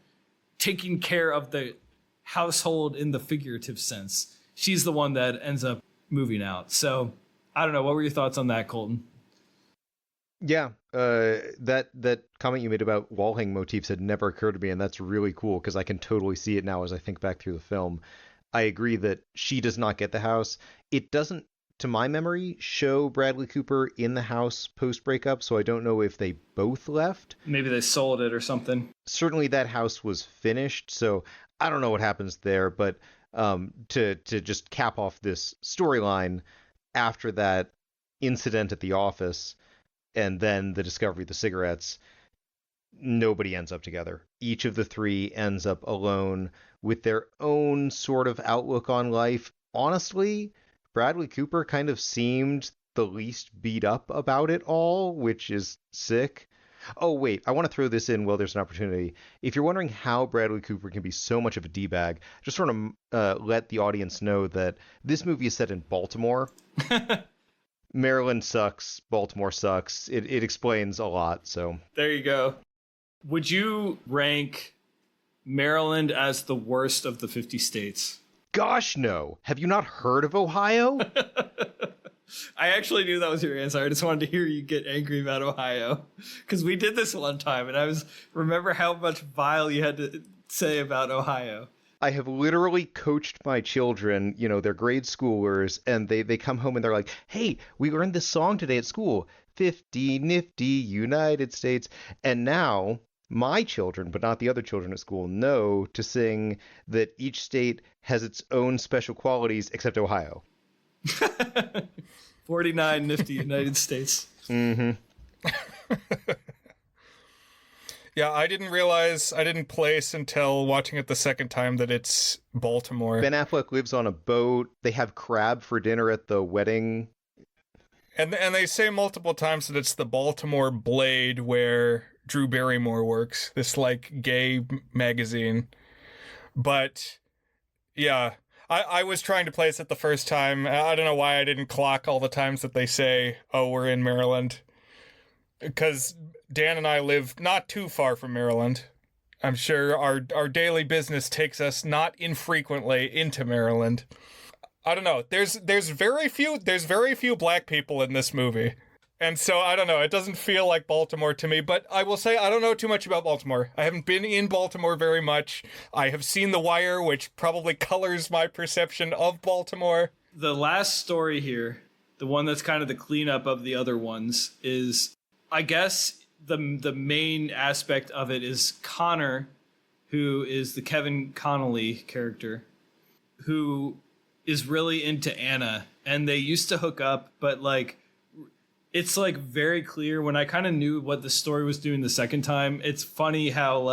taking care of the household in the figurative sense. She's the one that ends up moving out. So I don't know. What were your thoughts on that, Colton? Yeah, that comment you made about wall hang motifs had never occurred to me, and that's really cool because I can totally see it now as I think back through the film. I agree that she does not get the house. It doesn't, to my memory, show Bradley Cooper in the house post breakup, so I don't know if they both left. Maybe they sold it or something. Certainly that house was finished, so I don't know what happens there, but to just cap off this storyline after that incident at the office and then the discovery of the cigarettes, nobody ends up together. Each of the three ends up alone with their own sort of outlook on life. Honestly, Bradley Cooper kind of seemed the least beat up about it all, which is sick. Oh, wait, I want to throw this in while there's an opportunity. If you're wondering how Bradley Cooper can be so much of a D-bag, just sort of let the audience know that this movie is set in Baltimore. Maryland sucks, Baltimore sucks. It explains a lot, so. There you go. Would you rank Maryland as the worst of the 50 states? Gosh, no. Have you not heard of Ohio? I actually knew that was your answer. I just wanted to hear you get angry about Ohio. Because we did this one time, and remember how much vile you had to say about Ohio. I have literally coached my children, they're grade schoolers, and they come home and they're like, hey, we learned this song today at school, 50 nifty United States. And now my children, but not the other children at school, know to sing that each state has its own special qualities except Ohio. 49 nifty United States. Mm-hmm. Yeah, I didn't place until watching it the second time that it's Baltimore. Ben Affleck lives on a boat. They have crab for dinner at the wedding. And they say multiple times that it's the Baltimore Blade where Drew Barrymore works, this gay magazine. But yeah, I was trying to place it the first time. I don't know why I didn't clock all the times that they say, oh, we're in Maryland. Because Dan and I live not too far from Maryland. I'm sure our daily business takes us not infrequently into Maryland. I don't know. There's very few black people in this movie. And so, I don't know, it doesn't feel like Baltimore to me, but I will say I don't know too much about Baltimore. I haven't been in Baltimore very much. I have seen The Wire, which probably colors my perception of Baltimore. The last story here, the one that's kind of the cleanup of the other ones, is, I guess, the main aspect of it is Connor, who is the Kevin Connolly character, who is really into Anna, and they used to hook up, but it's very clear when I kind of knew what the story was doing the second time. It's funny how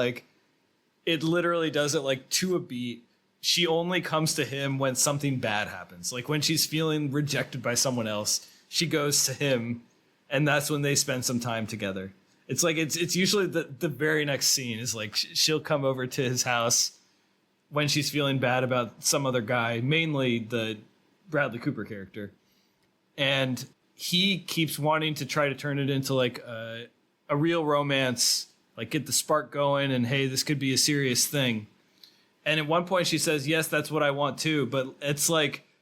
it literally does it to a beat. She only comes to him when something bad happens. When she's feeling rejected by someone else, she goes to him, and that's when they spend some time together. It's it's usually the very next scene is she'll come over to his house when she's feeling bad about some other guy, mainly the Bradley Cooper character. And he keeps wanting to try to turn it into a real romance, get the spark going, and hey, this could be a serious thing. And at one point she says, yes, that's what I want too. But it's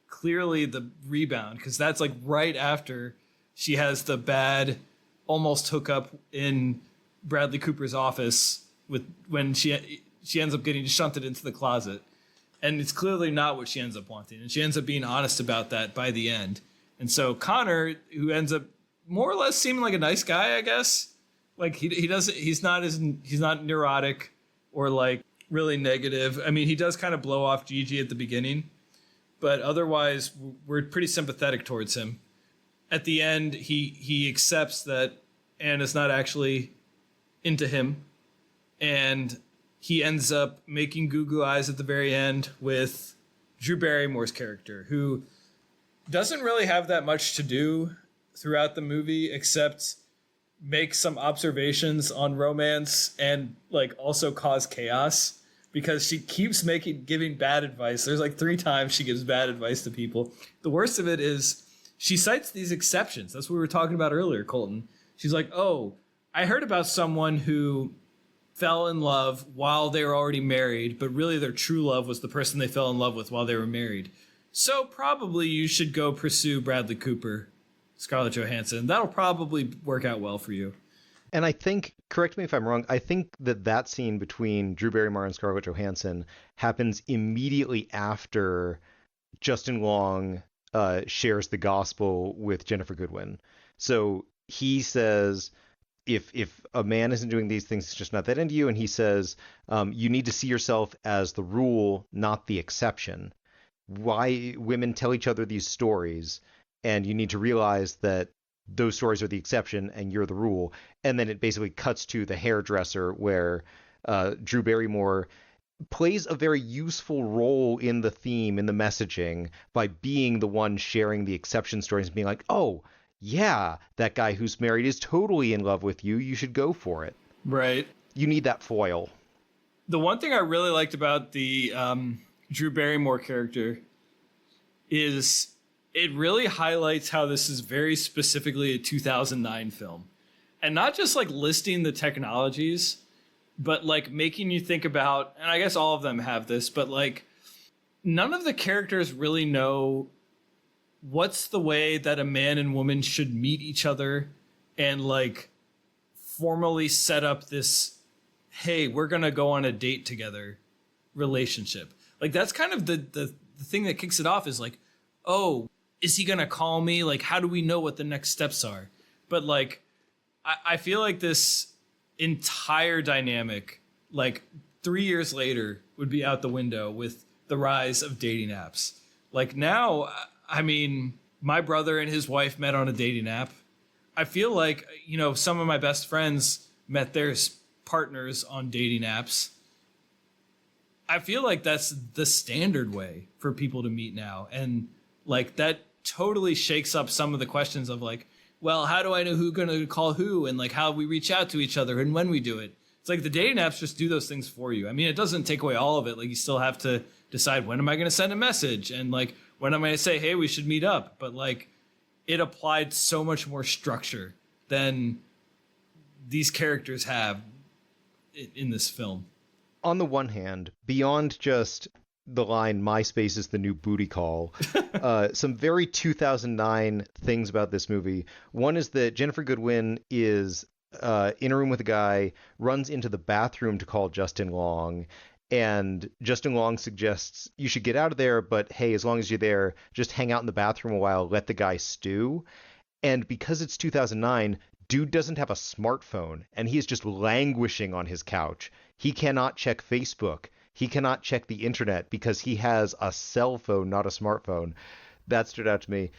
clearly the rebound, because that's right after she has the bad almost hookup in Bradley Cooper's office when she ends up getting shunted into the closet. And it's clearly not what she ends up wanting. And she ends up being honest about that by the end. And so Connor, who ends up more or less seeming like a nice guy, I guess, he's not neurotic or really negative. I mean, he does kind of blow off Gigi at the beginning, but otherwise we're pretty sympathetic towards him. At the end, he accepts that Anna's not actually into him, and he ends up making goo-goo eyes at the very end with Drew Barrymore's character, who doesn't really have that much to do throughout the movie except make some observations on romance and also cause chaos, because she keeps giving bad advice. There's 3 times she gives bad advice to people. The worst of it is she cites these exceptions. That's what we were talking about earlier, Colton. She's like, oh, I heard about someone who fell in love while they were already married, but really their true love was the person they fell in love with while they were married. So probably you should go pursue Bradley Cooper. Scarlett Johansson. That'll probably work out well for you. And I think, correct me if I'm wrong, I think that scene between Drew Barrymore and Scarlett Johansson happens immediately after Justin Long shares the gospel with Ginnifer Goodwin. So he says, if a man isn't doing these things, it's just not that into you. And he says, you need to see yourself as the rule, not the exception. Why women tell each other these stories, and you need to realize that those stories are the exception and you're the rule. And then it basically cuts to the hairdresser where Drew Barrymore plays a very useful role in the theme, in the messaging, by being the one sharing the exception stories and being like, oh, yeah, that guy who's married is totally in love with you. You should go for it. Right. You need that foil. The one thing I really liked about the Drew Barrymore character is it really highlights how this is very specifically a 2009 film. And not just like listing the technologies, but like making you think about, and I guess all of them have this, but like none of the characters really know what's the way that a man and woman should meet each other and like formally set up this, hey, we're going to go on a date together relationship. Like that's kind of the thing that kicks it off is like, oh, is he going to call me? Like, how do we know what the next steps are? But like, I feel like this entire dynamic, like 3 years later, would be out the window with the rise of dating apps. Like now, I mean, my brother and his wife met on a dating app. I feel like, you know, some of my best friends met their partners on dating apps. I feel like that's the standard way for people to meet now. And like that totally shakes up some of the questions of like, well, how do I know who's going to call who and like how we reach out to each other and when we do it? It's like the dating apps just do those things for you. I mean, it doesn't take away all of it. Like you still have to decide when am I going to send a message and like when am I going to say, hey, we should meet up? But like it applied so much more structure than these characters have in this film. On the one hand, beyond just the line MySpace is the new booty call, some very 2009 things about this movie. One is that Ginnifer Goodwin is in a room with a guy, runs into the bathroom to call Justin Long, and Justin Long suggests you should get out of there, but hey, as long as you're there, just hang out in the bathroom a while, let the guy stew. And because it's 2009, dude doesn't have a smartphone, and he is just languishing on his couch. He cannot check Facebook. He cannot check the internet because he has a cell phone, not a smartphone. That stood out to me.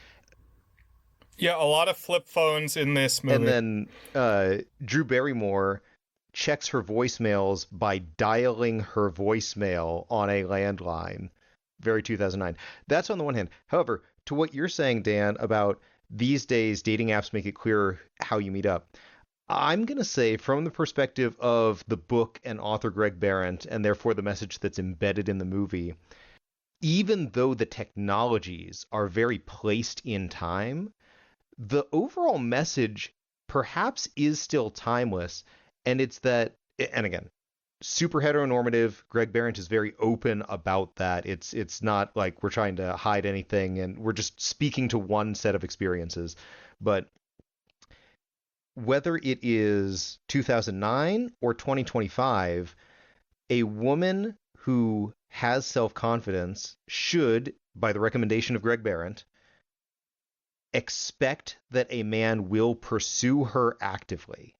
Yeah, a lot of flip phones in this movie. And then Drew Barrymore checks her voicemails by dialing her voicemail on a landline. Very 2009. That's on the one hand. However, to what you're saying, Dan, about these days dating apps make it clearer how you meet up, I'm going to say from the perspective of the book and author Greg Behrendt, and therefore the message that's embedded in the movie, even though the technologies are very placed in time, the overall message perhaps is still timeless. And it's that, and again, super heteronormative. Greg Behrendt is very open about that. It's not like we're trying to hide anything and we're just speaking to one set of experiences. But whether it is 2009 or 2025, a woman who has self-confidence should, by the recommendation of Greg Behrendt, expect that a man will pursue her actively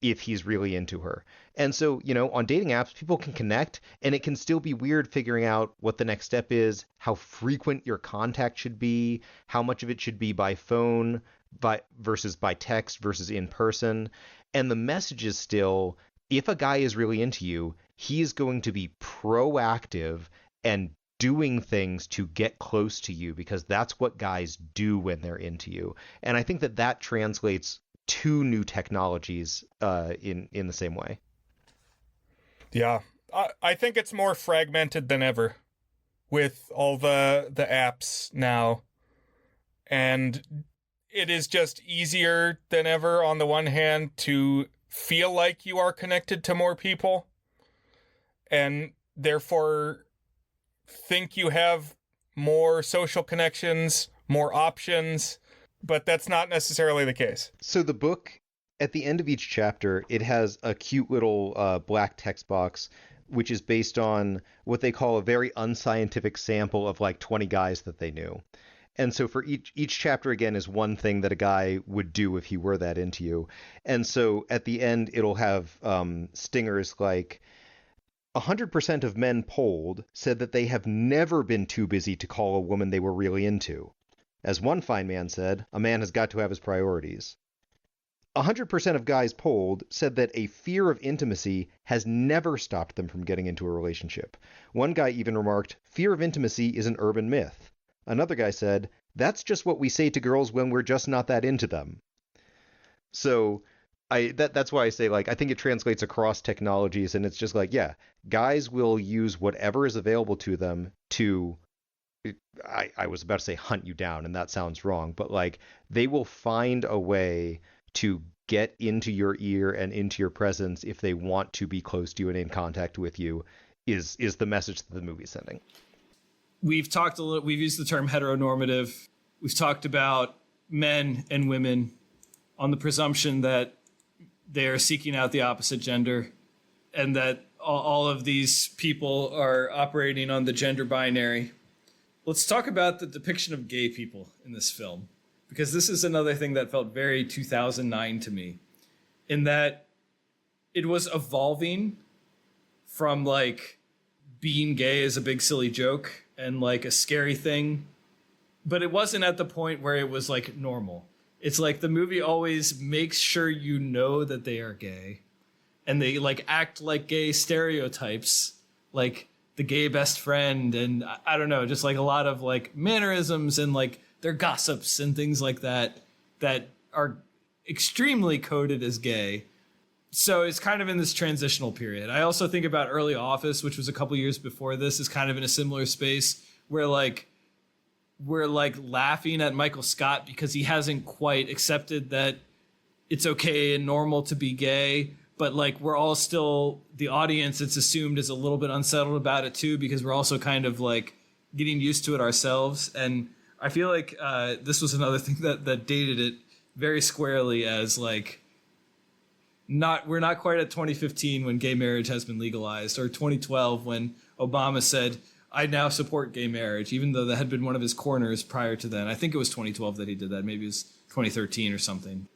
if he's really into her. And so, you know, on dating apps, people can connect, and it can still be weird figuring out what the next step is, how frequent your contact should be, how much of it should be by phone versus by text versus in person. And the message is still, if a guy is really into you, he is going to be proactive and doing things to get close to you, because that's what guys do when they're into you. And I think that translates to new technologies in the same way. Yeah, I think it's more fragmented than ever with all the apps now. And it is just easier than ever, on the one hand, to feel like you are connected to more people and therefore think you have more social connections, more options. but that's not necessarily the case. So the book, at the end of each chapter, it has a cute little black text box, which is based on what they call a very unscientific sample of like 20 guys that they knew. And so for each chapter, again, is one thing that a guy would do if he were that into you. And so at the end, it'll have stingers like 100% of men polled said that they have never been too busy to call a woman they were really into. As one fine man said, a man has got to have his priorities. 100% of guys polled said that a fear of intimacy has never stopped them from getting into a relationship. One guy even remarked, fear of intimacy is an urban myth. Another guy said, that's just what we say to girls when we're just not that into them. So that's why I say, like, I think it translates across technologies, and it's just like, yeah, guys will use whatever is available to them to, I was about to say hunt you down, and that sounds wrong, but like they will find a way to get into your ear and into your presence if they want to be close to you and in contact with you, is the message that the movie's sending. We've talked a little, we've used the term heteronormative. We've talked about men and women on the presumption that they are seeking out the opposite gender and that all of these people are operating on the gender binary. Let's talk about the depiction of gay people in this film, because this is another thing that felt very 2009 to me, in that it was evolving from like being gay is a big silly joke and like a scary thing, but it wasn't at the point where it was like normal. It's like the movie always makes sure you know that they are gay, and they like act like gay stereotypes, like the gay best friend, and I don't know, just like a lot of like mannerisms and like their gossips and things like that that are extremely coded as gay. So it's kind of in this transitional period. I also think about early Office, which was a couple years before this, is kind of in a similar space where like we're like laughing at Michael Scott because he hasn't quite accepted that it's okay and normal to be gay, but like we're all still, the audience, it's assumed, is a little bit unsettled about it too, because we're also kind of like getting used to it ourselves. And I feel like this was another thing that dated it very squarely as like, we're not quite at 2015 when gay marriage has been legalized, or 2012 when Obama said, I now support gay marriage, even though that had been one of his corners prior to then. I think it was 2012 that he did that. Maybe it was 2013 or something.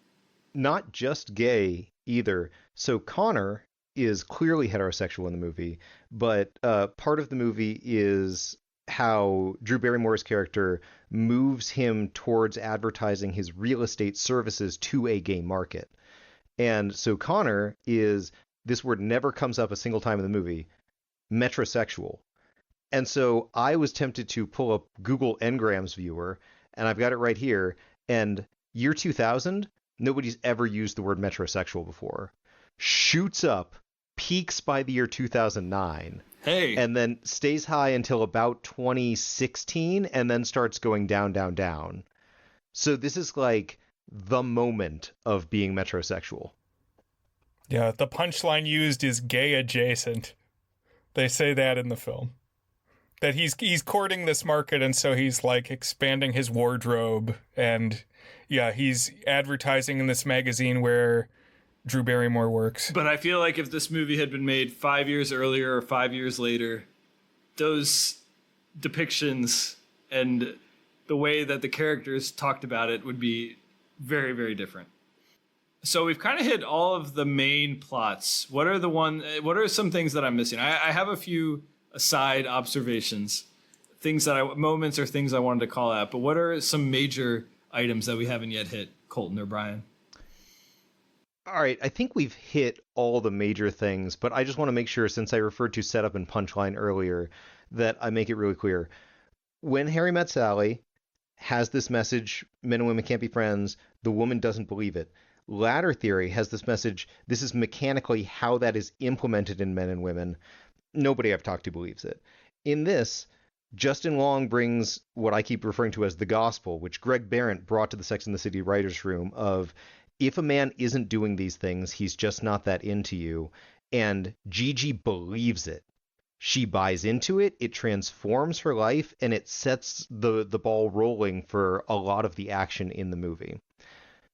Not just gay either. So Connor is clearly heterosexual in the movie, but part of the movie is how Drew Barrymore's character moves him towards advertising his real estate services to a gay market. And so Connor is, this word never comes up a single time in the movie, metrosexual. And so I was tempted to pull up Google Ngrams viewer, and I've got it right here. And year 2000, nobody's ever used the word metrosexual before. Shoots up, peaks by the year 2009. Hey. And then stays high until about 2016, and then starts going down, down, down. So this is like the moment of being metrosexual. Yeah, the punchline used is gay adjacent. They say that in the film. That he's courting this market, and so he's like expanding his wardrobe, and yeah, he's advertising in this magazine where Drew Barrymore works. But I feel like if this movie had been made 5 years earlier or 5 years later, those depictions and the way that the characters talked about it would be very, very different. So we've kind of hit all of the main plots. What are some things that I'm missing? I have a few aside observations, moments or things I wanted to call out, but what are some major items that we haven't yet hit, Colton or Brian? All right, I think we've hit all the major things, but I just want to make sure, since I referred to setup and punchline earlier, that I make it really clear. When Harry Met Sally has this message, men and women can't be friends, the woman doesn't believe it. Ladder Theory has this message, this is mechanically how that is implemented in men and women. Nobody I've talked to believes it. In this, Justin Long brings what I keep referring to as the gospel, which Greg Behrendt brought to the Sex and the City writers' room, of if a man isn't doing these things, he's just not that into you. And Gigi believes it. she buys into it, it transforms her life, and it sets the ball rolling for a lot of the action in the movie.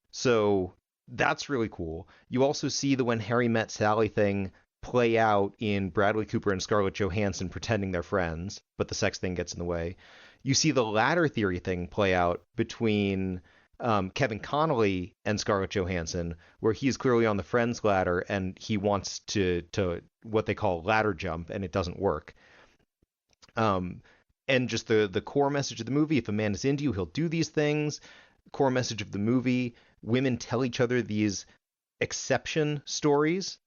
So that's really cool. You also see the When Harry Met Sally thing play out in Bradley Cooper and Scarlett Johansson pretending they're friends, but the sex thing gets in the way. You see the ladder theory thing play out between Kevin Connolly and Scarlett Johansson, where he's clearly on the friends ladder and he wants to what they call ladder jump, and it doesn't work. And just the core message of the movie: if a man is into you, he'll do these things. Core message of the movie: women tell each other these exception stories,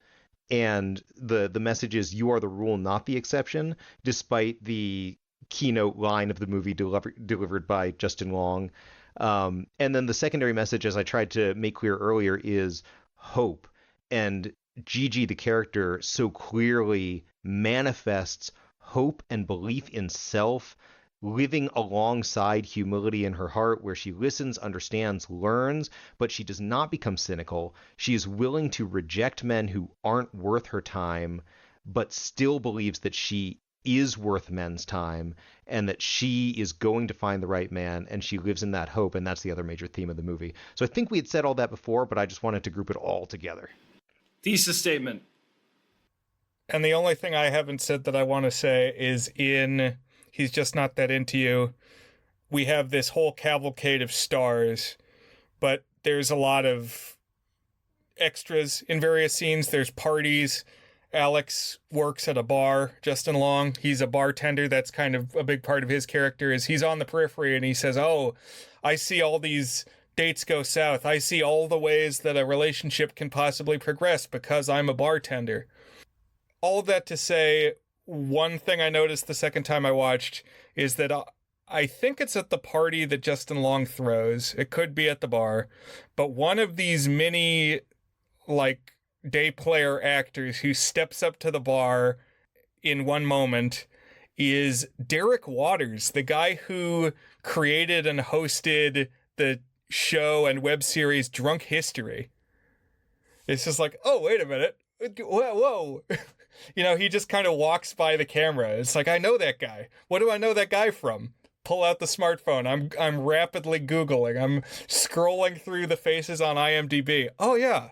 and the message is you are the rule, not the exception, despite the keynote line of the movie delivered by Justin Long. And then the secondary message, as I tried to make clear earlier, is hope. And Gigi, the character, so clearly manifests hope and belief in self, living alongside humility in her heart, where she listens, understands, learns, but she does not become cynical. She is willing to reject men who aren't worth her time, but still believes that she is worth men's time and that she is going to find the right man, and she lives in that hope, and that's the other major theme of the movie. So I think we had said all that before, but I just wanted to group it all together. Thesis statement. And the only thing I haven't said that I want to say is in He's Just Not That Into You, we have this whole cavalcade of stars, but there's a lot of extras in various scenes. There's parties. Alex works at a bar. Justin Long, he's a bartender. That's kind of a big part of his character, is he's on the periphery and he says, oh, I see all these dates go south. I see all the ways that a relationship can possibly progress because I'm a bartender. All of that to say, one thing I noticed the second time I watched is that I think it's at the party that Justin Long throws. It could be at the bar. But one of these mini, day player actors who steps up to the bar in one moment is Derek Waters, the guy who created and hosted the show and web series Drunk History. It's just like, oh, wait a minute. Whoa. He just kind of walks by the camera. It's like, I know that guy. What do I know that guy from? Pull out the smartphone. I'm rapidly Googling. I'm scrolling through the faces on IMDb. Oh, yeah.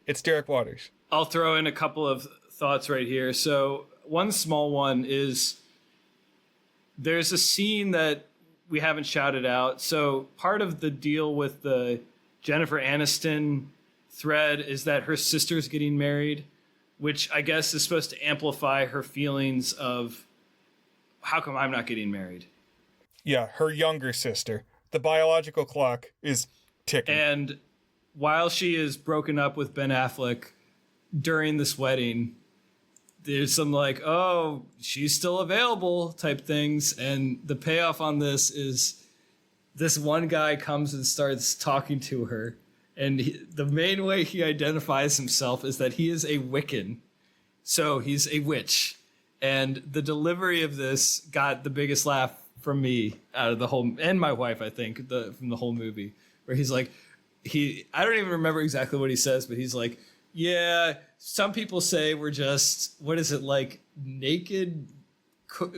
It's Derek Waters. I'll throw in a couple of thoughts right here. So one small one is there's a scene that we haven't shouted out. So part of the deal with the Jennifer Aniston thread is that her sister's getting married, which I guess is supposed to amplify her feelings of how come I'm not getting married? Yeah, her younger sister. The biological clock is ticking. And while she is broken up with Ben Affleck during this wedding, there's some oh, she's still available type things. And the payoff on this is this one guy comes and starts talking to her. And the main way he identifies himself is that he is a Wiccan. So he's a witch. And the delivery of this got the biggest laugh from me out of the whole, and my wife, I think, from the whole movie, where he's like, I don't even remember exactly what he says, but he's like, yeah, some people say we're just, what is it, naked or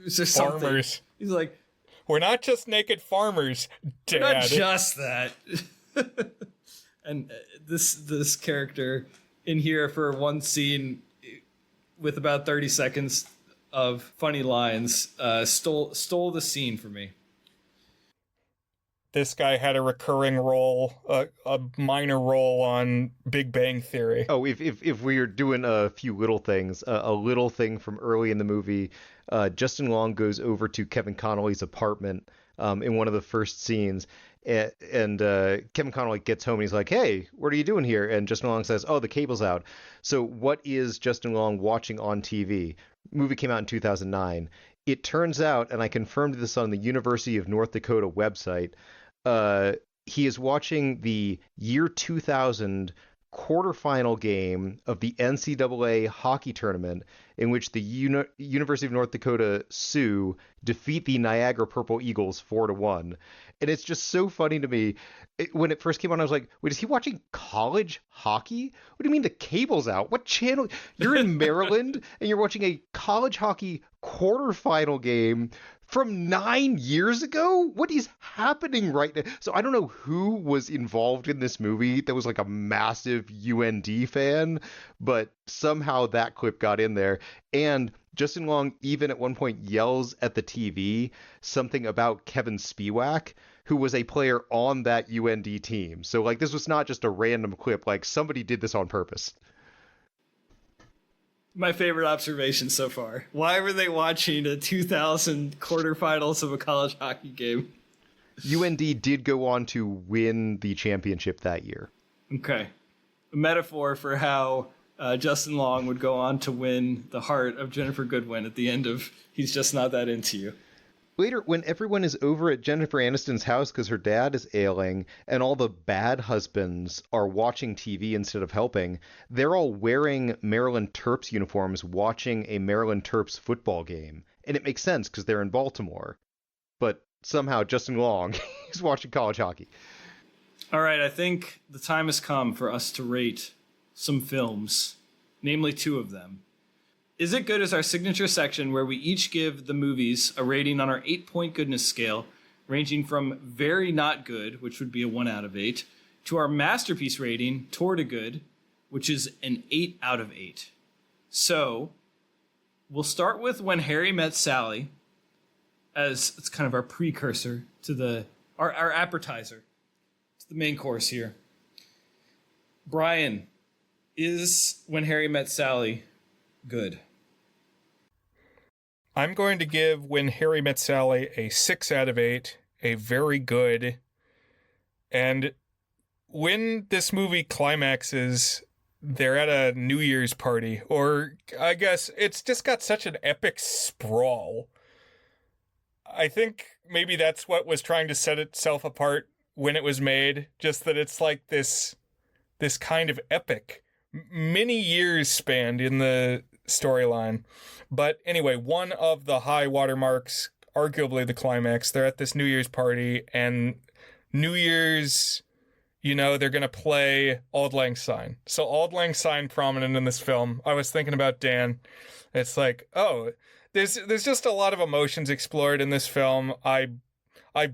something. Farmers. He's like, we're not just naked farmers, Dad. not just that. And this character in here for one scene with about 30 seconds of funny lines stole the scene for me. This guy had a recurring role, a minor role on Big Bang Theory. Oh, if we are doing a few little things, a little thing from early in the movie, Justin Long goes over to Kevin Connolly's apartment in one of the first scenes, and Kevin Connolly gets home and he's like, hey, what are you doing here? And Justin Long says, oh, the cable's out. So what is Justin Long watching on TV? Movie came out in 2009. It turns out, and I confirmed this on the University of North Dakota website, he is watching the year 2000 quarterfinal game of the NCAA hockey tournament in which the University of North Dakota Sioux defeat the Niagara Purple Eagles 4-1. And it's just so funny to me. When it first came on, I was like, wait, is he watching college hockey? What do you mean the cable's out? What channel? You're in Maryland and you're watching a college hockey quarterfinal game from 9 years ago? What is happening right now? So I don't know who was involved in this movie that was like a massive UND fan, but somehow that clip got in there. And Justin Long even at one point yells at the TV something about Kevin Spiewak, who was a player on that UND team. So like this was not just a random clip, like somebody did this on purpose. My favorite observation so far. Why were they watching a 2000 quarterfinals of a college hockey game? UND did go on to win the championship that year. Okay. A metaphor for how Justin Long would go on to win the heart of Jennifer Goodwin at the end of He's Just Not That Into You. Later, when everyone is over at Jennifer Aniston's house because her dad is ailing and all the bad husbands are watching TV instead of helping, they're all wearing Maryland Terps uniforms watching a Maryland Terps football game. And it makes sense because they're in Baltimore. But somehow Justin Long is watching college hockey. All right, I think the time has come for us to rate some films, namely 2 of them. Is It Good is our signature section where we each give the movies a rating on our 8-point goodness scale, ranging from very not good, which would be a 1 out of 8, to our masterpiece rating, toward a good, which is an 8 out of 8. So, we'll start with When Harry Met Sally, as it's kind of our precursor to our appetizer, to the main course here. Brian, is When Harry Met Sally good? I'm going to give When Harry Met Sally a 6 out of 8, a very good. And when this movie climaxes, they're at a New Year's party, or I guess it's just got such an epic sprawl. I think maybe that's what was trying to set itself apart when it was made, just that it's like this kind of epic, many years spanned in the storyline. But anyway, one of the high watermarks, arguably the climax, they're at this New Year's party, and New Year's, they're going to play Auld Lang Syne. So Auld Lang Syne prominent in this film. I was thinking about Dan. It's like, oh, there's just a lot of emotions explored in this film. I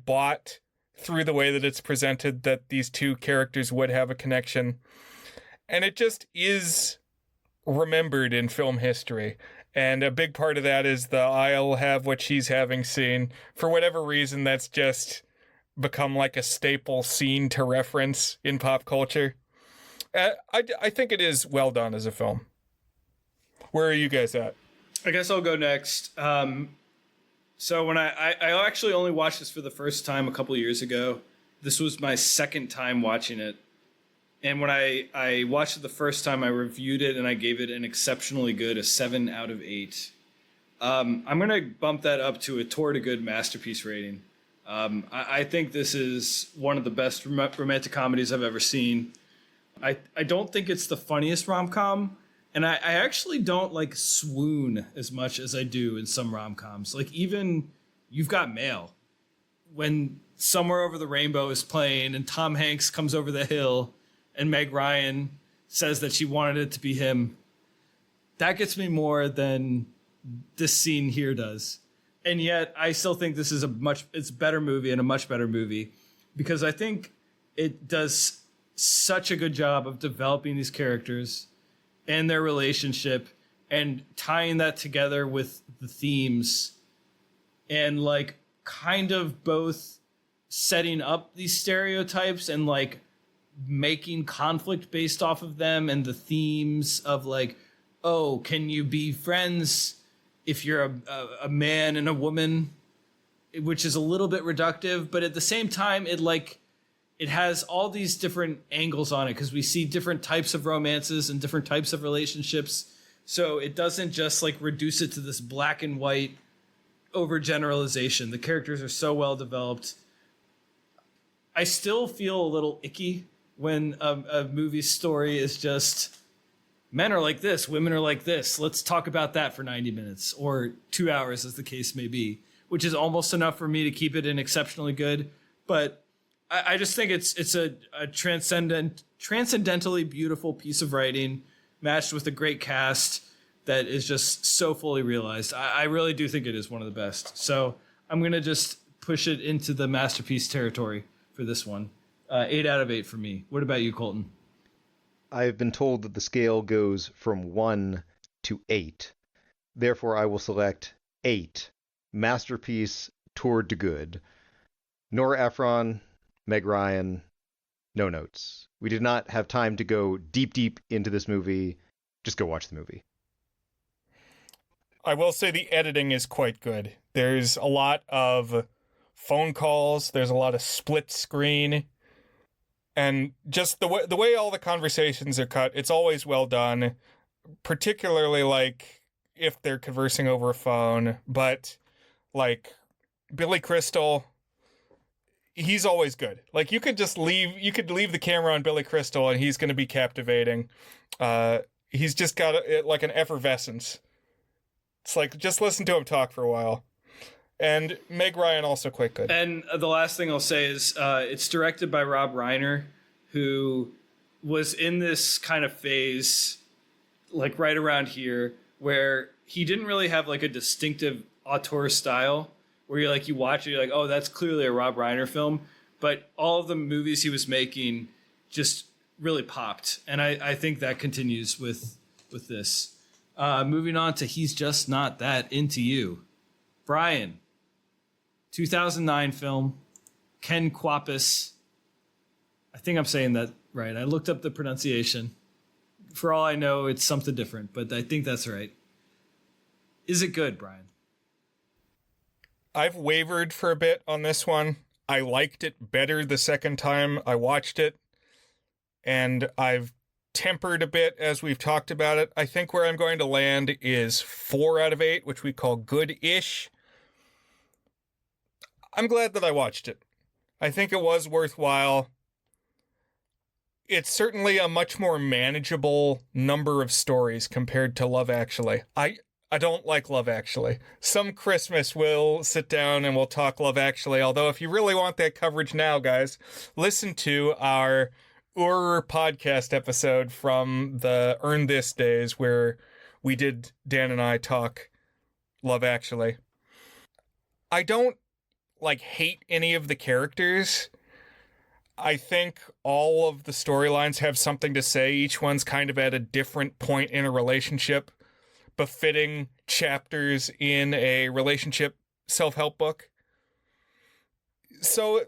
bought through the way that it's presented that these 2 characters would have a connection. And it just is remembered in film history. And a big part of that is the I'll have what she's having scene. For whatever reason, that's just become like a staple scene to reference in pop culture. I think it is well done as a film. Where are you guys at? I guess I'll go next. So when I actually only watched this for the first time a couple of years ago. This was my second time watching it. And when I watched it the first time, I reviewed it and I gave it an exceptionally good, a 7 out of 8. I'm going to bump that up to a toward a good masterpiece rating. I think this is one of the best romantic comedies I've ever seen. I don't think it's the funniest rom-com, and I actually don't like swoon as much as I do in some rom-coms. Like even You've Got Mail, when Somewhere Over the Rainbow is playing and Tom Hanks comes over the hill and Meg Ryan says that she wanted it to be him. That gets me more than this scene here does. And yet I still think this is it's a better movie and a much better movie because I think it does such a good job of developing these characters and their relationship and tying that together with the themes and like kind of both setting up these stereotypes and like making conflict based off of them and the themes of like, oh, can you be friends if you're a man and a woman, which is a little bit reductive, but at the same time, it has all these different angles on it because we see different types of romances and different types of relationships. So it doesn't just like reduce it to this black and white overgeneralization. The characters are so well developed. I still feel a little icky when a movie story is just men are like this, women are like this. Let's talk about that for 90 minutes or 2 hours, as the case may be, which is almost enough for me to keep it in exceptionally good. But I just think it's a transcendentally beautiful piece of writing matched with a great cast that is just so fully realized. I really do think it is one of the best. So I'm going to just push it into the masterpiece territory for this one. 8 out of 8 for me. What about you, Colton? I've been told that the scale goes from 1 to 8. Therefore, I will select 8. Masterpiece toward to good. Nora Ephron, Meg Ryan, no notes. We did not have time to go deep into this movie. Just go watch the movie. I will say the editing is quite good. There's a lot of phone calls. There's a lot of split screen. And just the way all the conversations are cut, it's always well done. Particularly, like, if they're conversing over a phone. But, like, Billy Crystal, he's always good. Like, you could leave the camera on Billy Crystal and he's going to be captivating. He's just got, like, an effervescence. It's like, just listen to him talk for a while. And Meg Ryan also quite good. And the last thing I'll say is it's directed by Rob Reiner, who was in this kind of phase, like right around here, where he didn't really have like a distinctive auteur style, where you watch it, you're like, oh, that's clearly a Rob Reiner film. But all of the movies he was making just really popped. And I think that continues with this. Moving on to He's Just Not That Into You. Brian, 2009 film, Ken Kwapis. I think I'm saying that right. I looked up the pronunciation. For all I know, it's something different, but I think that's right. Is it good, Brian? I've wavered for a bit on this one. I liked it better the second time I watched it, and I've tempered a bit as we've talked about it. I think where I'm going to land is 4 out of 8, which we call good-ish. I'm glad that I watched it. I think it was worthwhile. It's certainly a much more manageable number of stories compared to Love Actually. I don't like Love Actually. Some Christmas we'll sit down and we'll talk Love Actually, although if you really want that coverage now, guys, listen to our podcast episode from the Earn This days where Dan and I talk Love Actually. I don't hate any of the characters. I think all of the storylines have something to say. Each one's kind of at a different point in a relationship, befitting chapters in a relationship self-help book. So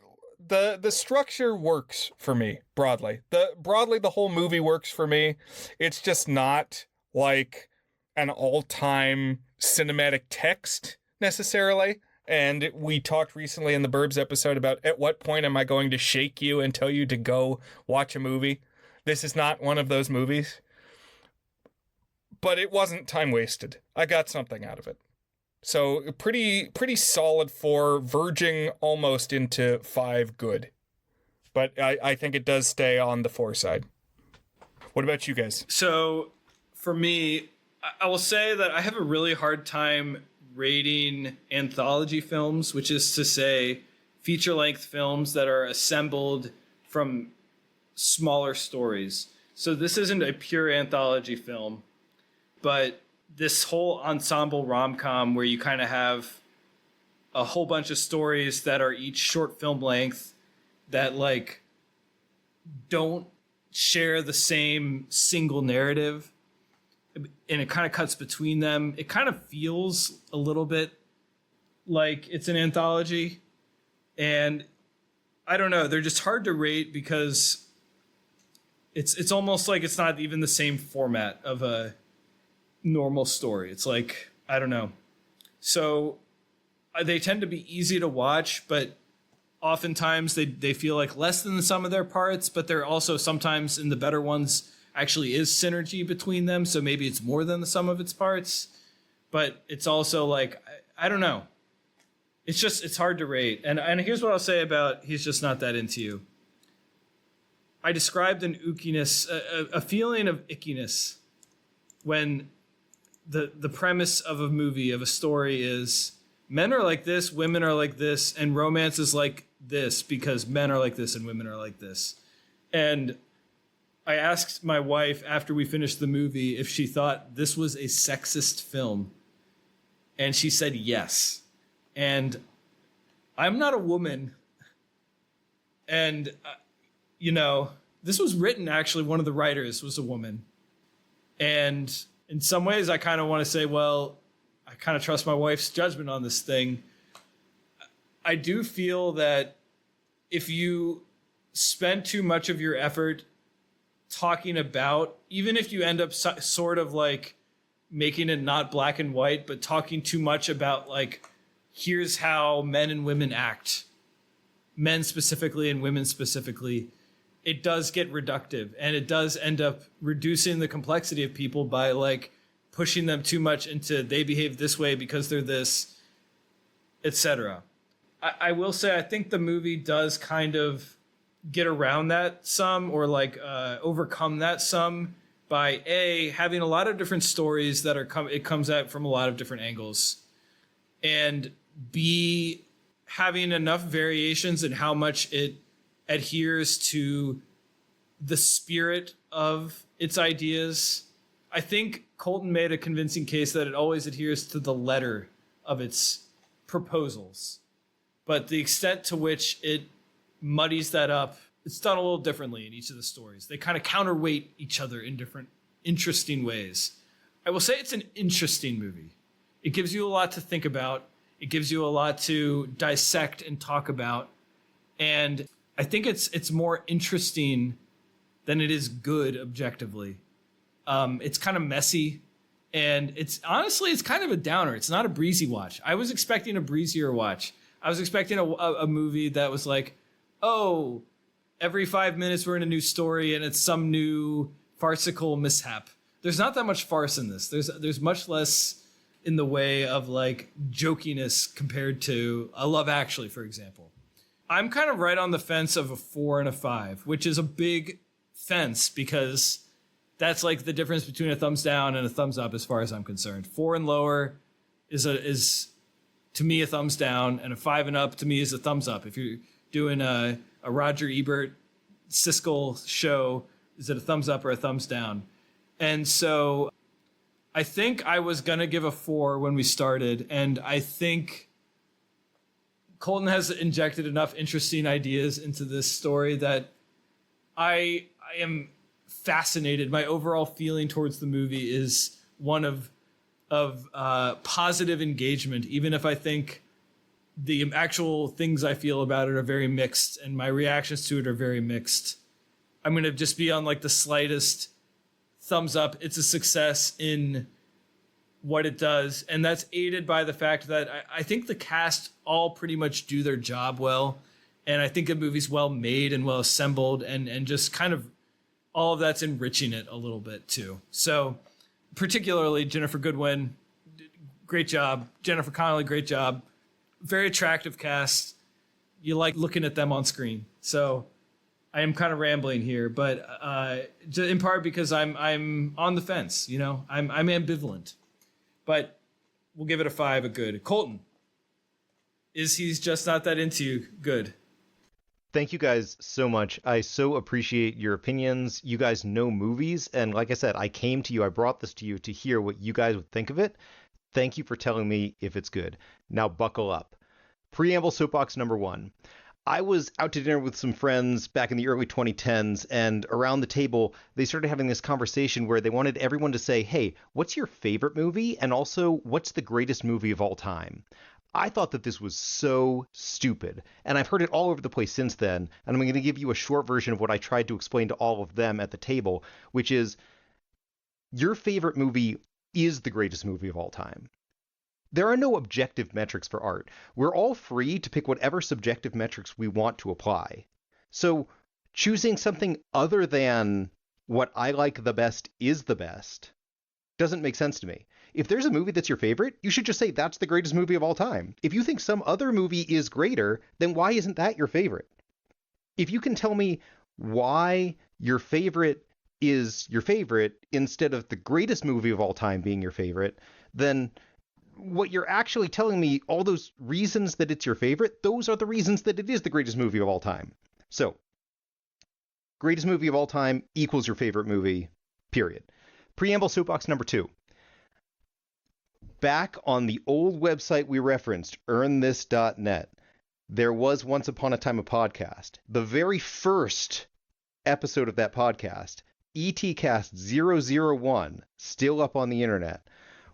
the structure works for me broadly. The whole movie works for me. It's just not like an all-time cinematic text necessarily. And we talked recently in the Burbs episode about at what point am I going to shake you and tell you to go watch a movie. This is not one of those movies. But it wasn't time wasted. I got something out of it. So pretty solid 4, verging almost into 5 good. But I think it does stay on the 4 side. What about you guys? So for me, I will say that I have a really hard time rating anthology films, which is to say feature-length films that are assembled from smaller stories. So this isn't a pure anthology film, but this whole ensemble rom-com where you kind of have a whole bunch of stories that are each short film length that don't share the same single narrative, and it kind of cuts between them. It kind of feels a little bit like it's an anthology, and I don't know, they're just hard to rate because it's almost like it's not even the same format of a normal story. It's like, I don't know. So they tend to be easy to watch, but oftentimes they feel like less than the sum of their parts, but they're also sometimes in the better ones actually is synergy between them, so maybe it's more than the sum of its parts, but it's also like, I don't know. It's hard to rate. And here's what I'll say about He's Just Not That Into You. I described an ookiness, a feeling of ickiness when the premise of a movie, of a story is men are like this, women are like this, and romance is like this because men are like this and women are like this. And I asked my wife after we finished the movie if she thought this was a sexist film. And she said yes. And I'm not a woman. And, this was written, actually, one of the writers was a woman. And in some ways, I kind of want to say, well, I kind of trust my wife's judgment on this thing. I do feel that if you spend too much of your effort talking about, even if you end up sort of like making it not black and white, but talking too much about like, here's how men and women act, men specifically and women specifically, it does get reductive, and it does end up reducing the complexity of people by like pushing them too much into they behave this way because they're this, etc. I will say I think the movie does kind of get around that some, or like overcome that some by having a lot of different stories that it comes at from a lot of different angles, and B, having enough variations in how much it adheres to the spirit of its ideas. I think Colton made a convincing case that it always adheres to the letter of its proposals. But the extent to which it muddies that up, it's done a little differently in each of the stories. They kind of counterweight each other in different interesting ways. I will say it's an interesting movie. It gives you a lot to think about. It gives you a lot to dissect and talk about. And I think it's more interesting than it is good objectively. It's kind of messy, and it's kind of a downer. It's not a breezy watch. I was expecting a breezier watch. I was expecting a movie that was like, oh, every 5 minutes we're in a new story and it's some new farcical mishap. There's not that much farce in this. There's much less in the way of like jokiness compared to a Love Actually, for example. I'm kind of right on the fence of a 4 and a 5, which is a big fence because that's like the difference between a thumbs down and a thumbs up as far as I'm concerned. 4 and lower is to me a thumbs down, and a 5 and up to me is a thumbs up. If you're doing a Roger Ebert Siskel show, is it a thumbs up or a thumbs down? And so I think I was going to give a 4 when we started, and I think Colton has injected enough interesting ideas into this story that I am fascinated. My overall feeling towards the movie is one of positive engagement, even if I think the actual things I feel about it are very mixed and my reactions to it are very mixed. I'm going to just be on like the slightest thumbs up. It's a success in what it does, and that's aided by the fact that I think the cast all pretty much do their job well, and I think the movie's well made and well assembled, and just kind of all of that's enriching it a little bit too. So particularly Ginnifer Goodwin, great job. Jennifer Connelly, great job. Very attractive cast. You like looking at them on screen. So I am kind of rambling here, but in part because I'm on the fence. I'm ambivalent. But we'll give it a 5, a good. Colton, he's just not that into you? Good. Thank you guys so much. I so appreciate your opinions. You guys know movies, and like I said, I came to you, I brought this to you to hear what you guys would think of it. Thank you for telling me if it's good. Now buckle up. Preamble soapbox number 1. I was out to dinner with some friends back in the early 2010s, and around the table, they started having this conversation where they wanted everyone to say, hey, what's your favorite movie? And also, what's the greatest movie of all time? I thought that this was so stupid, and I've heard it all over the place since then, and I'm going to give you a short version of what I tried to explain to all of them at the table, which is, your favorite movie is the greatest movie of all time. There are no objective metrics for art. We're all free to pick whatever subjective metrics we want to apply. So choosing something other than what I like the best is the best doesn't make sense to me. If there's a movie that's your favorite, you should just say that's the greatest movie of all time. If you think some other movie is greater, then why isn't that your favorite? If you can tell me why your favorite is your favorite instead of the greatest movie of all time being your favorite, then what you're actually telling me, all those reasons that it's your favorite, those are the reasons that it is the greatest movie of all time. So, greatest movie of all time equals your favorite movie, period. Preamble soapbox number 2. Back on the old website we referenced, earnthis.net, there was once upon a time a podcast. The very first episode of that podcast, ETcast 001, still up on the internet,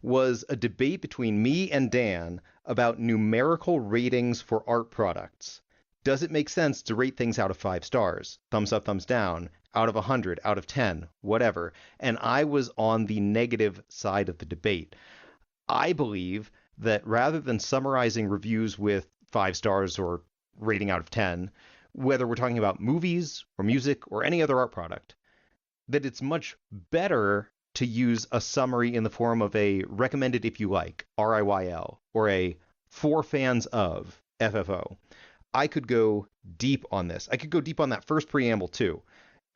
was a debate between me and Dan about numerical ratings for art products. Does it make sense to rate things out of 5 stars? Thumbs up, thumbs down, out of 100, out of 10, whatever. And I was on the negative side of the debate. I believe that rather than summarizing reviews with 5 stars or rating out of 10, whether we're talking about movies or music or any other art product, that it's much better to use a summary in the form of a recommended if you like, RIYL, or a for fans of, FFO. I could go deep on this. I could go deep on that first preamble too.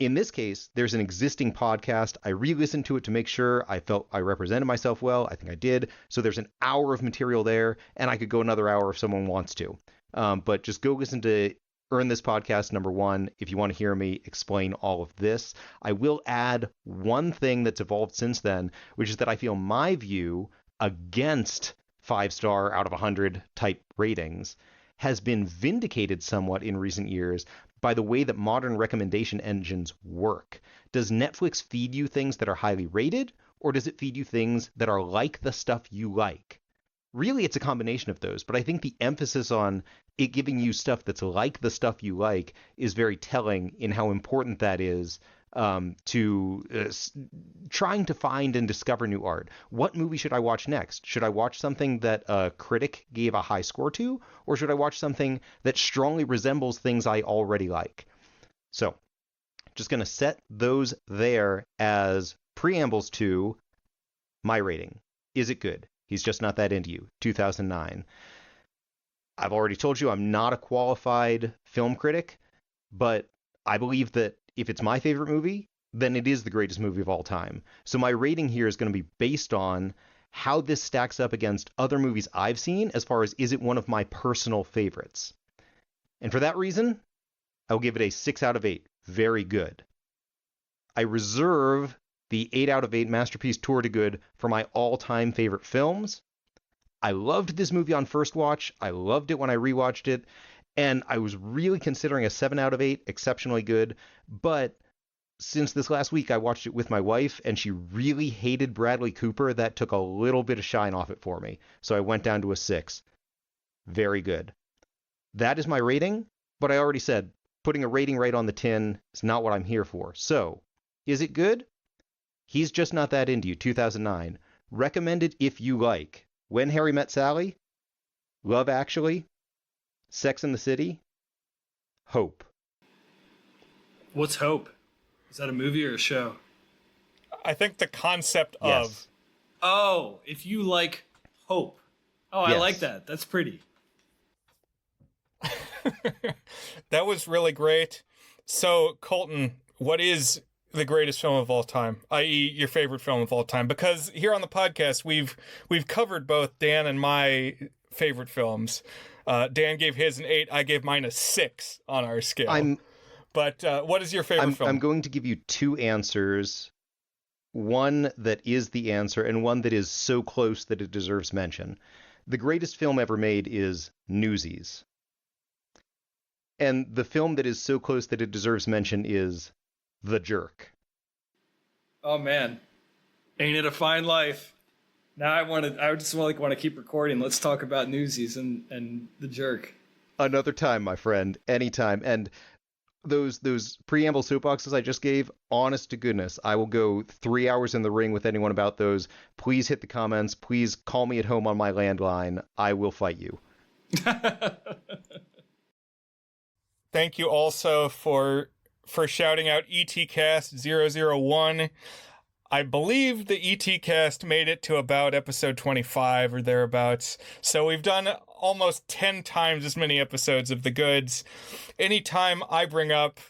In this case, there's an existing podcast. I re-listened to it to make sure I felt I represented myself well. I think I did. So there's an hour of material there, and I could go another hour if someone wants to. But just go listen to Earn This Podcast number 1 if you want to hear me explain all of this. I will add one thing that's evolved since then, which is that I feel my view against 5-star out of 100 type ratings has been vindicated somewhat in recent years by the way that modern recommendation engines work. Does Netflix feed you things that are highly rated, or does it feed you things that are like the stuff you like? Really, it's a combination of those, but I think the emphasis on it giving you stuff that's like the stuff you like is very telling in how important that is to trying to find and discover new art. What movie should I watch next? Should I watch something that a critic gave a high score to, or should I watch something that strongly resembles things I already like? So, just going to set those there as preambles to my rating. Is it good? He's Just Not That Into You, 2009. I've already told you I'm not a qualified film critic, but I believe that if it's my favorite movie, then it is the greatest movie of all time. So my rating here is going to be based on how this stacks up against other movies I've seen as far as is it one of my personal favorites. And for that reason, I'll give it a 6 out of 8. Very good. I reserve the 8 out of 8 Masterpiece Tour de Good for my all-time favorite films. I loved this movie on first watch. I loved it when I rewatched it. And I was really considering a 7 out of 8, exceptionally good. But since this last week, I watched it with my wife, and she really hated Bradley Cooper. That took a little bit of shine off it for me. So I went down to a 6. Very good. That is my rating, but I already said putting a rating right on the tin is not what I'm here for. So, is it good? He's Just Not That Into You, 2009. Recommended if you like When Harry Met Sally, Love Actually, Sex and the City, Hope. What's Hope? Is that a movie or a show? I think the concept Yes. of. Oh, if you like Hope. Oh, I Yes. like that. That's pretty. That was really great. So, Colton, what is the greatest film of all time, i.e. your favorite film of all time? Because here on the podcast, we've covered both Dan and my favorite films. Dan gave his an 8. I gave mine a 6 on our scale. But what is your favorite film? I'm going to give you 2 answers. One that is the answer and one that is so close that it deserves mention. The greatest film ever made is Newsies. And the film that is so close that it deserves mention is The Jerk. Oh man, ain't it a fine life? Now I just want to keep recording. Let's talk about Newsies and The Jerk. Another time, my friend, anytime. And those preamble soapboxes I just gave, honest to goodness, I will go 3 hours in the ring with anyone about those. Please hit the comments. Please call me at home on my landline. I will fight you. Thank you also for shouting out ETcast 001. I believe the ETcast made it to about episode 25 or thereabouts. So we've done almost 10 times as many episodes of The Goods. Anytime I bring up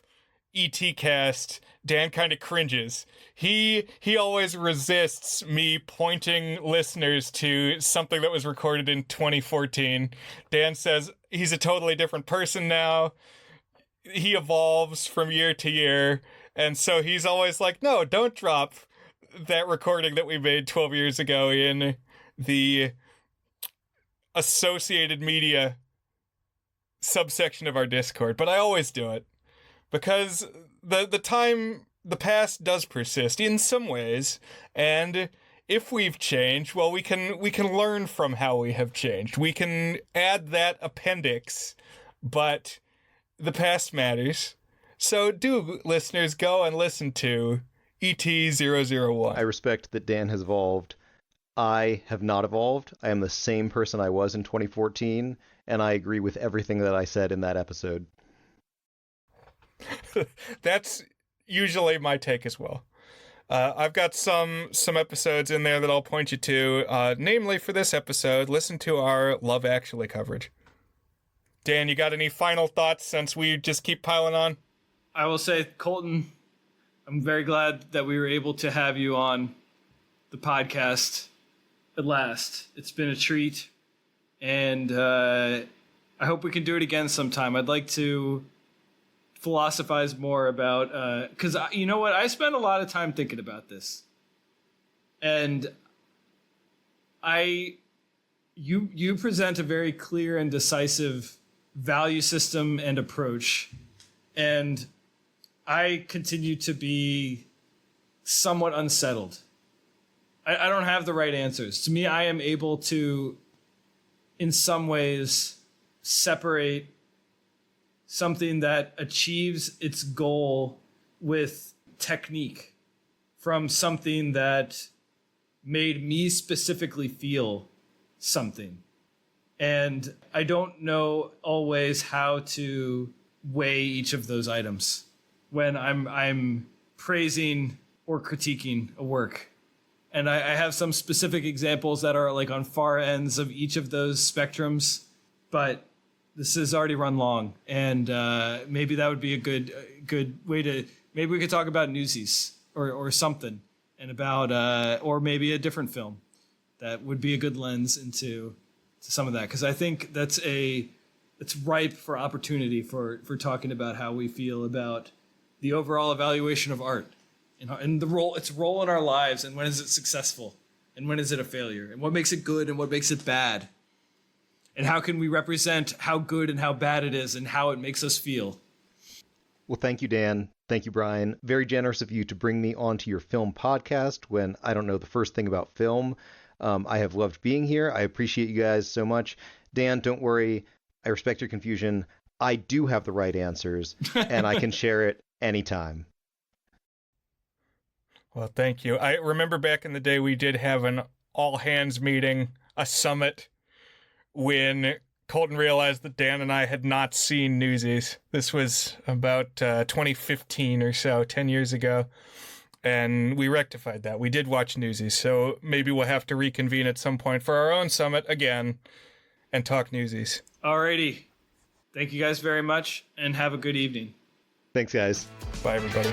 ET cast, Dan kind of cringes. He always resists me pointing listeners to something that was recorded in 2014. Dan says he's a totally different person now. He evolves from year to year. And so he's always like, no, don't drop that recording that we made 12 years ago in the associated media subsection of our Discord. But I always do it because the past does persist in some ways, and if we've changed, well, we can learn from how we have changed. We can add that appendix, but the past matters. So do, listeners, go and listen to ET001. I respect that Dan has evolved. I have not evolved. I am the same person I was in 2014, and I agree with everything that I said in that episode. That's usually my take as well. I've got some episodes in there that I'll point you to. Namely, for this episode, listen to our Love Actually coverage. Dan, you got any final thoughts since we just keep piling on? I will say, Colton, I'm very glad that we were able to have you on the podcast at last. It's been a treat, and I hope we can do it again sometime. I'd like to philosophize more about, because you know what? I spend a lot of time thinking about this, and you present a very clear and decisive value system and approach, and I continue to be somewhat unsettled. I don't have the right answers. To me, I am able to, in some ways, separate something that achieves its goal with technique from something that made me specifically feel something. And I don't know always how to weigh each of those items when I'm praising or critiquing a work. And I have some specific examples that are like on far ends of each of those spectrums, but this has already run long, and maybe that would be a good way to, maybe we could talk about Newsies or something, and about or maybe a different film that would be a good lens into some of that, because I think it's ripe for opportunity for talking about how we feel about the overall evaluation of art and its role in our lives, and when is it successful and when is it a failure, and what makes it good and what makes it bad, and how can we represent how good and how bad it is and how it makes us feel. Well, thank you, Dan. Thank you, Brian. Very generous of you to bring me onto your film podcast when I don't know the first thing about film. I have loved being here. I appreciate you guys so much. Dan, don't worry. I respect your confusion. I do have the right answers, and I can share it anytime. Well, thank you. I remember back in the day we did have an all-hands meeting, a summit, when Colton realized that Dan and I had not seen Newsies. This was about 2015 or so, 10 years ago. And we rectified that. We did watch Newsies, so maybe we'll have to reconvene at some point for our own summit again and talk Newsies. Alrighty. Thank you guys very much, and have a good evening. Thanks, guys. Bye, everybody.